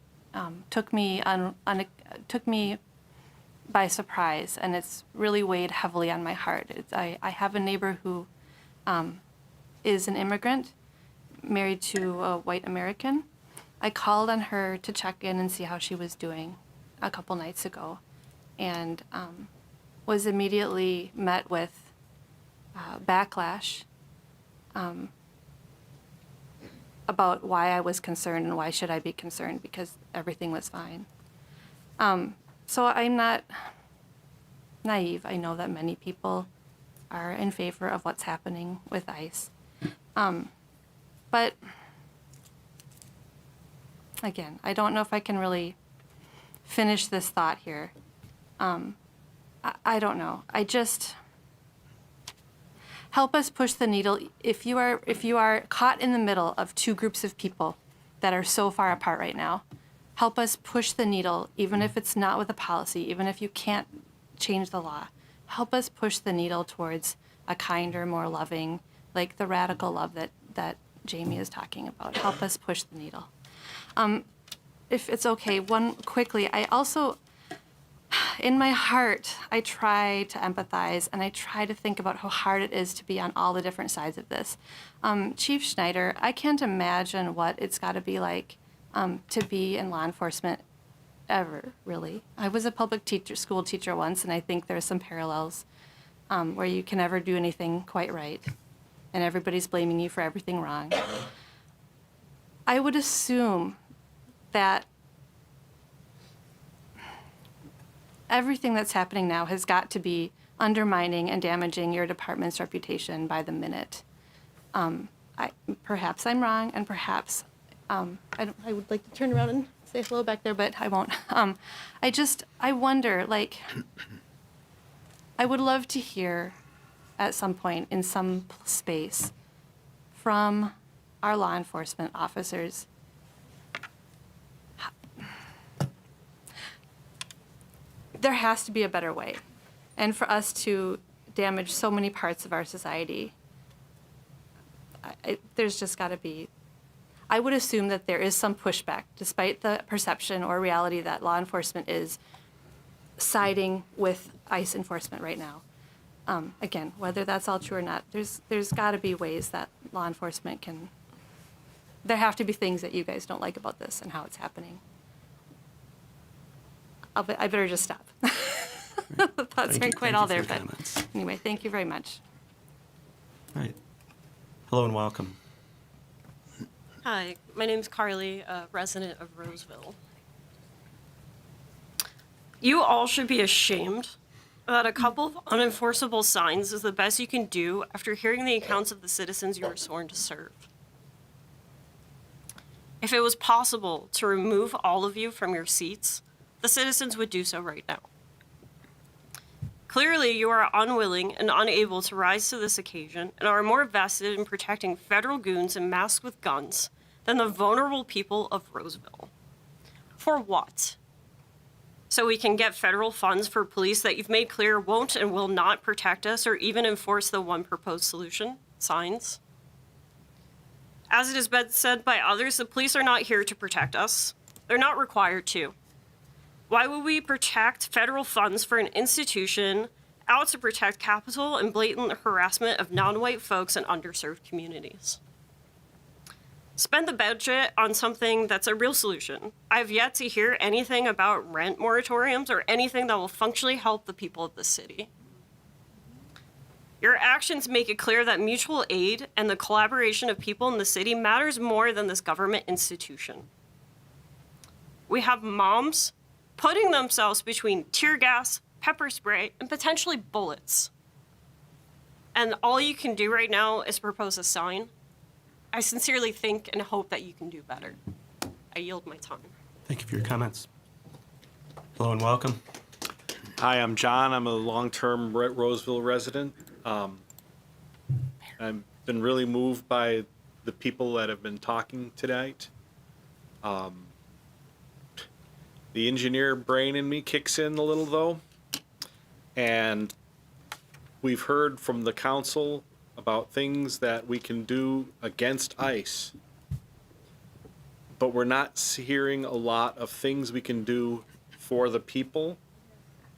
took me by surprise, and it's really weighed heavily on my heart. I have a neighbor who is an immigrant, married to a white American. I called on her to check in and see how she was doing a couple nights ago, and was immediately met with backlash about why I was concerned and why should I be concerned, because everything was fine. So I'm not naive. I know that many people are in favor of what's happening with ICE. But again, I don't know if I can really finish this thought here. I don't know. I just help us push the needle. If you are caught in the middle of two groups of people that are so far apart right now, help us push the needle, even if it's not with a policy, even if you can't change the law. Help us push the needle towards a kinder, more loving, like the radical love that Jamie is talking about. Help us push the needle. If it's okay, one quickly, I also, in my heart, I try to empathize and I try to think about how hard it is to be on all the different sides of this. Chief Schneider, I can't imagine what it's got to be like to be in law enforcement ever, really. I was a public school teacher once, and I think there's some parallels where you can never do anything quite right, and everybody's blaming you for everything wrong. I would assume that everything that's happening now has got to be undermining and damaging your department's reputation by the minute. Perhaps I'm wrong, and perhaps I would like to turn around and say hello back there, but I won't. I wonder, like, I would love to hear at some point in some space from our law enforcement officers there has to be a better way. And for us to damage so many parts of our society, there's just got to be, I would assume that there is some pushback, despite the perception or reality that law enforcement is siding with ICE enforcement right now. Again, whether that's all true or not, there's got to be ways that law enforcement can, there have to be things that you guys don't like about this and how it's happening. I better just stop. The thoughts aren't quite all there, but anyway, thank you very much. All right. Hello and welcome. Hi, my name's Carly, a resident of Roseville. You all should be ashamed that a couple of unenforceable signs is the best you can do after hearing the accounts of the citizens you were sworn to serve. If it was possible to remove all of you from your seats, the citizens would do so right now. Clearly, you are unwilling and unable to rise to this occasion and are more vested in protecting federal goons and masked with guns than the vulnerable people of Roseville. For what? so we can get federal funds for police that you've made clear won't and will not protect us or even enforce the one proposed solution, signs. As it has been said by others, the police are not here to protect us. They're not required to. Why would we protect federal funds for an institution out to protect capital and blatant harassment of non-white folks in underserved communities? Spend the budget on something that's a real solution. I have yet to hear anything about rent moratoriums or anything that will functionally help the people of the city. Your actions make it clear that mutual aid and the collaboration of people in the city matters more than this government institution. We have moms putting themselves between tear gas, pepper spray, and potentially bullets. And all you can do right now is propose a sign. I sincerely think and hope that you can do better. I yield my time. Thank you for your comments. Hello and welcome. Hi, I'm John. I'm a long-term Roseville resident. I've been really moved by the people that have been talking tonight. The engineer brain in me kicks in a little, though. And we've heard from the council about things that we can do against ICE. But we're not hearing a lot of things we can do for the people.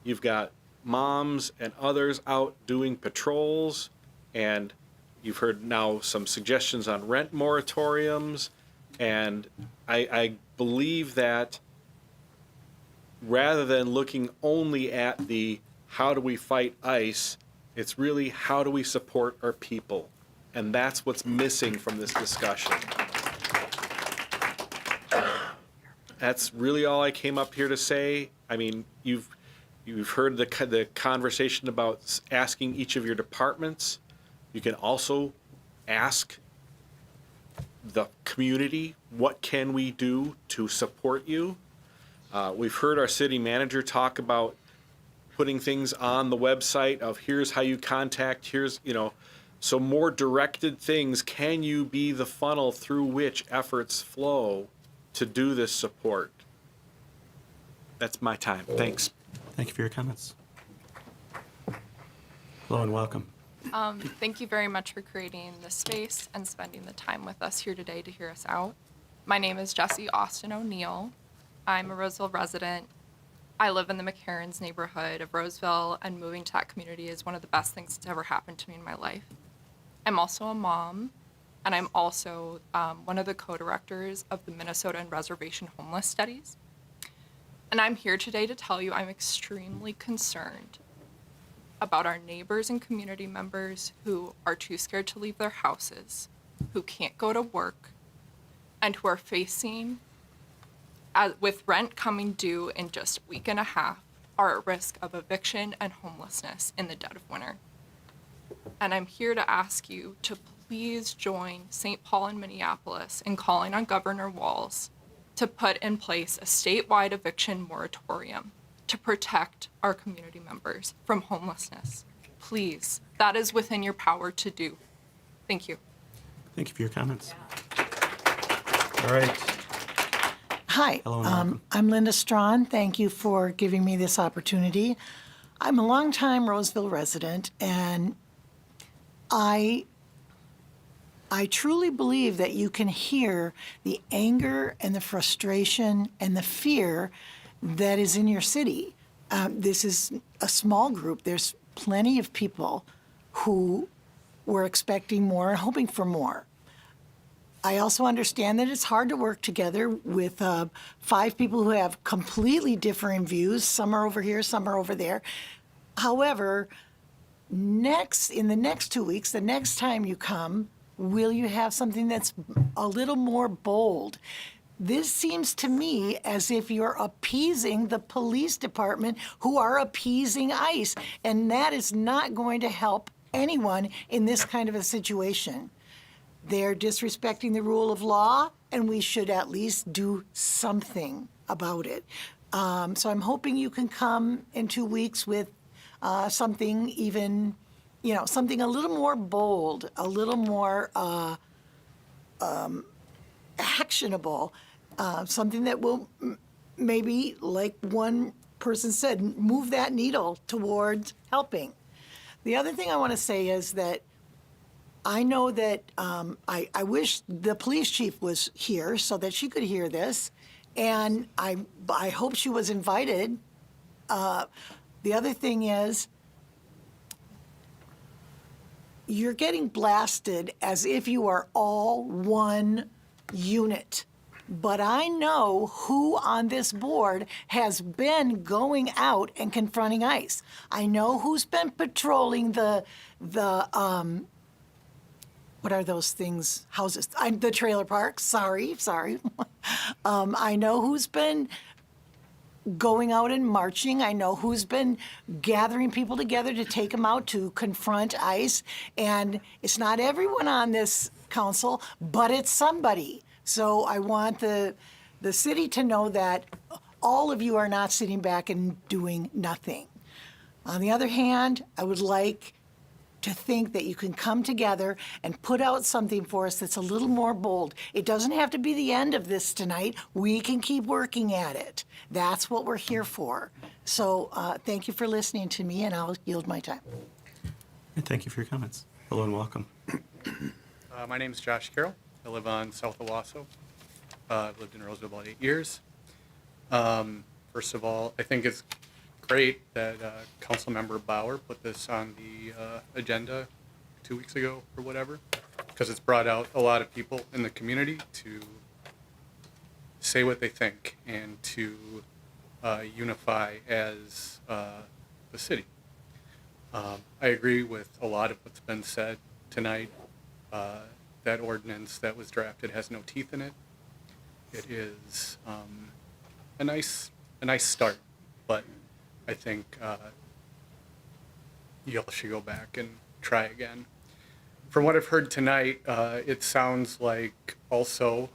You've got moms and others out doing patrols, and you've heard now some suggestions on rent moratoriums. And I believe that rather than looking only at the how do we fight ICE, it's really how do we support our people? And that's what's missing from this discussion. That's really all I came up here to say. I mean, you've heard the conversation about asking each of your departments. You can also ask the community, what can we do to support you? We've heard our city manager talk about putting things on the website of here's how you contact, here's, so more directed things. Can you be the funnel through which efforts flow to do this support? That's my time. Thanks. Thank you for your comments. Hello and welcome. Thank you very much for creating this space and spending the time with us here today to hear us out. My name is Jessie Austin O'Neill. I'm a Roseville resident. I live in the McCarrans neighborhood of Roseville, and moving to that community is one of the best things that's ever happened to me in my life. I'm also a mom, and I'm also one of the co-directors of the Minnesota and Reservation Homeless Studies. And I'm here today to tell you I'm extremely concerned about our neighbors and community members who are too scared to leave their houses, who can't go to work, and who are facing, with rent coming due in just a week and a half, are at risk of eviction and homelessness in the dead of winter. And I'm here to ask you to please join St. Paul and Minneapolis in calling on Governor Walz to put in place a statewide eviction moratorium to protect our community members from homelessness. Please, that is within your power to do. Thank you. Thank you for your comments. All right. Hi, Hello and welcome. I'm Linda Strawn. Thank you for giving me this opportunity. I'm a longtime Roseville resident, and I truly believe that you can hear the anger and the frustration and the fear that is in your city. This is a small group. There's plenty of people who were expecting more and hoping for more. I also understand that it's hard to work together with 5 people who have completely differing views. Some are over here, some are over there. However, in the next 2 weeks, the next time you come, will you have something that's a little more bold? This seems to me as if you're appeasing the police department who are appeasing ICE, and that is not going to help anyone in this kind of a situation. They're disrespecting the rule of law, and we should at least do something about it. So I'm hoping you can come in 2 weeks with something even, something a little more bold, a little more actionable, something that will maybe, like one person said, move that needle towards helping. The other thing I want to say is that I know that I wish the police chief was here so that she could hear this, and I hope she was invited. The other thing is, you're getting blasted as if you are all one unit. But I know who on this board has been going out and confronting ICE. I know who's been patrolling the what are those things, houses, the trailer parks, sorry. I know who's been going out and marching. I know who's been gathering people together to take them out to confront ICE. And it's not everyone on this council, but it's somebody. So I want the city to know that all of you are not sitting back and doing nothing. On the other hand, I would like to think that you can come together and put out something for us that's a little more bold. It doesn't have to be the end of this tonight. We can keep working at it. That's what we're here for. So thank you for listening to me, and I'll yield my time. And thank you for your comments. Hello and welcome. My name is Josh Carroll. I live on South Owasso. I've lived in Roseville about 8 years. First of all, I think it's great that Councilmember Bauer put this on the agenda 2 weeks ago or whatever, because it's brought out a lot of people in the community to say what they think and to unify as the city. I agree with a lot of what's been said tonight. That ordinance that was drafted has no teeth in it. It is a nice start, but I think y'all should go back and try again. From what I've heard tonight, it sounds like also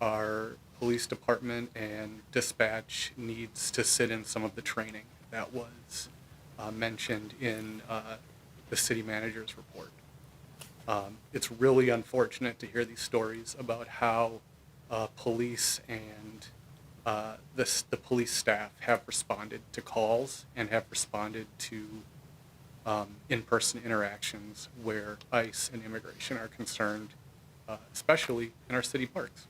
our police department and dispatch needs to sit in some of the training that was mentioned in the city manager's report. It's really unfortunate to hear these stories about how police and the police staff have responded to calls and have responded to in-person interactions where ICE and immigration are concerned, especially in our city parks.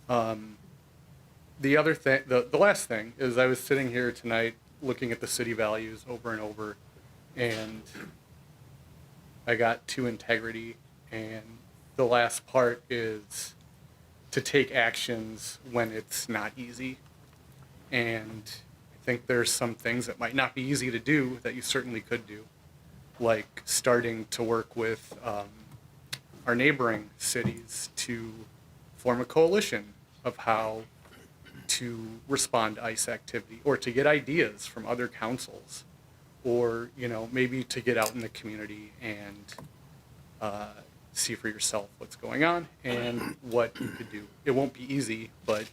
The other thing, the last thing is I was sitting here tonight looking at the city values over and over, and I got to integrity, and the last part is to take actions when it's not easy. And I think there's some things that might not be easy to do that you certainly could do, like starting to work with our neighboring cities to form a coalition of how to respond to ICE activity, or to get ideas from other councils, or maybe to get out in the community and see for yourself what's going on and what you could do. It won't be easy, but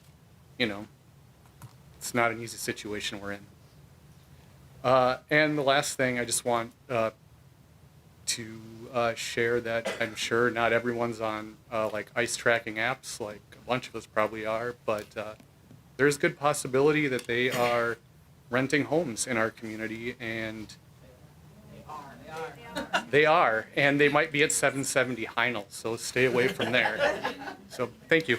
it's not an easy situation we're in. And the last thing, I just want to share that I'm sure not everyone's on like ICE tracking apps, like a bunch of us probably are, but there's good possibility that they are renting homes in our community, and they are, and they might be at 770 Heinel, so stay away from there. So thank you.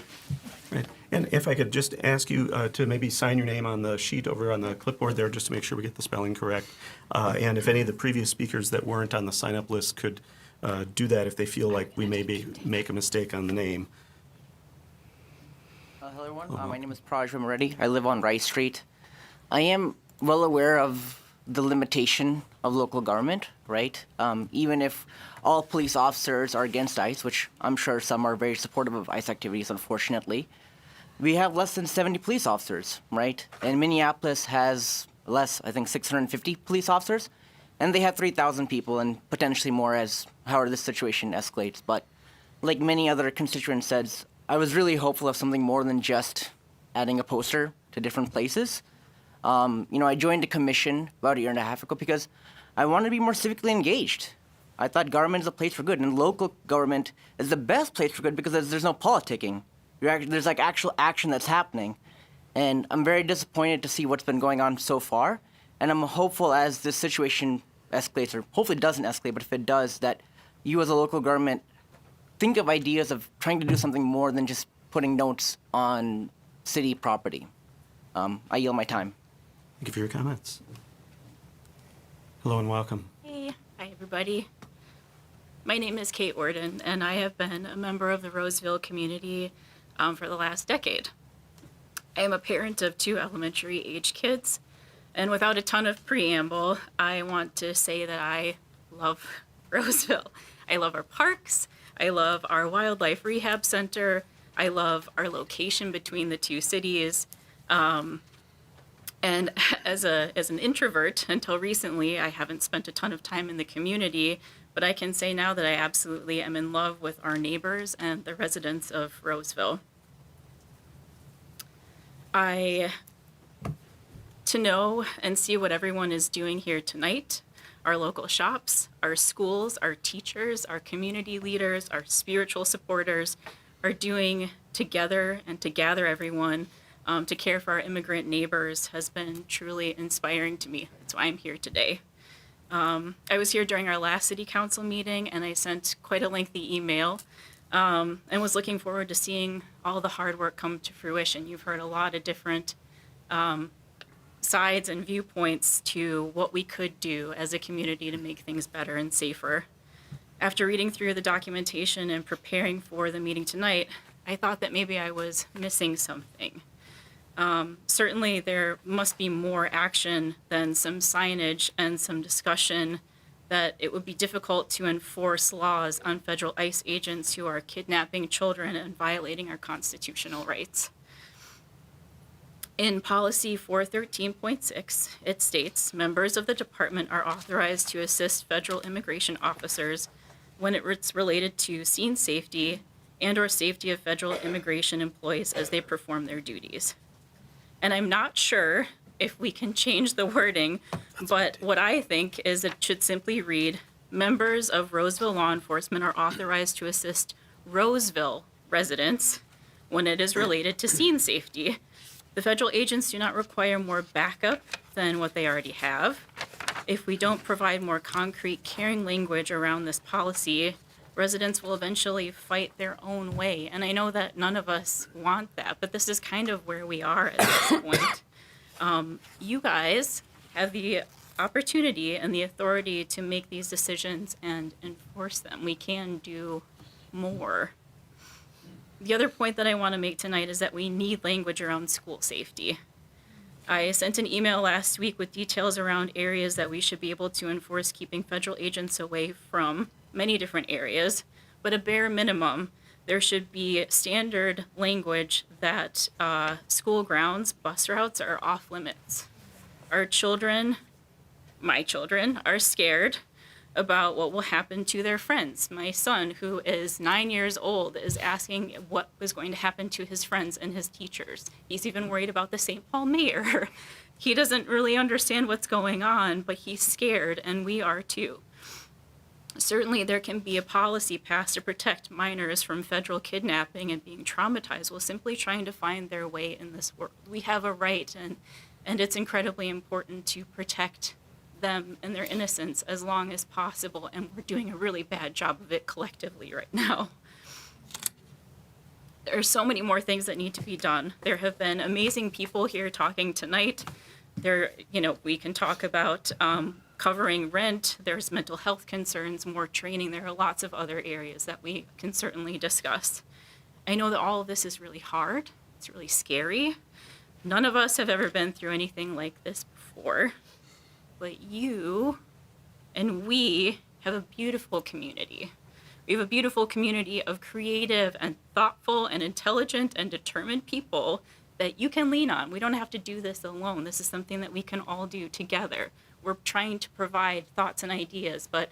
Right. And if I could just ask you to maybe sign your name on the sheet over on the clipboard there, just to make sure we get the spelling correct. And if any of the previous speakers that weren't on the sign-up list could do that if they feel like we maybe make a mistake on the name. Hello, everyone. My name is Praj Moretti. I live on Rice Street. I am well aware of the limitation of local government, right? Even if all police officers are against ICE, which I'm sure some are very supportive of ICE activities, unfortunately, we have less than 70 police officers, right? And Minneapolis has less, I think 650 police officers, and they have 3,000 people and potentially more as however this situation escalates. But like many other constituents said, I was really hopeful of something more than just adding a poster to different places. I joined a commission about 1.5 years ago because I wanted to be more civically engaged. I thought government is a place for good, and local government is the best place for good because there's no politicking. There's like actual action that's happening. And I'm very disappointed to see what's been going on so far. And I'm hopeful as this situation escalates, or hopefully it doesn't escalate, but if it does, that you as a local government think of ideas of trying to do something more than just putting notes on city property. I yield my time. Thank you for your comments. Hello and welcome. Hey, hi everybody. My name is Kate Worden, and I have been a member of the Roseville community for the last decade. I am a parent of 2 elementary-age kids, and without a ton of preamble, I want to say that I love Roseville. I love our parks, I love our wildlife rehab center, I love our location between the 2 cities. And as an introvert, until recently, I haven't spent a ton of time in the community, but I can say now that I absolutely am in love with our neighbors and the residents of Roseville. To know and see what everyone is doing here tonight, our local shops, our schools, our teachers, our community leaders, our spiritual supporters are doing together, and to gather everyone to care for our immigrant neighbors has been truly inspiring to me. That's why I'm here today. I was here during our last city council meeting, and I sent quite a lengthy email and was looking forward to seeing all the hard work come to fruition. You've heard a lot of different sides and viewpoints to what we could do as a community to make things better and safer. After reading through the documentation and preparing for the meeting tonight, I thought that maybe I was missing something. Certainly there must be more action than some signage and some discussion that it would be difficult to enforce laws on federal ICE agents who are kidnapping children and violating our constitutional rights. In policy 413.6, it states, members of the department are authorized to assist federal immigration officers when it's related to scene safety and or safety of federal immigration employees as they perform their duties. And I'm not sure if we can change the wording, but what I think is it should simply read, members of Roseville law enforcement are authorized to assist Roseville residents when it is related to scene safety. The federal agents do not require more backup than what they already have. If we don't provide more concrete, caring language around this policy, residents will eventually fight their own way. And I know that none of us want that, but this is kind of where we are at this point. You guys have the opportunity and the authority to make these decisions and enforce them. We can do more. The other point that I want to make tonight is that we need language around school safety. I sent an email last week with details around areas that we should be able to enforce keeping federal agents away from many different areas, but a bare minimum, there should be standard language that school grounds, bus routes are off limits. Our children, my children, are scared about what will happen to their friends. My son, who is 9 years old, is asking what was going to happen to his friends and his teachers. He's even worried about the St. Paul mayor. He doesn't really understand what's going on, but he's scared, and we are too. Certainly, there can be a policy passed to protect minors from federal kidnapping and being traumatized while simply trying to find their way in this world. We have a right, and it's incredibly important to protect them and their innocence as long as possible, and we're doing a really bad job of it collectively right now. There are so many more things that need to be done. There have been amazing people here talking tonight. We can talk about covering rent, there's mental health concerns, more training. There are lots of other areas that we can certainly discuss. I know that all of this is really hard. It's really scary. None of us have ever been through anything like this before. But you and we have a beautiful community. We have a beautiful community of creative and thoughtful and intelligent and determined people that you can lean on. We don't have to do this alone. This is something that we can all do together. We're trying to provide thoughts and ideas, but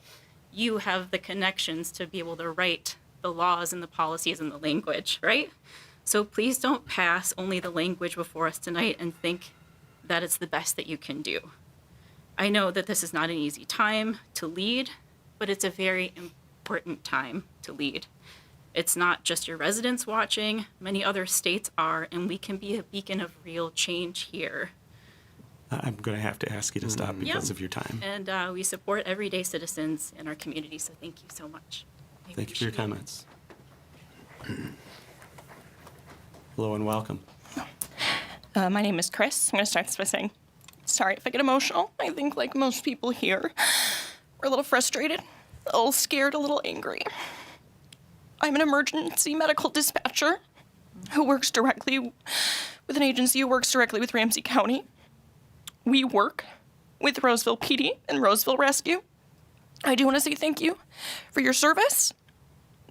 you have the connections to be able to write the laws and the policies and the language, right? So please don't pass only the language before us tonight and think that it's the best that you can do. I know that this is not an easy time to lead, but it's a very important time to lead. It's not just your residents watching, many other states are, and we can be a beacon of real change here. I'm going to have to ask you to stop because of your time. And we support everyday citizens in our community, so thank you so much. Thank you for your comments. Hello and welcome. My name is Chris. I'm going to start this by saying, sorry if I get emotional. I think, like most people here, we're a little frustrated, a little scared, a little angry. I'm an emergency medical dispatcher who works directly with an agency who works directly with Ramsey County. We work with Roseville PD and Roseville Rescue. I do want to say thank you for your service,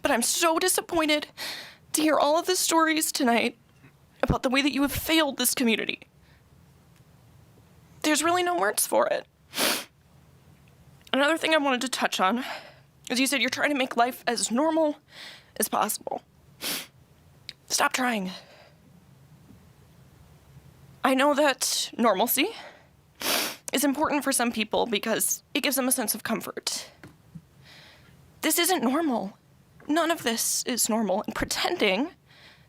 but I'm so disappointed to hear all of the stories tonight about the way that you have failed this community. There's really no words for it. Another thing I wanted to touch on is you said you're trying to make life as normal as possible. Stop trying. I know that normalcy is important for some people because it gives them a sense of comfort. This isn't normal. None of this is normal, and pretending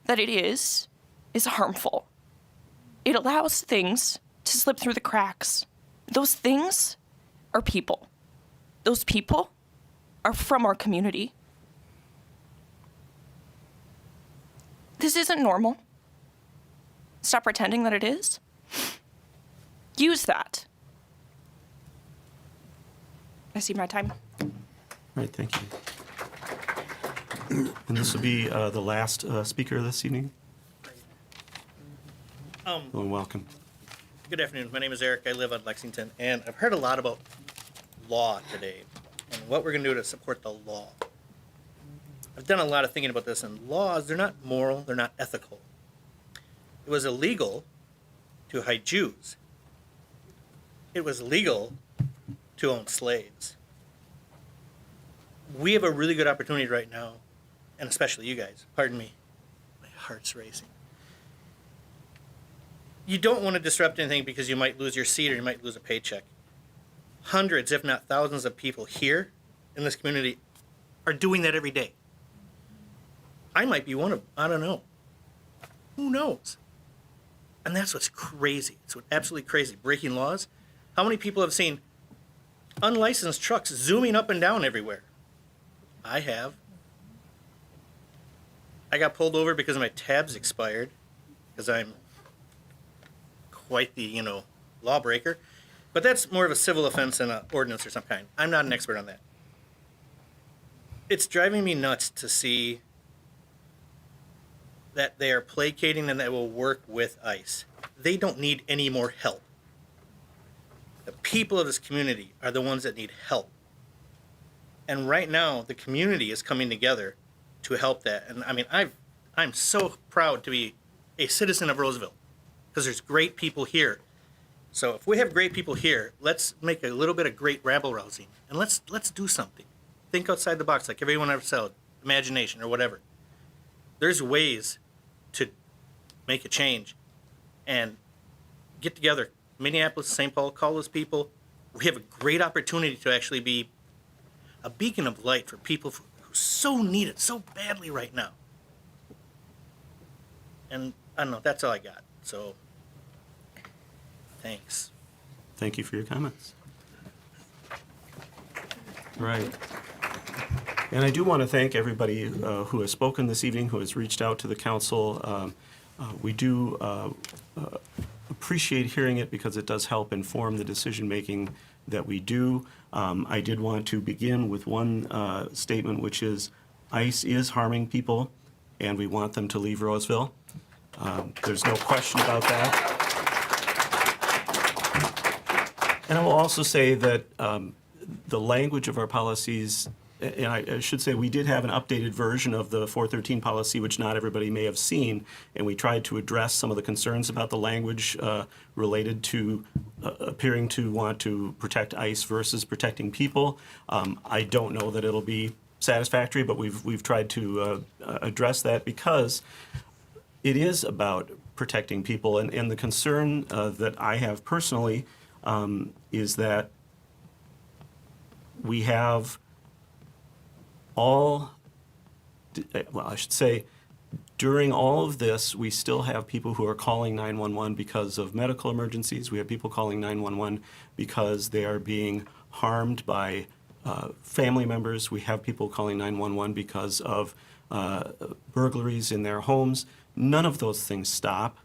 that it is harmful. It allows things to slip through the cracks. Those things are people. Those people are from our community. This isn't normal. Stop pretending that it is. Use that. I see my time. All right, thank you. And this will be the last speaker this evening. Hello and welcome. Good afternoon. My name is Eric. I live on Lexington, and I've heard a lot about law today and what we're going to do to support the law. I've done a lot of thinking about this, and laws, they're not moral, they're not ethical. It was illegal to hide Jews. It was legal to own slaves. We have a really good opportunity right now, and especially you guys, pardon me, my heart's racing. You don't want to disrupt anything because you might lose your seat or you might lose a paycheck. Hundreds, if not thousands of people here in this community are doing that every day. I might be one of them. I don't know. Who knows? And that's what's crazy. It's what's absolutely crazy. Breaking laws. How many people have seen unlicensed trucks zooming up and down everywhere? I have. I got pulled over because my tabs expired because I'm quite the, lawbreaker. But that's more of a civil offense than an ordinance or some kind. I'm not an expert on that. It's driving me nuts to see that they are placating and that will work with ICE. They don't need any more help. The people of this community are the ones that need help. And right now, the community is coming together to help that. And I mean, I'm so proud to be a citizen of Roseville because there's great people here. So if we have great people here, let's make a little bit of great rabble-rousing and let's do something. Think outside the box, like everyone ever said, imagination or whatever. There's ways to make a change and get together. Minneapolis, St. Paul, call those people. We have a great opportunity to actually be a beacon of light for people who so need it so badly right now. And I don't know, that's all I got. So, thanks. Thank you for your comments. Right. And I do want to thank everybody who has spoken this evening, who has reached out to the council. We do appreciate hearing it because it does help inform the decision-making that we do. I did want to begin with one statement, which is ICE is harming people, and we want them to leave Roseville. There's no question about that. And I will also say that the language of our policies, and I should say we did have an updated version of the 413 policy, which not everybody may have seen, and we tried to address some of the concerns about the language related to appearing to want to protect ICE versus protecting people. I don't know that it'll be satisfactory, but we've tried to address that because it is about protecting people, and the concern that I have personally is that we have all well, I should say, during all of this, we still have people who are calling 911 because of medical emergencies. We have people calling 911 because they are being harmed by family members. We have people calling 911 because of burglaries in their homes. None of those things stop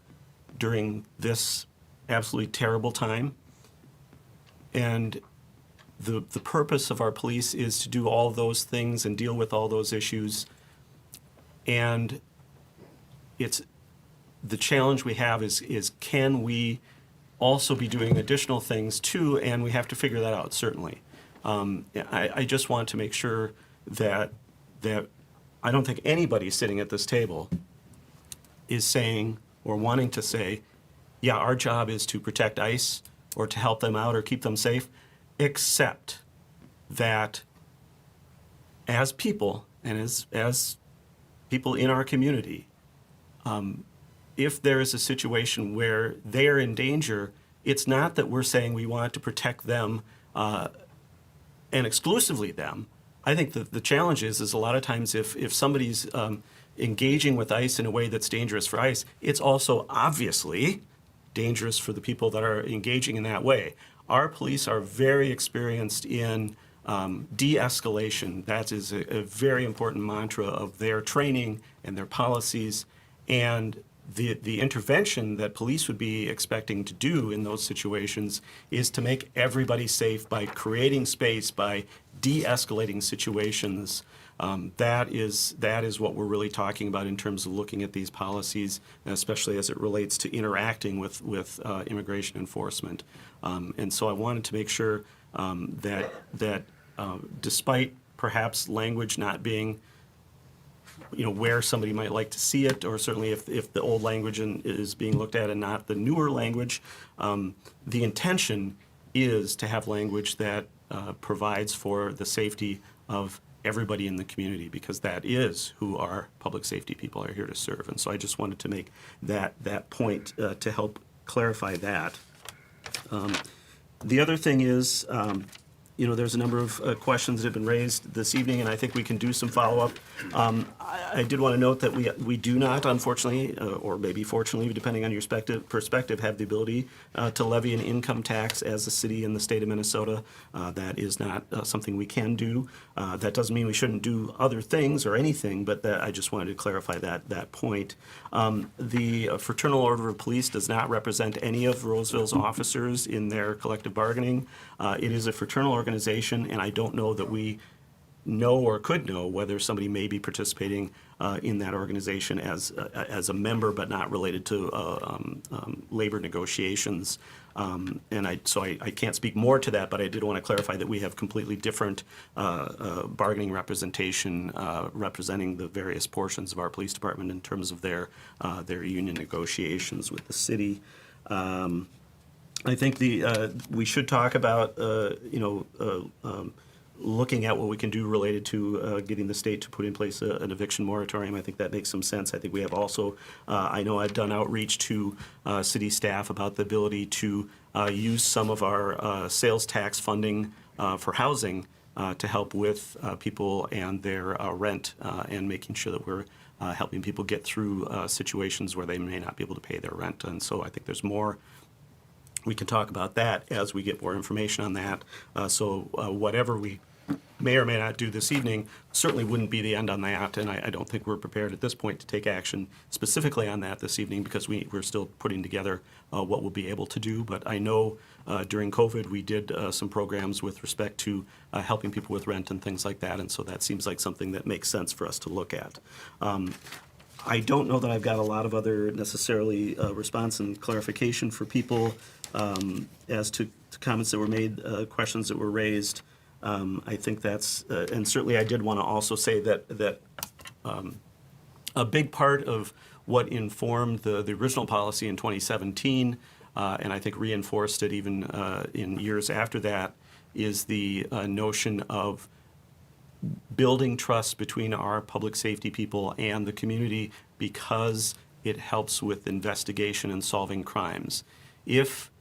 during this absolutely terrible time. And the purpose of our police is to do all those things and deal with all those issues. And it's the challenge we have is can we also be doing additional things too? And we have to figure that out, certainly. I just want to make sure that I don't think anybody sitting at this table is saying or wanting to say, yeah, our job is to protect ICE or to help them out or keep them safe, except that as people and as people in our community, if there is a situation where they are in danger, it's not that we're saying we want to protect them and exclusively them. I think that the challenge is a lot of times if somebody's engaging with ICE in a way that's dangerous for ICE, it's also obviously dangerous for the people that are engaging in that way. Our police are very experienced in de-escalation. That is a very important mantra of their training and their policies. And the intervention that police would be expecting to do in those situations is to make everybody safe by creating space, by de-escalating situations. That is what we're really talking about in terms of looking at these policies, especially as it relates to interacting with immigration enforcement. And so I wanted to make sure that despite perhaps language not being where somebody might like to see it, or certainly if the old language is being looked at and not the newer language, the intention is to have language that provides for the safety of everybody in the community, because that is who our public safety people are here to serve. And so I just wanted to make that point to help clarify that. The other thing is, there's a number of questions that have been raised this evening, and I think we can do some follow-up. I did want to note that we do not, unfortunately, or maybe fortunately, depending on your perspective, have the ability to levy an income tax as a city in the state of Minnesota. That is not something we can do. That doesn't mean we shouldn't do other things or anything, but I just wanted to clarify that point. The Fraternal Order of Police does not represent any of Roseville's officers in their collective bargaining. It is a fraternal organization, and I don't know that we know or could know whether somebody may be participating in that organization as a member, but not related to labor negotiations. So I can't speak more to that, but I did want to clarify that we have completely different bargaining representation representing the various portions of our police department in terms of their union negotiations with the city. I think we should talk about looking at what we can do related to getting the state to put in place an eviction moratorium. I think that makes some sense. I think we have also, I know I've done outreach to city staff about the ability to use some of our sales tax funding for housing to help with people and their rent and making sure that we're helping people get through situations where they may not be able to pay their rent. And so I think there's more. We can talk about that as we get more information on that. So whatever we may or may not do this evening certainly wouldn't be the end on that, and I don't think we're prepared at this point to take action specifically on that this evening because we're still putting together what we'll be able to do. But I know during COVID we did some programs with respect to helping people with rent and things like that, and so that seems like something that makes sense for us to look at. I don't know that I've got a lot of other necessarily response and clarification for people as to comments that were made, questions that were raised. I think that's, and certainly I did want to also say that a big part of what informed the original policy in 2017, and I think reinforced it even in years after that, is the notion of building trust between our public safety people and the community because it helps with investigation and solving crimes. If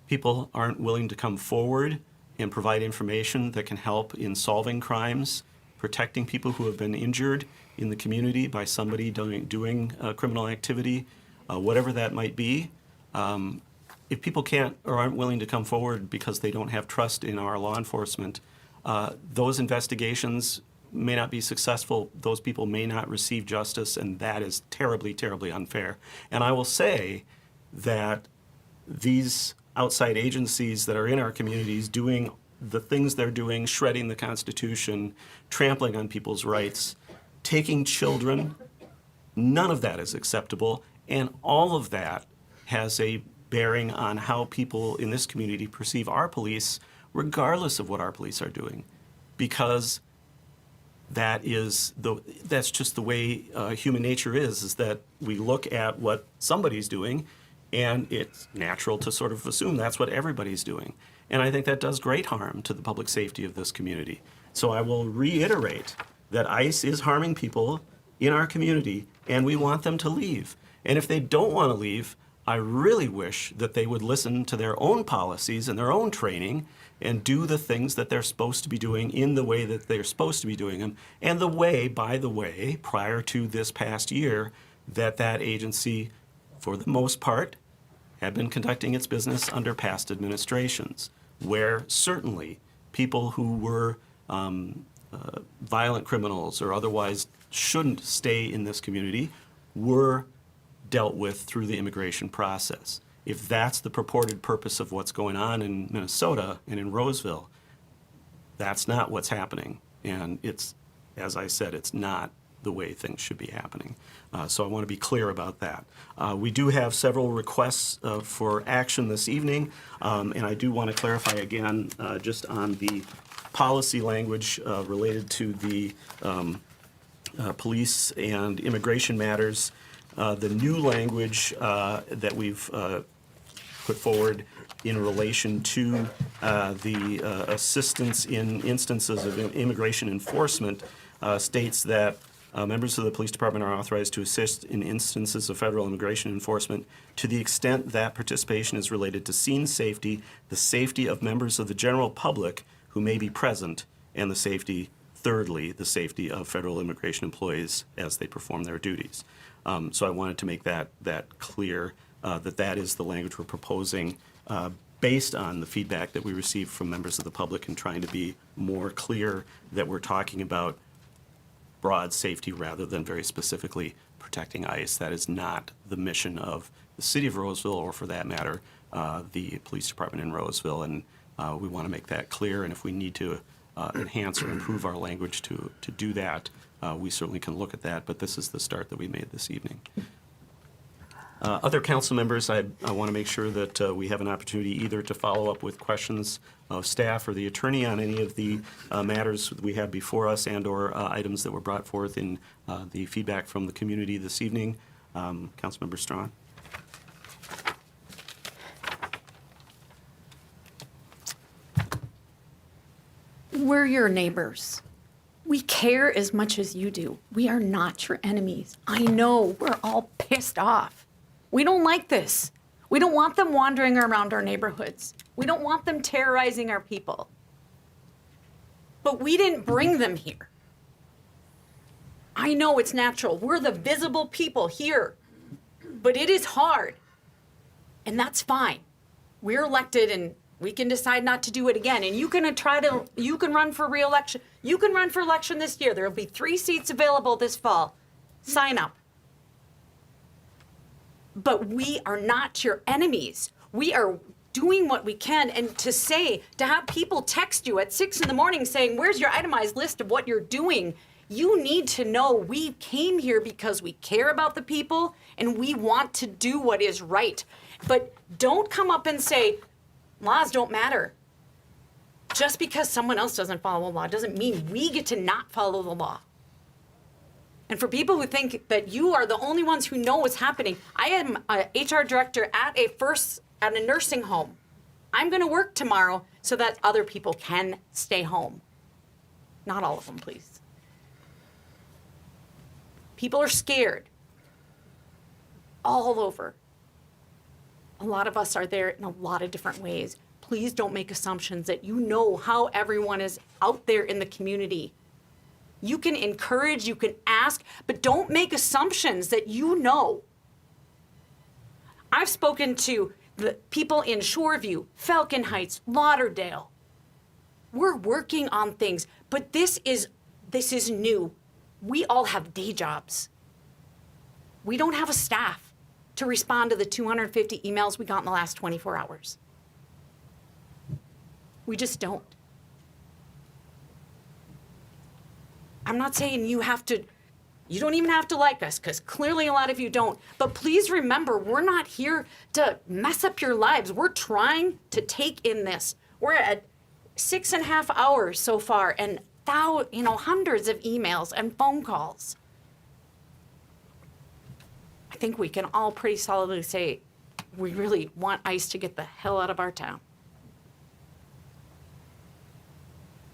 people aren't willing to come forward and provide information that can help in solving crimes, protecting people who have been injured, in the community by somebody doing criminal activity, whatever that might be. If people can't or aren't willing to come forward because they don't have trust in our law enforcement, those investigations may not be successful. Those people may not receive justice, and that is terribly, terribly unfair. And I will say that these outside agencies that are in our communities doing the things they're doing, shredding the Constitution, trampling on people's rights, taking children, none of that is acceptable, and all of that has a bearing on how people in this community perceive our police, regardless of what our police are doing, because that's just the way human nature is that we look at what somebody's doing, and it's natural to sort of assume that's what everybody's doing. And I think that does great harm to the public safety of this community. So I will reiterate that ICE is harming people in our community, and we want them to leave. And if they don't want to leave, I really wish that they would listen to their own policies and their own training and do the things that they're supposed to be doing in the way that they're supposed to be doing them. And the way, by the way, prior to this past year, that agency, for the most part, had been conducting its business under past administrations, where certainly people who were violent criminals or otherwise shouldn't stay in this community were dealt with through the immigration process. If that's the purported purpose of what's going on in Minnesota and in Roseville, that's not what's happening. And it's, as I said, it's not the way things should be happening. So I want to be clear about that. We do have several requests for action this evening, and I do want to clarify again just on the policy language related to the police and immigration matters. The new language that we've put forward in relation to the assistance in instances of immigration enforcement states that members of the police department are authorized to assist in instances of federal immigration enforcement to the extent that participation is related to scene safety, the safety of members of the general public who may be present, and the safety, thirdly, the safety of federal immigration employees as they perform their duties. So I wanted to make that clear, that is the language we're proposing based on the feedback that we received from members of the public and trying to be more clear that we're talking about broad safety rather than very specifically protecting ICE. That is not the mission of the city of Roseville, or for that matter, the police department in Roseville. And we want to make that clear. And if we need to enhance or improve our language to do that, we certainly can look at that. But this is the start that we made this evening. Other council members, I want to make sure that we have an opportunity either to follow up with questions of staff or the attorney on any of the matters we have before us and or items that were brought forth in the feedback from the community this evening. Councilmember Strawn. We're your neighbors. We care as much as you do. We are not your enemies. I know we're all pissed off. We don't like this. We don't want them wandering around our neighborhoods. We don't want them terrorizing our people. But we didn't bring them here. I know it's natural. We're the visible people here. But it is hard. And that's fine. We're elected and we can decide not to do it again. And you can run for re-election. You can run for election this year. There will be 3 seats available this fall. Sign up. But we are not your enemies. We are doing what we can. And to have people text you at 6 a.m. saying, where's your itemized list of what you're doing? You need to know we came here because we care about the people and we want to do what is right. But don't come up and say, laws don't matter. Just because someone else doesn't follow the law doesn't mean we get to not follow the law. And for people who think that you are the only ones who know what's happening, I am an HR director at a nursing home. I'm going to work tomorrow so that other people can stay home. Not all of them, please. People are scared. All over. A lot of us are there in a lot of different ways. Please don't make assumptions that you know how everyone is out there in the community. You can encourage, you can ask, but don't make assumptions that you know. I've spoken to the people in Shoreview, Falcon Heights, Lauderdale. We're working on things, but this is new. We all have day jobs. We don't have a staff to respond to the 250 emails we got in the last 24 hours. We just don't. I'm not saying you don't even have to like us, because clearly a lot of you don't. But please remember, we're not here to mess up your lives. We're trying to take in this. We're at 6.5 hours so far, and hundreds of emails and phone calls. I think we can all pretty solidly say we really want ICE to get the hell out of our town.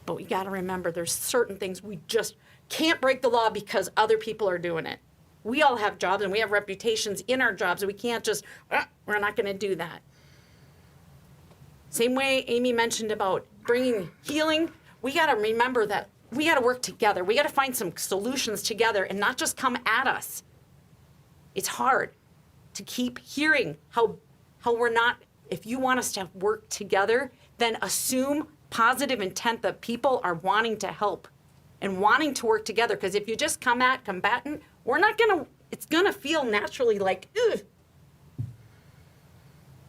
But we got to remember there's certain things we just can't break the law because other people are doing it. We all have jobs and we have reputations in our jobs, and we can't just, we're not going to do that. Same way Amy mentioned about bringing healing, we got to remember that we got to work together. We got to find some solutions together and not just come at us. It's hard to keep hearing how we're not, if you want us to work together, then assume positive intent that people are wanting to help and wanting to work together. Because if you just come at combatant, it's gonna feel naturally like, ugh.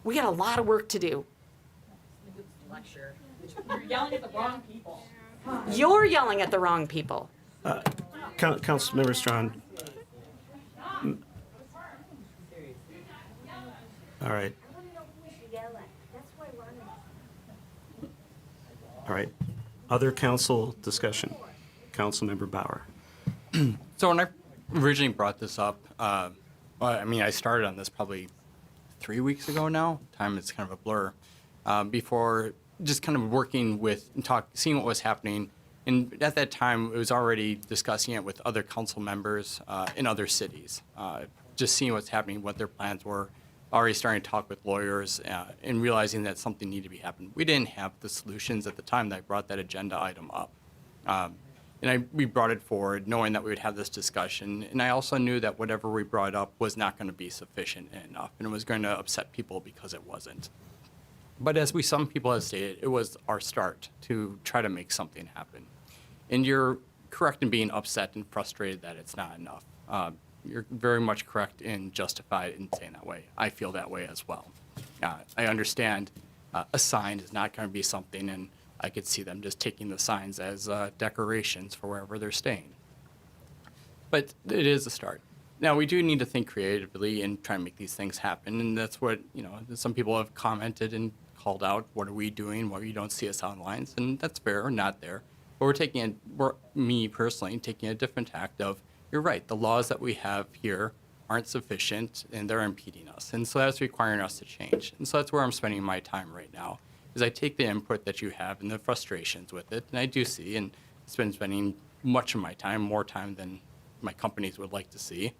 We got a lot of work to do. You're yelling at the wrong people. You're yelling at the wrong people. Councilmember Strawn. All right. All right. Other council discussion. Councilmember Bauer. So when I originally brought this up, I started on this probably 3 weeks ago now. Time is kind of a blur. Before just kind of working with and seeing what was happening. And at that time, it was already discussing it with other council members in other cities. Just seeing what's happening, what their plans were. Already starting to talk with lawyers and realizing that something needed to be happening. We didn't have the solutions at the time that I brought that agenda item up. We brought it forward knowing that we would have this discussion. And I also knew that whatever we brought up was not going to be sufficient enough and it was going to upset people because it wasn't. But as some people have stated, it was our start to try to make something happen. And you're correct in being upset and frustrated that it's not enough. You're very much correct and justified in saying that way. I feel that way as well. I understand a sign is not going to be something, and I could see them just taking the signs as decorations for wherever they're staying. But it is a start. Now, we do need to think creatively and try and make these things happen, and that's what, some people have commented and called out, what are we doing, why you don't see us on lines, and that's fair or not there. But me personally, taking a different tact of, you're right, the laws that we have here aren't sufficient and they're impeding us. And so that's requiring us to change. And so that's where I'm spending my time right now, is I take the input that you have and the frustrations with it, and I do see, and it's been spending much of my time, more time than my companies would like to see,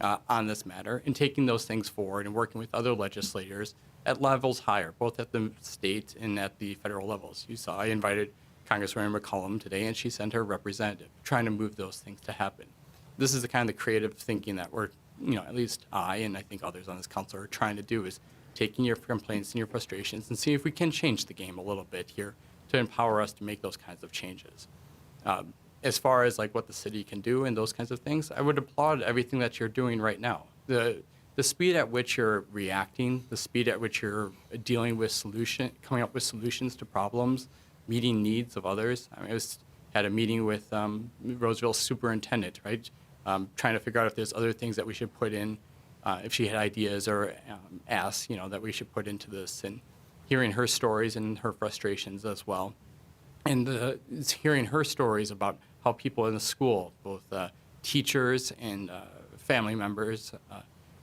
on this matter, and taking those things forward and working with other legislators at levels higher, both at the state and at the federal levels. You saw I invited Congresswoman McCollum today, and she sent her representative, trying to move those things to happen. This is the kind of creative thinking that we're, at least I and I think others on this council are trying to do, is taking your complaints and your frustrations and see if we can change the game a little bit here to empower us to make those kinds of changes. As far as what the city can do and those kinds of things, I would applaud everything that you're doing right now. The speed at which you're reacting, the speed at which you're dealing with coming up with solutions to problems, meeting needs of others. I had a meeting with Roseville's superintendent, right? Trying to figure out if there's other things that we should put in, if she had ideas or asks, that we should put into this, and hearing her stories and her frustrations as well. And hearing her stories about how people in the school, both teachers and family members,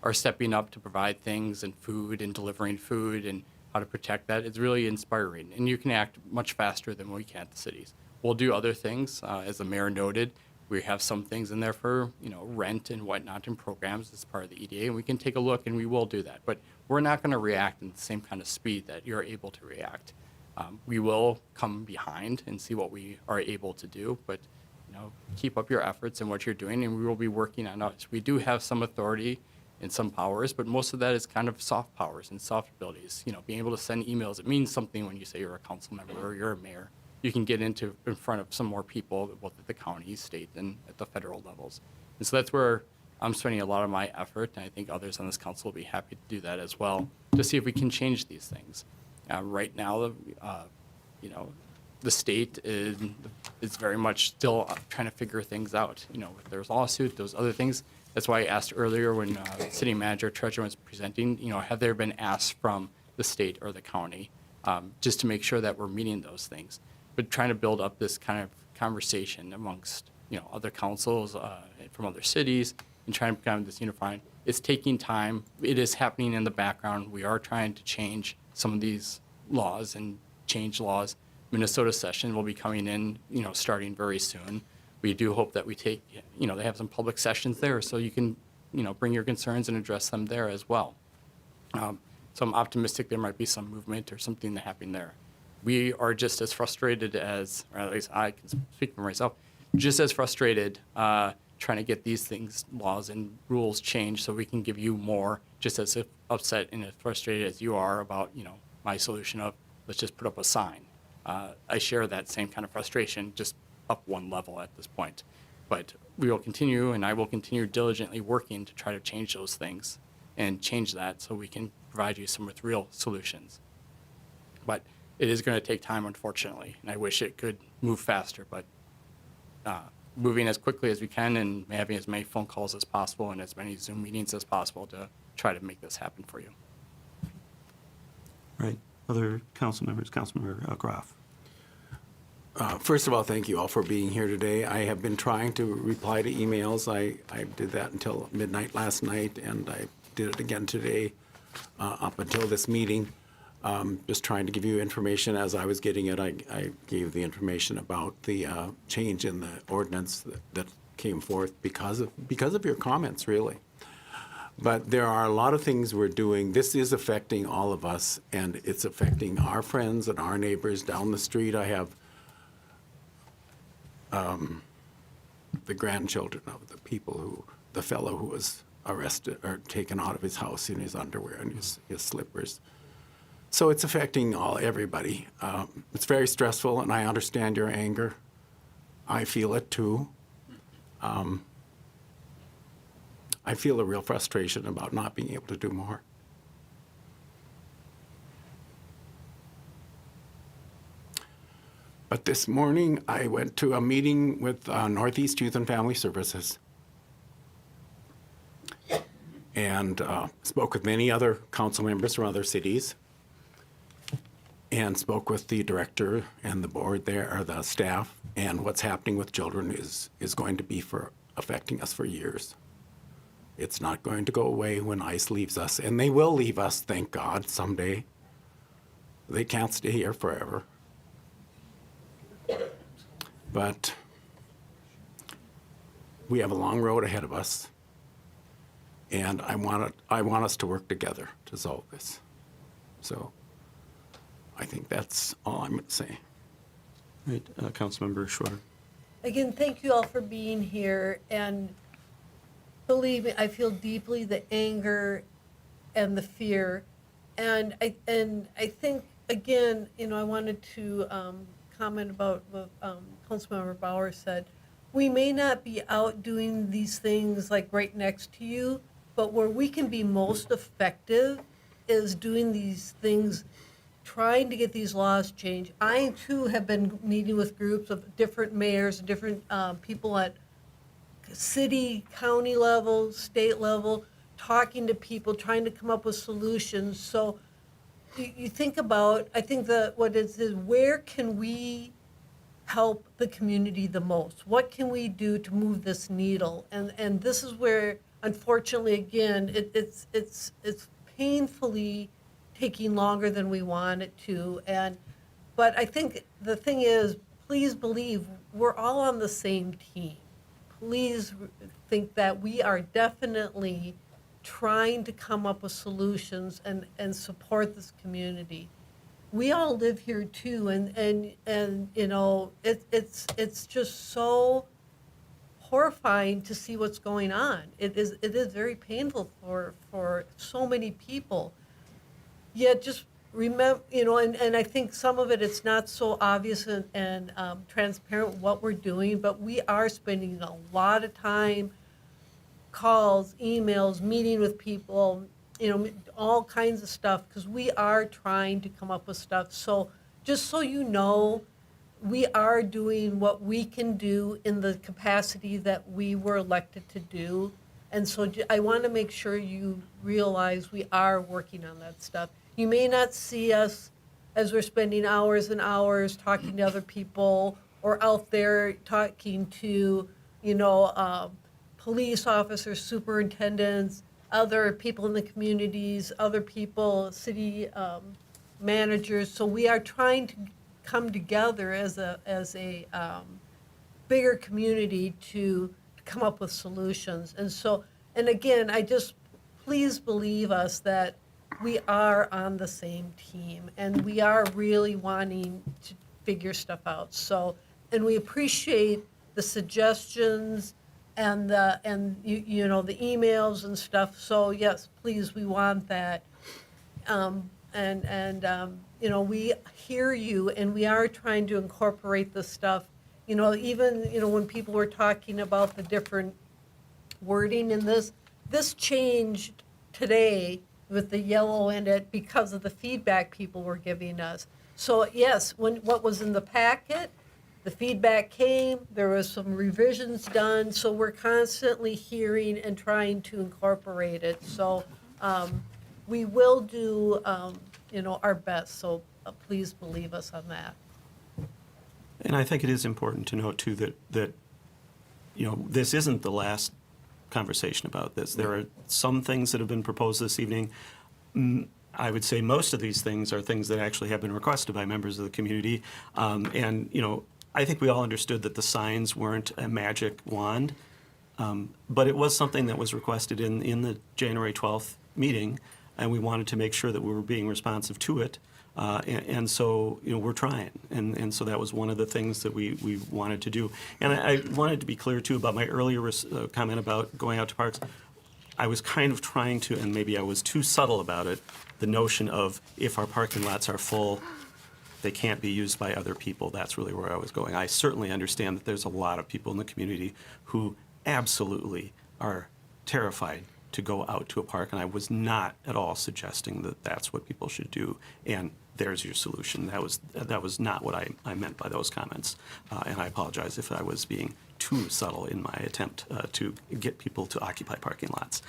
are stepping up to provide things and food and delivering food and how to protect that. It's really inspiring. And you can act much faster than we can at the cities. We'll do other things, as the mayor noted. We have some things in there for, rent and whatnot and programs as part of the EDA, and we can take a look and we will do that. But we're not going to react in the same kind of speed that you're able to react. We will come behind and see what we are able to do, but keep up your efforts and what you're doing, and we will be working on us. We do have some authority and some powers, but most of that is kind of soft powers and soft abilities. Being able to send emails, it means something when you say you're a council member or you're a mayor. You can get in front of some more people, both at the county, state, and at the federal levels. And so that's where I'm spending a lot of my effort, and I think others on this council will be happy to do that as well, to see if we can change these things. Right now, the state is very much still trying to figure things out. There's lawsuit, those other things. That's why I asked earlier when City Manager Treasurer was presenting, have there been asks from the state or the county, just to make sure that we're meeting those things. But trying to build up this kind of conversation amongst, other councils from other cities and trying to become this unifying. It's taking time. It is happening in the background. We are trying to change some of these laws and change laws. Minnesota session will be coming in, starting very soon. We do hope that we take, they have some public sessions there, so you can, bring your concerns and address them there as well. So I'm optimistic there might be some movement or something that happened there. We are just as frustrated as, or at least I can speak for myself, just as frustrated trying to get these things, laws and rules changed so we can give you more, just as upset and as frustrated as you are about, my solution of let's just put up a sign. I share that same kind of frustration, just up one level at this point. But we will continue, and I will continue diligently working to try to change those things and change that so we can provide you some with real solutions. But it is going to take time, unfortunately, and I wish it could move faster, but moving as quickly as we can and having as many phone calls as possible and as many Zoom meetings as possible to try to make this happen for you. Right. Other council members, Councilmember Groff. First of all, thank you all for being here today. I have been trying to reply to emails. I did that until midnight last night, and I did it again today up until this meeting. Just trying to give you information as I was getting it. I gave the information about the change in the ordinance that came forth because of your comments, really. But there are a lot of things we're doing. This is affecting all of us, and it's affecting our friends and our neighbors down the street. I have the grandchildren of the fellow who was arrested or taken out of his house in his underwear and his slippers. So it's affecting everybody. It's very stressful, and I understand your anger. I feel it too. I feel a real frustration about not being able to do more. But this morning, I went to a meeting with Northeast Youth and Family Services and spoke with many other council members from other cities and spoke with the director and the board there, or the staff, and what's happening with children is going to be affecting us for years. It's not going to go away when ICE leaves us, and they will leave us, thank God, someday. They can't stay here forever. But we have a long road ahead of us, and I want us to work together to solve this. So I think that's all I'm going to say. Right, Councilmember Schroeder. Again, thank you all for being here, and believe me, I feel deeply the anger and the fear, and I think again, I wanted to comment about what Councilmember Bauer said. We may not be out doing these things like right next to you, but where we can be most effective is doing these things, trying to get these laws changed. I too have been meeting with groups of different mayors, different people at city, county level, state level, talking to people, trying to come up with solutions. So you think about, I think that what it is, where can we help the community the most? What can we do to move this needle? And this is where, unfortunately, again, it's painfully taking longer than we want it to. But I think the thing is, please believe we're all on the same team. Please think that we are definitely trying to come up with solutions and support this community. We all live here too, and it's just so horrifying to see what's going on. It is very painful for so many people. Yet just remember, and I think some of it's not so obvious and transparent what we're doing, but we are spending a lot of time, calls, emails, meeting with people, all kinds of stuff, because we are trying to come up with stuff. So just so you know, we are doing what we can do in the capacity that we were elected to do. And so I want to make sure you realize we are working on that stuff. You may not see us as we're spending hours and hours talking to other people or out there talking to, police officers, superintendents, other people in the communities, other people, city managers. So we are trying to come together as a bigger community to come up with solutions. And again, please believe us that we are on the same team and we are really wanting to figure stuff out. So, and we appreciate the suggestions and the emails and stuff. So yes, please, we want that. We hear you, and we are trying to incorporate this stuff. Even when people were talking about the different wording in this changed today with the yellow in it because of the feedback people were giving us. So yes, what was in the packet, the feedback came, there was some revisions done, so we're constantly hearing and trying to incorporate it. So we will do our best, so please believe us on that. And I think it is important to note, too, that this isn't the last conversation about this. There are some things that have been proposed this evening. I would say most of these things are things that actually have been requested by members of the community. I think we all understood that the signs weren't a magic wand, but it was something that was requested in the January 12th meeting, and we wanted to make sure that we were being responsive to it. So we're trying, and so that was one of the things that we wanted to do. And I wanted to be clear too about my earlier comment about going out to parks. I was kind of trying to, and maybe I was too subtle about it, the notion of if our parking lots are full, they can't be used by other people. That's really where I was going. I certainly understand that there's a lot of people in the community who absolutely are terrified to go out to a park, and I was not at all suggesting that that's what people should do, and there's your solution. That was not what I meant by those comments, and I apologize if I was being too subtle in my attempt to get people to occupy parking lots.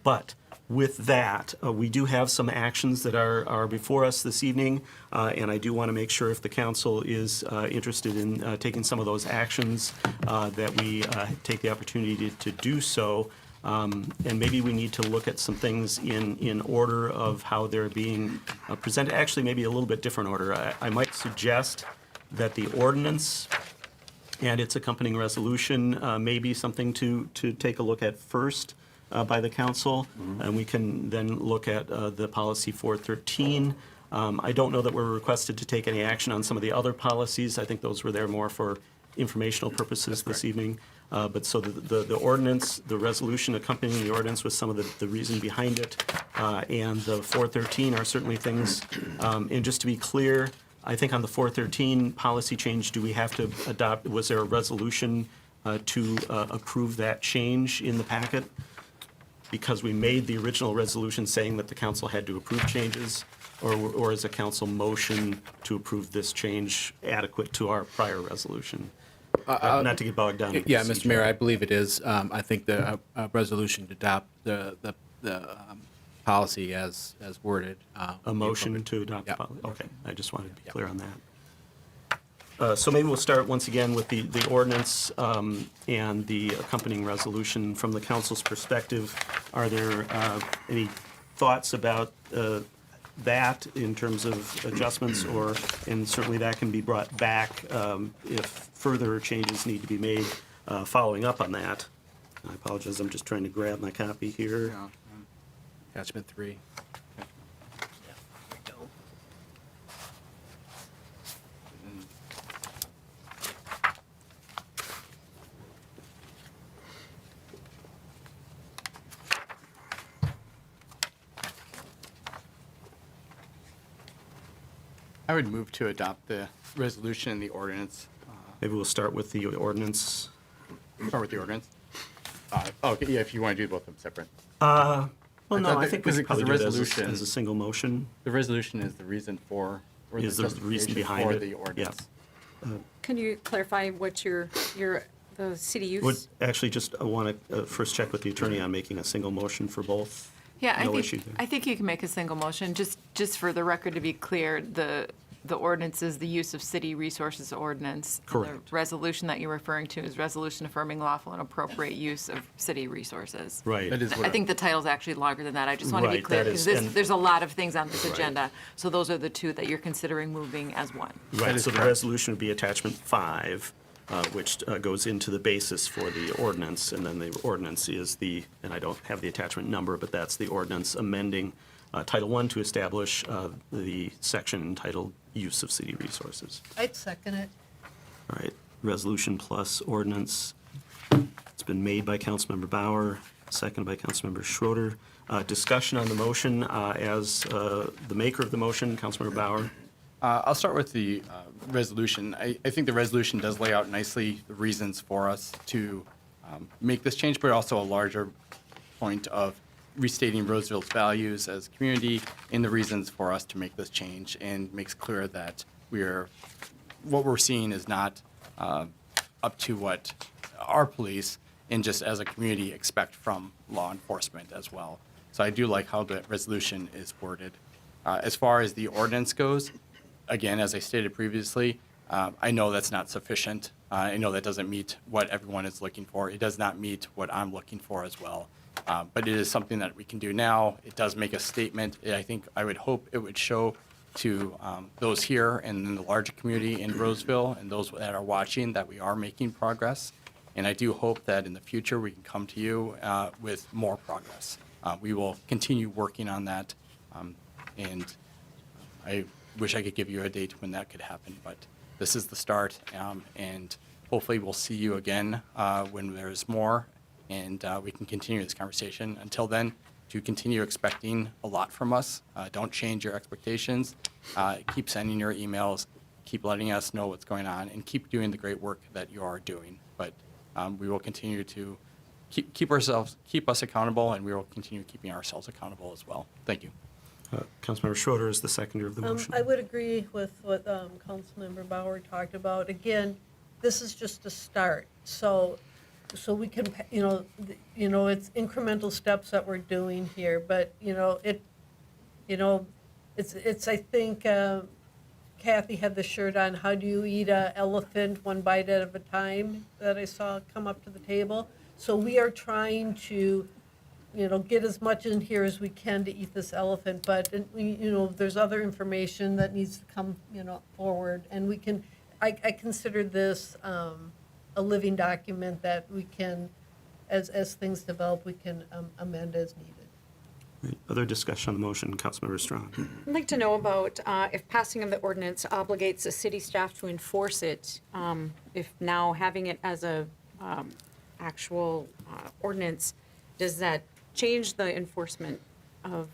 But with that, we do have some actions that are before us this evening, and I do want to make sure if the council is interested in taking some of those actions, that we take the opportunity to do so. And maybe we need to look at some things in order of how they're being presented. Actually, maybe a little bit different order. I might suggest that the ordinance and its accompanying resolution may be something to take a look at first by the council, and we can then look at the policy 413. I don't know that we're requested to take any action on some of the other policies. I think those were there more for informational purposes this evening. But so the ordinance, the resolution accompanying the ordinance with some of the reason behind it, and the 413 are certainly things. And just to be clear, I think on the 413 policy change, do we have to adopt, was there a resolution to approve that change in the packet? Because we made the original resolution saying that the council had to approve changes, or is a council motion to approve this change adequate to our prior resolution? Not to get bogged down. Yeah, Mr. Mayor, I believe it is. I think the resolution to adopt the policy as worded. A motion to adopt the policy? Okay, I just wanted to be clear on that. So maybe we'll start once again with the ordinance and the accompanying resolution. From the council's perspective, are there any thoughts about that in terms of adjustments, and certainly that can be brought back if further changes need to be made following up on that? I apologize, I'm just trying to grab my copy here. Yeah. Attachment 3. I would move to adopt the resolution and the ordinance. Maybe we'll start with the ordinance. Start with the ordinance. Okay, yeah, if you want to do both of them separate. Well, no, thought I that- think we because could probably the do it resolution- as a single motion. The resolution is the reason for, or Is the reason justification behind for it, the yeah. ordinance. Can you clarify what the city use? Would actually just want to first check with the attorney on making a single motion for both. Yeah, No issue there. I think you can make a single motion. Just for the record to be clear, the ordinance is the use of city resources ordinance. And Correct. The resolution that you're referring to is resolution affirming lawful and appropriate use of city resources. Right. That is what I think the title's actually longer than that. I just want to be Right, clear that because is- and- there's a lot of things on this Right. agenda. So those are the two that you're considering moving as one. Right, so the resolution would be attachment 5, which goes into the basis for the ordinance, and then the ordinance is and I don't have the attachment number, but that's the ordinance amending Title I to establish the section entitled Use of City Resources. I'd second it. All right, resolution plus ordinance. It's been made by Councilmember Bauer, seconded by Councilmember Schroeder. Discussion on the motion as the maker of the motion, Councilmember Bauer. I'll start with the resolution. I think the resolution does lay out nicely the reasons for us to make this change, but also a larger point of restating Roseville's values as a community and the reasons for us to make this change, and makes clear that what we're seeing is not up to what our police and just as a community expect from law enforcement as well. So I do like how the resolution is worded. As far as the ordinance goes, again, as I stated previously, I know that's not sufficient. I know that doesn't meet what everyone is looking for. It does not meet what I'm looking for as well. But it is something that we can do now. It does make a statement. I would hope it would show to those here and in the larger community in Roseville and those that are watching that we are making progress. And I do hope that in the future we can come to you with more progress. We will continue working on that. And I wish I could give you a date when that could happen, but this is the start. And hopefully we'll see you again when there's more, and we can continue this conversation. Until then, do continue expecting a lot from us. Don't change your expectations. Keep sending your emails. Keep letting us know what's going on, and keep doing the great work that you are doing. But we will continue to keep us accountable, and we will continue keeping ourselves accountable as well. Thank you. Councilmember Schroeder is the seconder of the motion. I would agree with what Councilmember Bauer talked about. Again, this is just a start. So we can, it's incremental steps that we're doing here. But it's. I think Kathy had the shirt on. How do you eat an elephant one bite at a time? That I saw come up to the table. So we are trying to get as much in here as we can to eat this elephant, but there's other information that needs to come, forward, and we can. I consider this a living document that we can, as things develop, we can amend as needed. Right. Other discussion on the motion, Councilmember Strong. I'd like to know about if passing of the ordinance obligates the city staff to enforce it, if now having it as a actual ordinance, does that change the enforcement of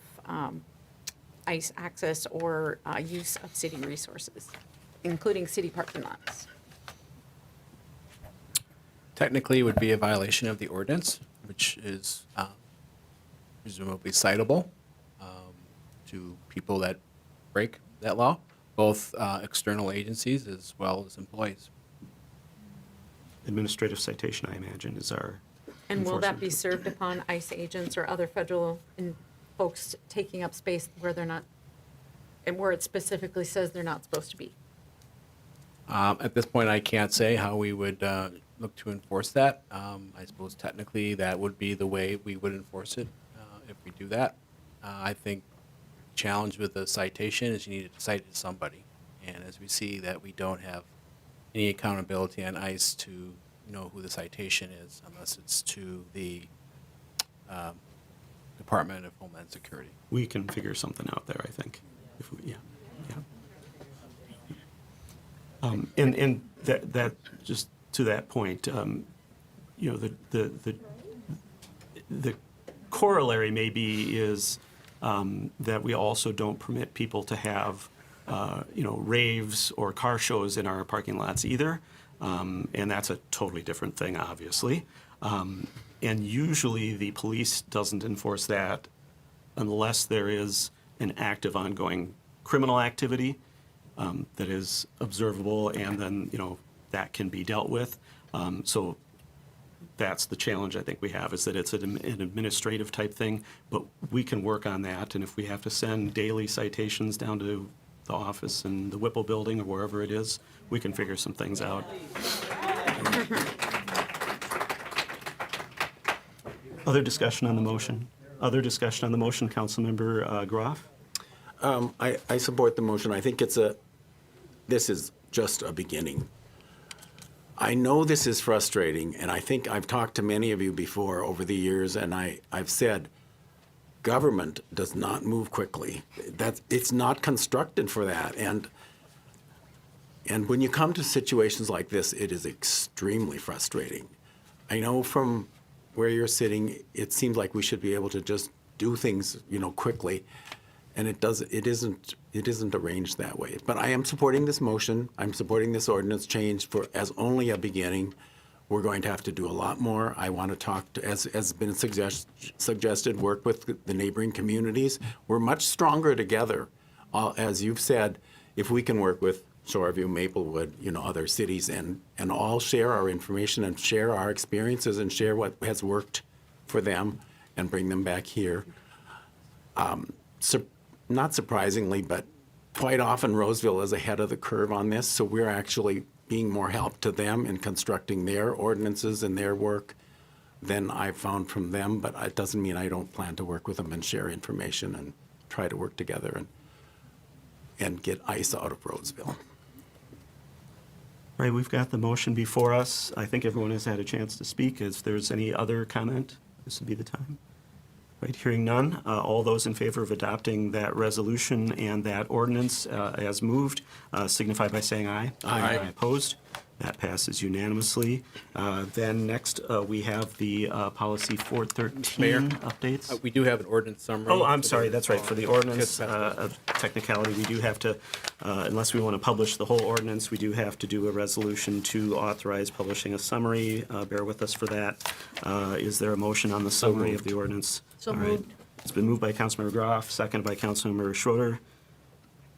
ICE access or use of city resources, including city parking lots? Technically, it would be a violation of the ordinance, which is presumably citable to people that break that law, both external agencies as well as employees. Administrative citation, I imagine, is our And will that enforcement. be served upon ICE agents or other federal folks taking up space where they're not, and where it specifically says they're not supposed to be? At this point, I can't say how we would look to enforce that. I suppose technically that would be the way we would enforce it if we do that. I think the challenge with the citation is you need to cite it to somebody. And as we see that we don't have any accountability on ICE to know who the citation is unless it's to the Department of Homeland Security. We can figure something out there, I think. If we, yeah. And that just to that point, the corollary maybe is that we also don't permit people to have raves or car shows in our parking lots either. And that's a totally different thing, obviously. And usually the police doesn't enforce that unless there is an active ongoing criminal activity that is observable, and then, that can be dealt with. So that's the challenge I think we have, is that it's an administrative type thing, but we can work on that. And if we have to send daily citations down to the office in the Whipple building or wherever it is, we can figure some things out. Other discussion on the motion? Other discussion on the motion, Councilmember Groff? I support the motion. I think this is just a beginning. I know this is frustrating, and I think I've talked to many of you before over the years, and I've said, government does not move quickly. It's not constructed for that. And when you come to situations like this, it is extremely frustrating. I know from where you're sitting, it seems like we should be able to just do things, quickly, and it isn't arranged that way. But I am supporting this motion. I'm supporting this ordinance change as only a beginning. We're going to have to do a lot more. I want to talk to, as has been suggested, work with the neighboring communities. We're much stronger together, as you've said, if we can work with Shoreview, Maplewood, other cities, and all share our information and share our experiences and share what has worked for them and bring them back here. Not surprisingly, but quite often Roseville is ahead of the curve on this, so we're actually being more help to them in constructing their ordinances and their work than I've found from them, but it doesn't mean I don't plan to work with them and share information and try to work together and get ICE out of Roseville. Right, we've got the motion before us. I think everyone has had a chance to speak. If there's any other comment, this would be the time. Right, hearing none, all those in favor of adopting that resolution and that ordinance as moved signify by saying aye. Aye. Opposed? That passes unanimously. Then next, we have the policy 413 Mayor, updates. We do have an ordinance summary. Oh, I'm sorry, that's right. For the ordinance technicality, we do have to, unless we want to publish the whole ordinance, we do have to do a resolution to authorize publishing a summary. Bear with us for that. Is there a motion on the summary of the ordinance? So All right. moved. It's been moved by Councilmember Groff, seconded by Councilmember Schroeder.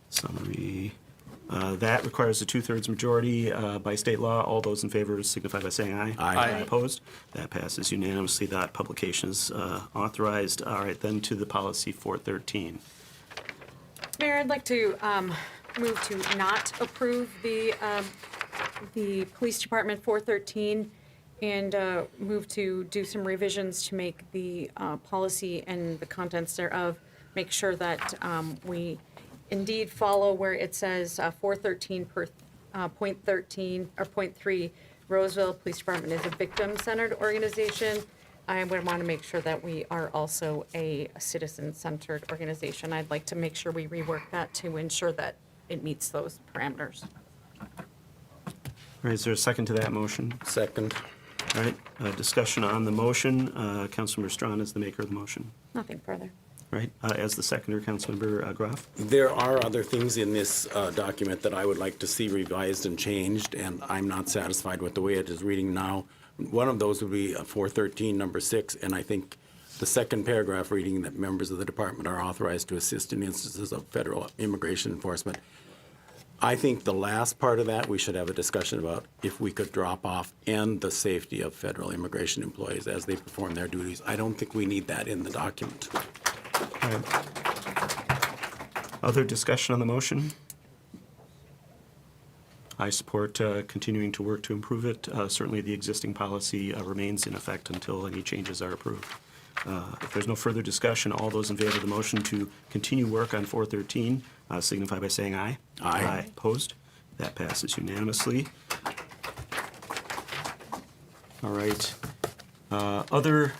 Summary. That requires a 2/3 majority by state law. All those in favor signify by saying aye. Aye. Opposed? That passes unanimously. That publication is authorized. All right, then to the policy 413. Mayor, I'd like to move to not approve the Police Department 413 and move to do some revisions to make the policy and the contents thereof, make sure that we indeed follow where it says 413 per point 13 or point 3, Roseville Police Department is a victim-centered organization. I would want to make sure that we are also a citizen-centered organization. I'd like to make sure we rework that to ensure that it meets those parameters. All right, is there a second to that motion? Second. All right, discussion on the motion. Councilmember Strawn is the maker of the motion. Nothing further. Right, as the seconder, Councilmember Groff. There are other things in this document that I would like to see revised and changed, and I'm not satisfied with the way it is reading now. One of those would be 413, number 6, and I think the second paragraph reading that members of the department are authorized to assist in instances of federal immigration enforcement. I think the last part of that, we should have a discussion about if we could drop off and the safety of federal immigration employees as they perform their duties. I don't think we need that in the document. All right. Other discussion on the motion? I support continuing to work to improve it. Certainly, the existing policy remains in effect until any changes are approved. If there's no further discussion, all those in favor of the motion to continue work on 413 signify by saying aye. Aye. Opposed? That passes unanimously. All right. Other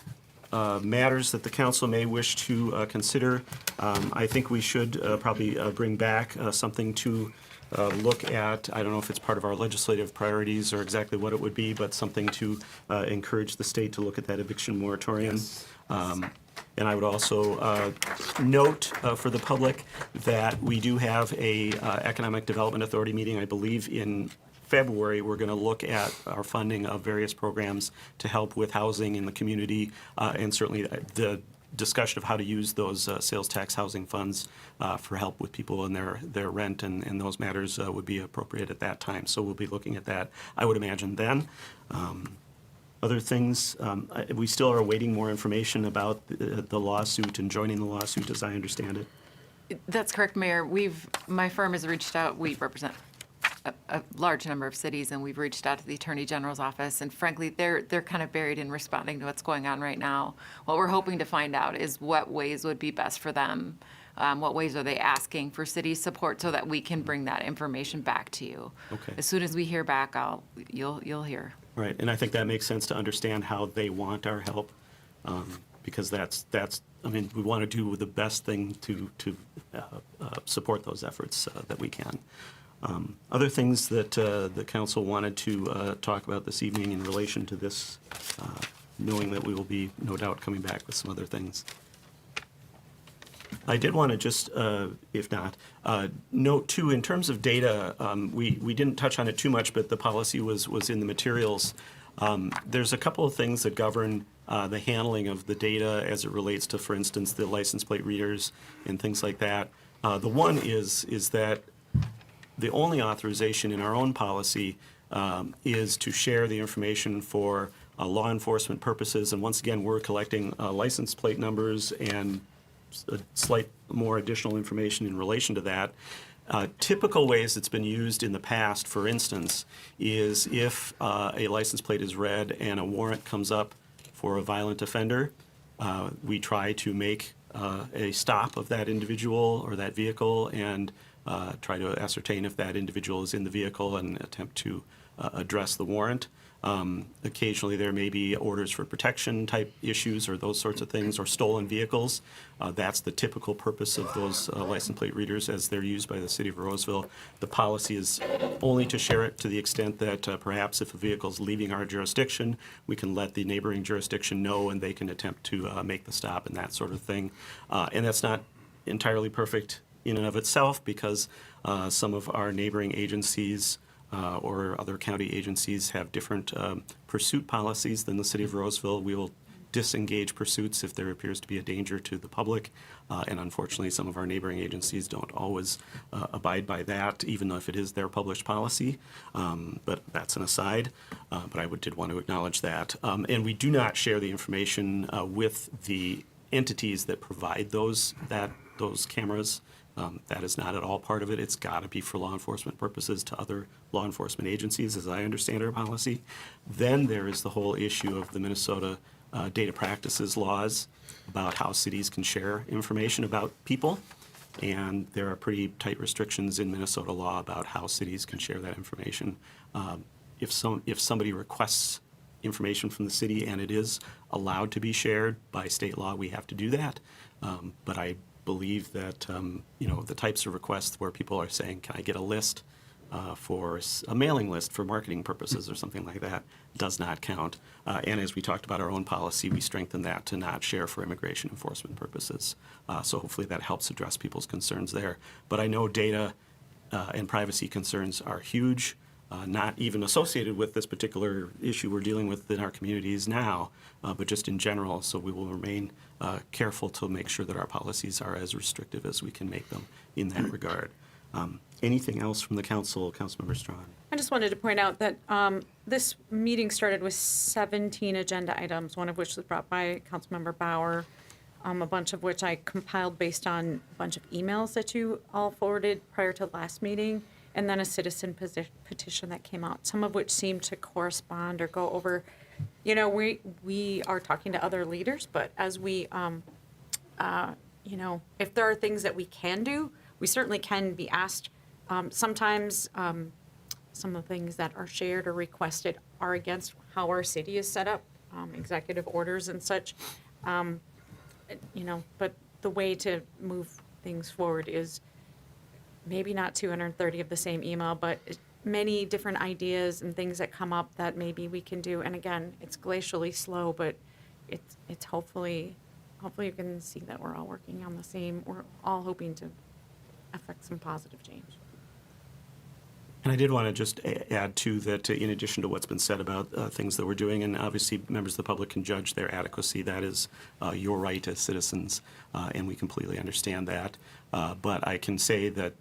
matters that the council may wish to consider, I think we should probably bring back something to look at. I don't know if it's part of our legislative priorities or exactly what it would be, but something to encourage the state to look at that eviction moratorium. And I would also note for the public that we do have a Economic Development Authority meeting, I believe, in February. We're going to look at our funding of various programs to help with housing in the community, and certainly the discussion of how to use those sales tax housing funds for help with people in their rent and those matters would be appropriate at that time. So we'll be looking at that, I would imagine, then. Other things, we still are awaiting more information about the lawsuit and joining the lawsuit, as I understand it. That's correct, Mayor. My firm has reached out. We represent a large number of cities, and we've reached out to the Attorney General's office. And frankly, they're kind of buried in responding to what's going on right now. What we're hoping to find out is what ways would be best for them. What ways are they asking for city support so that we can bring that information back to you? Okay. As soon as we hear back, you'll hear. Right, and I think that makes sense to understand how they want our help, because that's I mean, we want to do the best thing to support those efforts that we can. Other things that the council wanted to talk about this evening in relation to this, knowing that we will be no doubt coming back with some other things. I did want to just, if not, note too, in terms of data, we didn't touch on it too much, but the policy was in the materials. There's a couple of things that govern the handling of the data as it relates to, for instance, the license plate readers and things like that. The one is that the only authorization in our own policy is to share the information for law enforcement purposes. And once again, we're collecting license plate numbers and a slight more additional information in relation to that. Typical ways it's been used in the past, for instance, is if a license plate is read and a warrant comes up for a violent offender, we try to make a stop of that individual or that vehicle and try to ascertain if that individual is in the vehicle and attempt to address the warrant. Occasionally there may be orders for protection type issues or those sorts of things, or stolen vehicles. That's the typical purpose of those license plate readers as they're used by the city of Roseville. The policy is only to share it to the extent that perhaps if a vehicle is leaving our jurisdiction, we can let the neighboring jurisdiction know and they can attempt to make the stop and that sort of thing. And that's not entirely perfect in and of itself, because some of our neighboring agencies or other county agencies have different pursuit policies than the city of Roseville. We will disengage pursuits if there appears to be a danger to the public, and unfortunately some of our neighboring agencies don't always abide by that, even though if it is their published policy. But that's an aside, but I did want to acknowledge that. And we do not share the information with the entities that provide those cameras. That is not at all part of it. It's got to be for law enforcement purposes to other law enforcement agencies, as I understand our policy. Then there is the whole issue of the Minnesota data practices laws about how cities can share information about people. And there are pretty tight restrictions in Minnesota law about how cities can share that information. If somebody requests information from the city and it is allowed to be shared by state law, we have to do that. But I believe that the types of requests where people are saying, can I get a list for a mailing list for marketing purposes or something like that, does not count. And as we talked about our own policy, we strengthened that to not share for immigration enforcement purposes. So hopefully that helps address people's concerns there. But I know data and privacy concerns are huge, not even associated with this particular issue we're dealing with in our communities now, but just in general. So we will remain careful to make sure that our policies are as restrictive as we can make them in that regard. Anything else from the council, Councilmember Strawn? I just wanted to point out that this meeting started with 17 agenda items, one of which was brought by Councilmember Bauer, a bunch of which I compiled based on a bunch of emails that you all forwarded prior to the last meeting, and then a citizen petition that came out, some of which seemed to correspond or go over. We are talking to other leaders, but as we, if there are things that we can do, we certainly can be asked. Sometimes some of the things that are shared or requested are against how our city is set up, executive orders and such. But the way to move things forward is maybe not 230 of the same email, but many different ideas and things that come up that maybe we can do. And again, it's glacially slow, but it's hopefully hopefully you can see that we're all working on the same, we're all hoping to affect some positive change. And I did want to just add, too, that in addition to what's been said about things that we're doing, and obviously members of the public can judge their adequacy, that is your right as citizens, and we completely understand that. But I can say that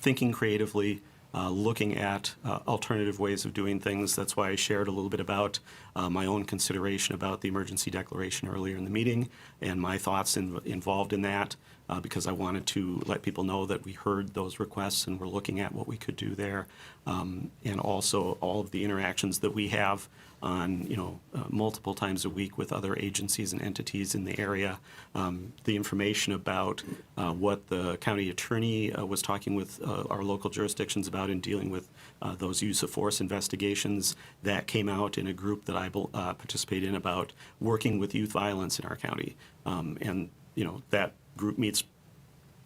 thinking creatively, looking at alternative ways of doing things, that's why I shared a little bit about my own consideration about the emergency declaration earlier in the meeting and my thoughts involved in that. Because I wanted to let people know that we heard those requests and we're looking at what we could do there. And also all of the interactions that we have on, multiple times a week with other agencies and entities in the area. The information about what the county attorney was talking with our local jurisdictions about in dealing with those use of force investigations, that came out in a group that I participate in about working with youth violence in our county. And, that group meets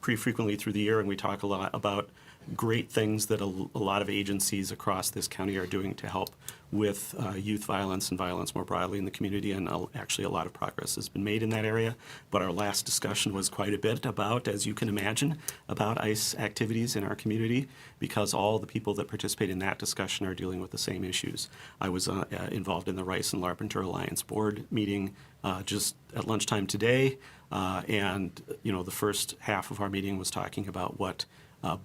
pretty frequently through the year, and we talk a lot about great things that a lot of agencies across this county are doing to help with youth violence and violence more broadly in the community, and actually a lot of progress has been made in that area. But our last discussion was quite a bit about, as you can imagine, about ICE activities in our community, because all the people that participate in that discussion are dealing with the same issues. I was involved in the Rice and Larpenteur Alliance board meeting just at lunchtime today, and the first half of our meeting was talking about what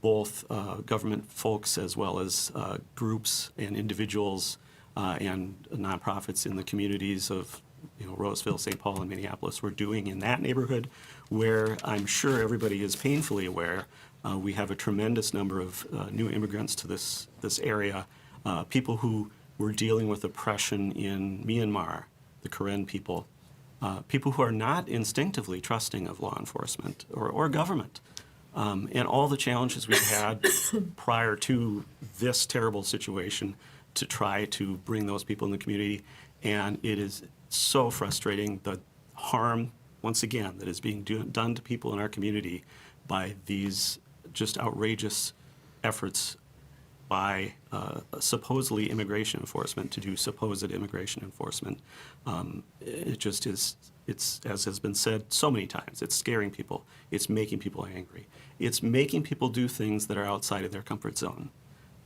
both government folks as well as groups and individuals and nonprofits in the communities of Roseville, St. Paul, and Minneapolis were doing in that neighborhood, where I'm sure everybody is painfully aware we have a tremendous number of new immigrants to this area, people who were dealing with oppression in Myanmar, the Karen people, people who are not instinctively trusting of law enforcement or government. And all the challenges we've had prior to this terrible situation to try to bring those people in the community. And it is so frustrating, the harm, once again, that is being done to people in our community by these just outrageous efforts by supposedly immigration enforcement to do supposed immigration enforcement. It just is, it's, as has been said so many times, it's scaring people. It's making people angry. It's making people do things that are outside of their comfort zone.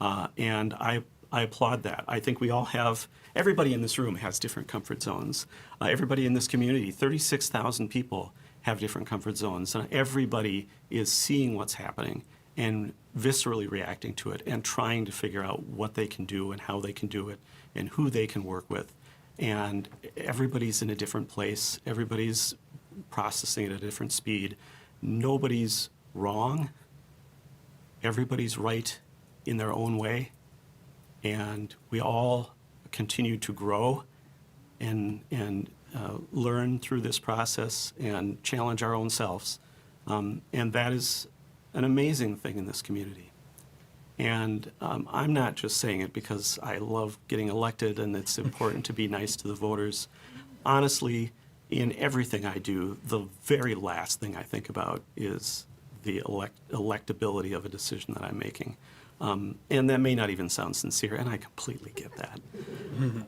And I applaud that. I think we all have, everybody in this room has different comfort zones. Everybody in this community, 36,000 people, have different comfort zones. And everybody is seeing what's happening and viscerally reacting to it and trying to figure out what they can do and how they can do it and who they can work with. And everybody's in a different place. Everybody's processing at a different speed. Nobody's wrong. Everybody's right in their own way. And we all continue to grow and learn through this process and challenge our own selves. And that is an amazing thing in this community. And I'm not just saying it because I love getting elected and it's important to be nice to the voters. Honestly, in everything I do, the very last thing I think about is the electability of a decision that I'm making. And that may not even sound sincere, and I completely get that.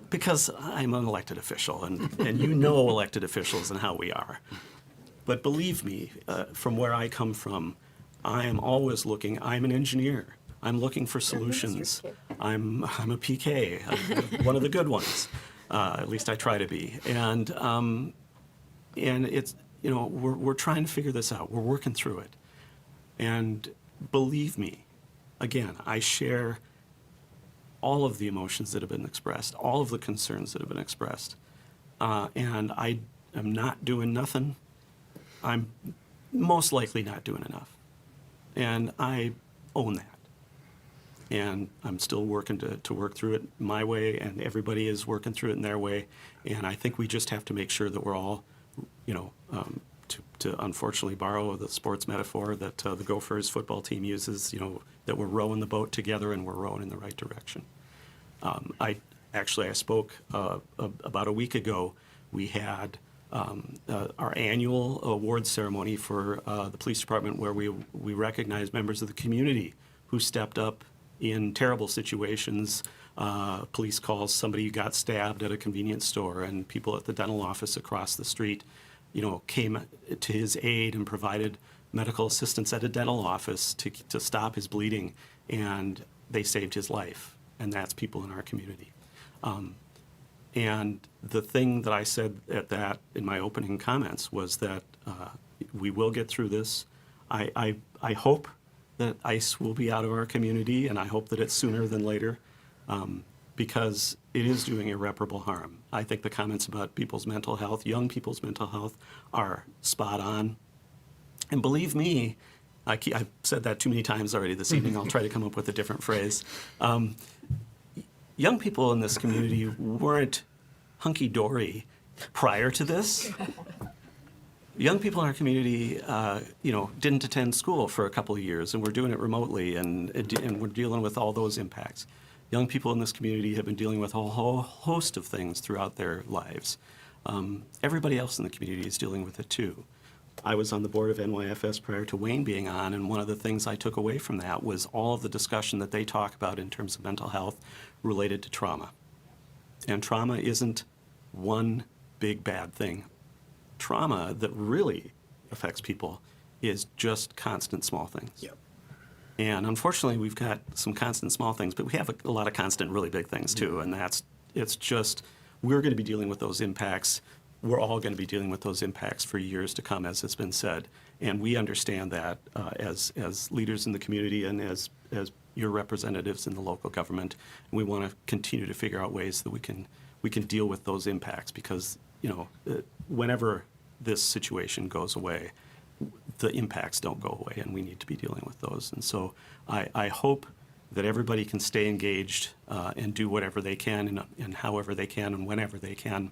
Because I'm an elected official, and you know elected officials and how we are. But believe me, from where I come from, I am always looking, I'm an engineer. I'm looking for solutions. I'm a PK, one of the good ones. At least I try to be. And it's, we're trying to figure this out. We're working through it. And believe me, again, I share all of the emotions that have been expressed, all of the concerns that have been expressed. And I am not doing nothing. I'm most likely not doing enough. And I own that. And I'm still working to work through it my way, and everybody is working through it in their way. And I think we just have to make sure that we're all, to unfortunately borrow the sports metaphor that the Gophers football team uses, that we're rowing the boat together and we're rowing in the right direction. I spoke about a week ago. We had our annual award ceremony for the police department, where we recognized members of the community who stepped up in terrible situations. Police calls, somebody got stabbed at a convenience store, and people at the dental office across the street came to his aid and provided medical assistance at a dental office to stop his bleeding, and they saved his life. And that's people in our community. And the thing that I said in my opening comments was that we will get through this. I hope that ICE will be out of our community, and I hope that it's sooner than later, because it is doing irreparable harm. I think the comments about people's mental health, young people's mental health, are spot on. And believe me, I've said that too many times already this evening. I'll try to come up with a different phrase. Young people in this community weren't hunky-dory prior to this. Young people in our community, didn't attend school for a couple of years, and we're doing it remotely, and we're dealing with all those impacts. Young people in this community have been dealing with a whole host of things throughout their lives. Everybody else in the community is dealing with it too. I was on the board of NYFS prior to Wayne being on, and one of the things I took away from that was all of the discussion that they talk about in terms of mental health related to trauma. And trauma isn't one big bad thing. Trauma that really affects people is just constant small things. Yep. And unfortunately, we've got some constant small things, but we have a lot of constant really big things too. And we're going to be dealing with those impacts. We're all going to be dealing with those impacts for years to come, as has been said. And we understand that as leaders in the community and as your representatives in the local government. And we want to continue to figure out ways that we can deal with those impacts, because whenever this situation goes away, the impacts don't go away, and we need to be dealing with those. And so I hope that everybody can stay engaged and do whatever they can and however they can and whenever they can.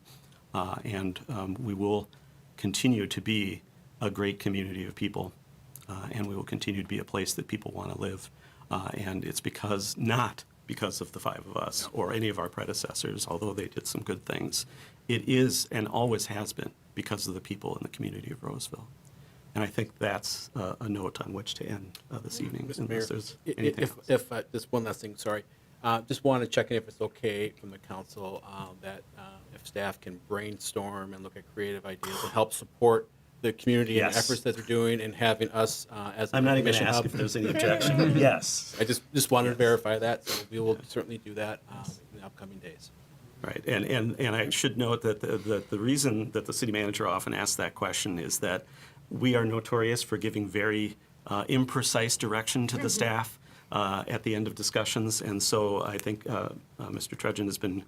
And we will continue to be a great community of people, and we will continue to be a place that people want to live. And it's not because of the five of us or any of our predecessors, although they did some good things. It is and always has been because of the people in the community of Roseville. And I think that's a note on which to end this evening. Mr. Mayor, Unless there's anything else. if just one last thing, sorry. Just want to check in if it's okay from the council that if staff can brainstorm and look at creative ideas and help support the community and Yes. efforts that they're doing, and having us as a I'm not even commission going to ask hub. if there's any objection. Yes. I just wanted to verify that, so we will certainly do that in the upcoming days. Right, and I should note that the reason that the city manager often asks that question is that we are notorious for giving very imprecise direction to the staff at the end of discussions, and so I think Mr. Trudgeon has been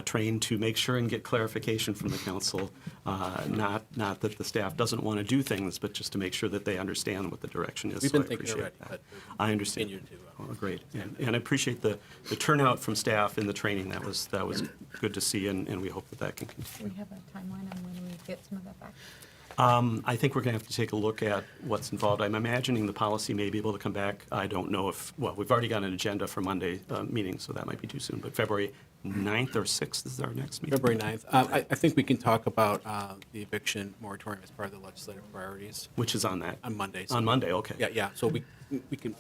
trained to make sure and get clarification from the council, not that the staff doesn't want to do things, but just to make sure that they understand what the direction is. We've So been I thinking appreciate already, that. but I understand. continue to, Oh, great, and I appreciate the turnout from staff in the training. That was good to see, and we hope that can continue. Do we have a timeline on when we get some of that back? I think we're going to have to take a look at what's involved. I'm imagining the policy may be able to come back. I don't know we've already got an agenda for Monday meeting, so that might be too soon. But February 9th or 6th is our next meeting. February 9th. I think we can talk about the eviction moratorium as part of the legislative priorities. Which is on that? On Monday. On Monday, okay. Yeah. So we can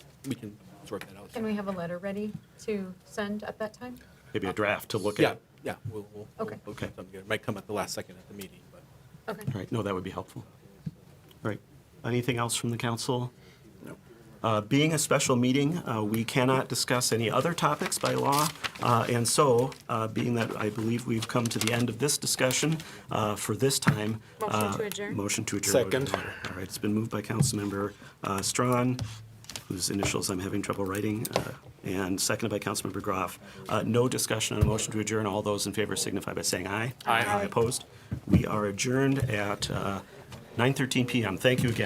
sort that out. Can we have a letter ready to send at that time? Maybe a draft to look Yeah, at. yeah. We'll Okay. put something together. It might come at the last second at the meeting, but. Okay. All right, no, that would be helpful. All right, anything else from the council? No. Being a special meeting, we cannot discuss any other topics by law. And so, being that I believe we've come to the end of this discussion for this time. Motion to adjourn? Motion to adjourn. Second. All right, it's been moved by Councilmember Strawn, whose initials I'm having trouble writing, and seconded by Councilmember Groff. No discussion on a motion to adjourn. All those in favor signify by saying aye. Aye. Opposed? We are adjourned at 9:13 p.m. Thank you again.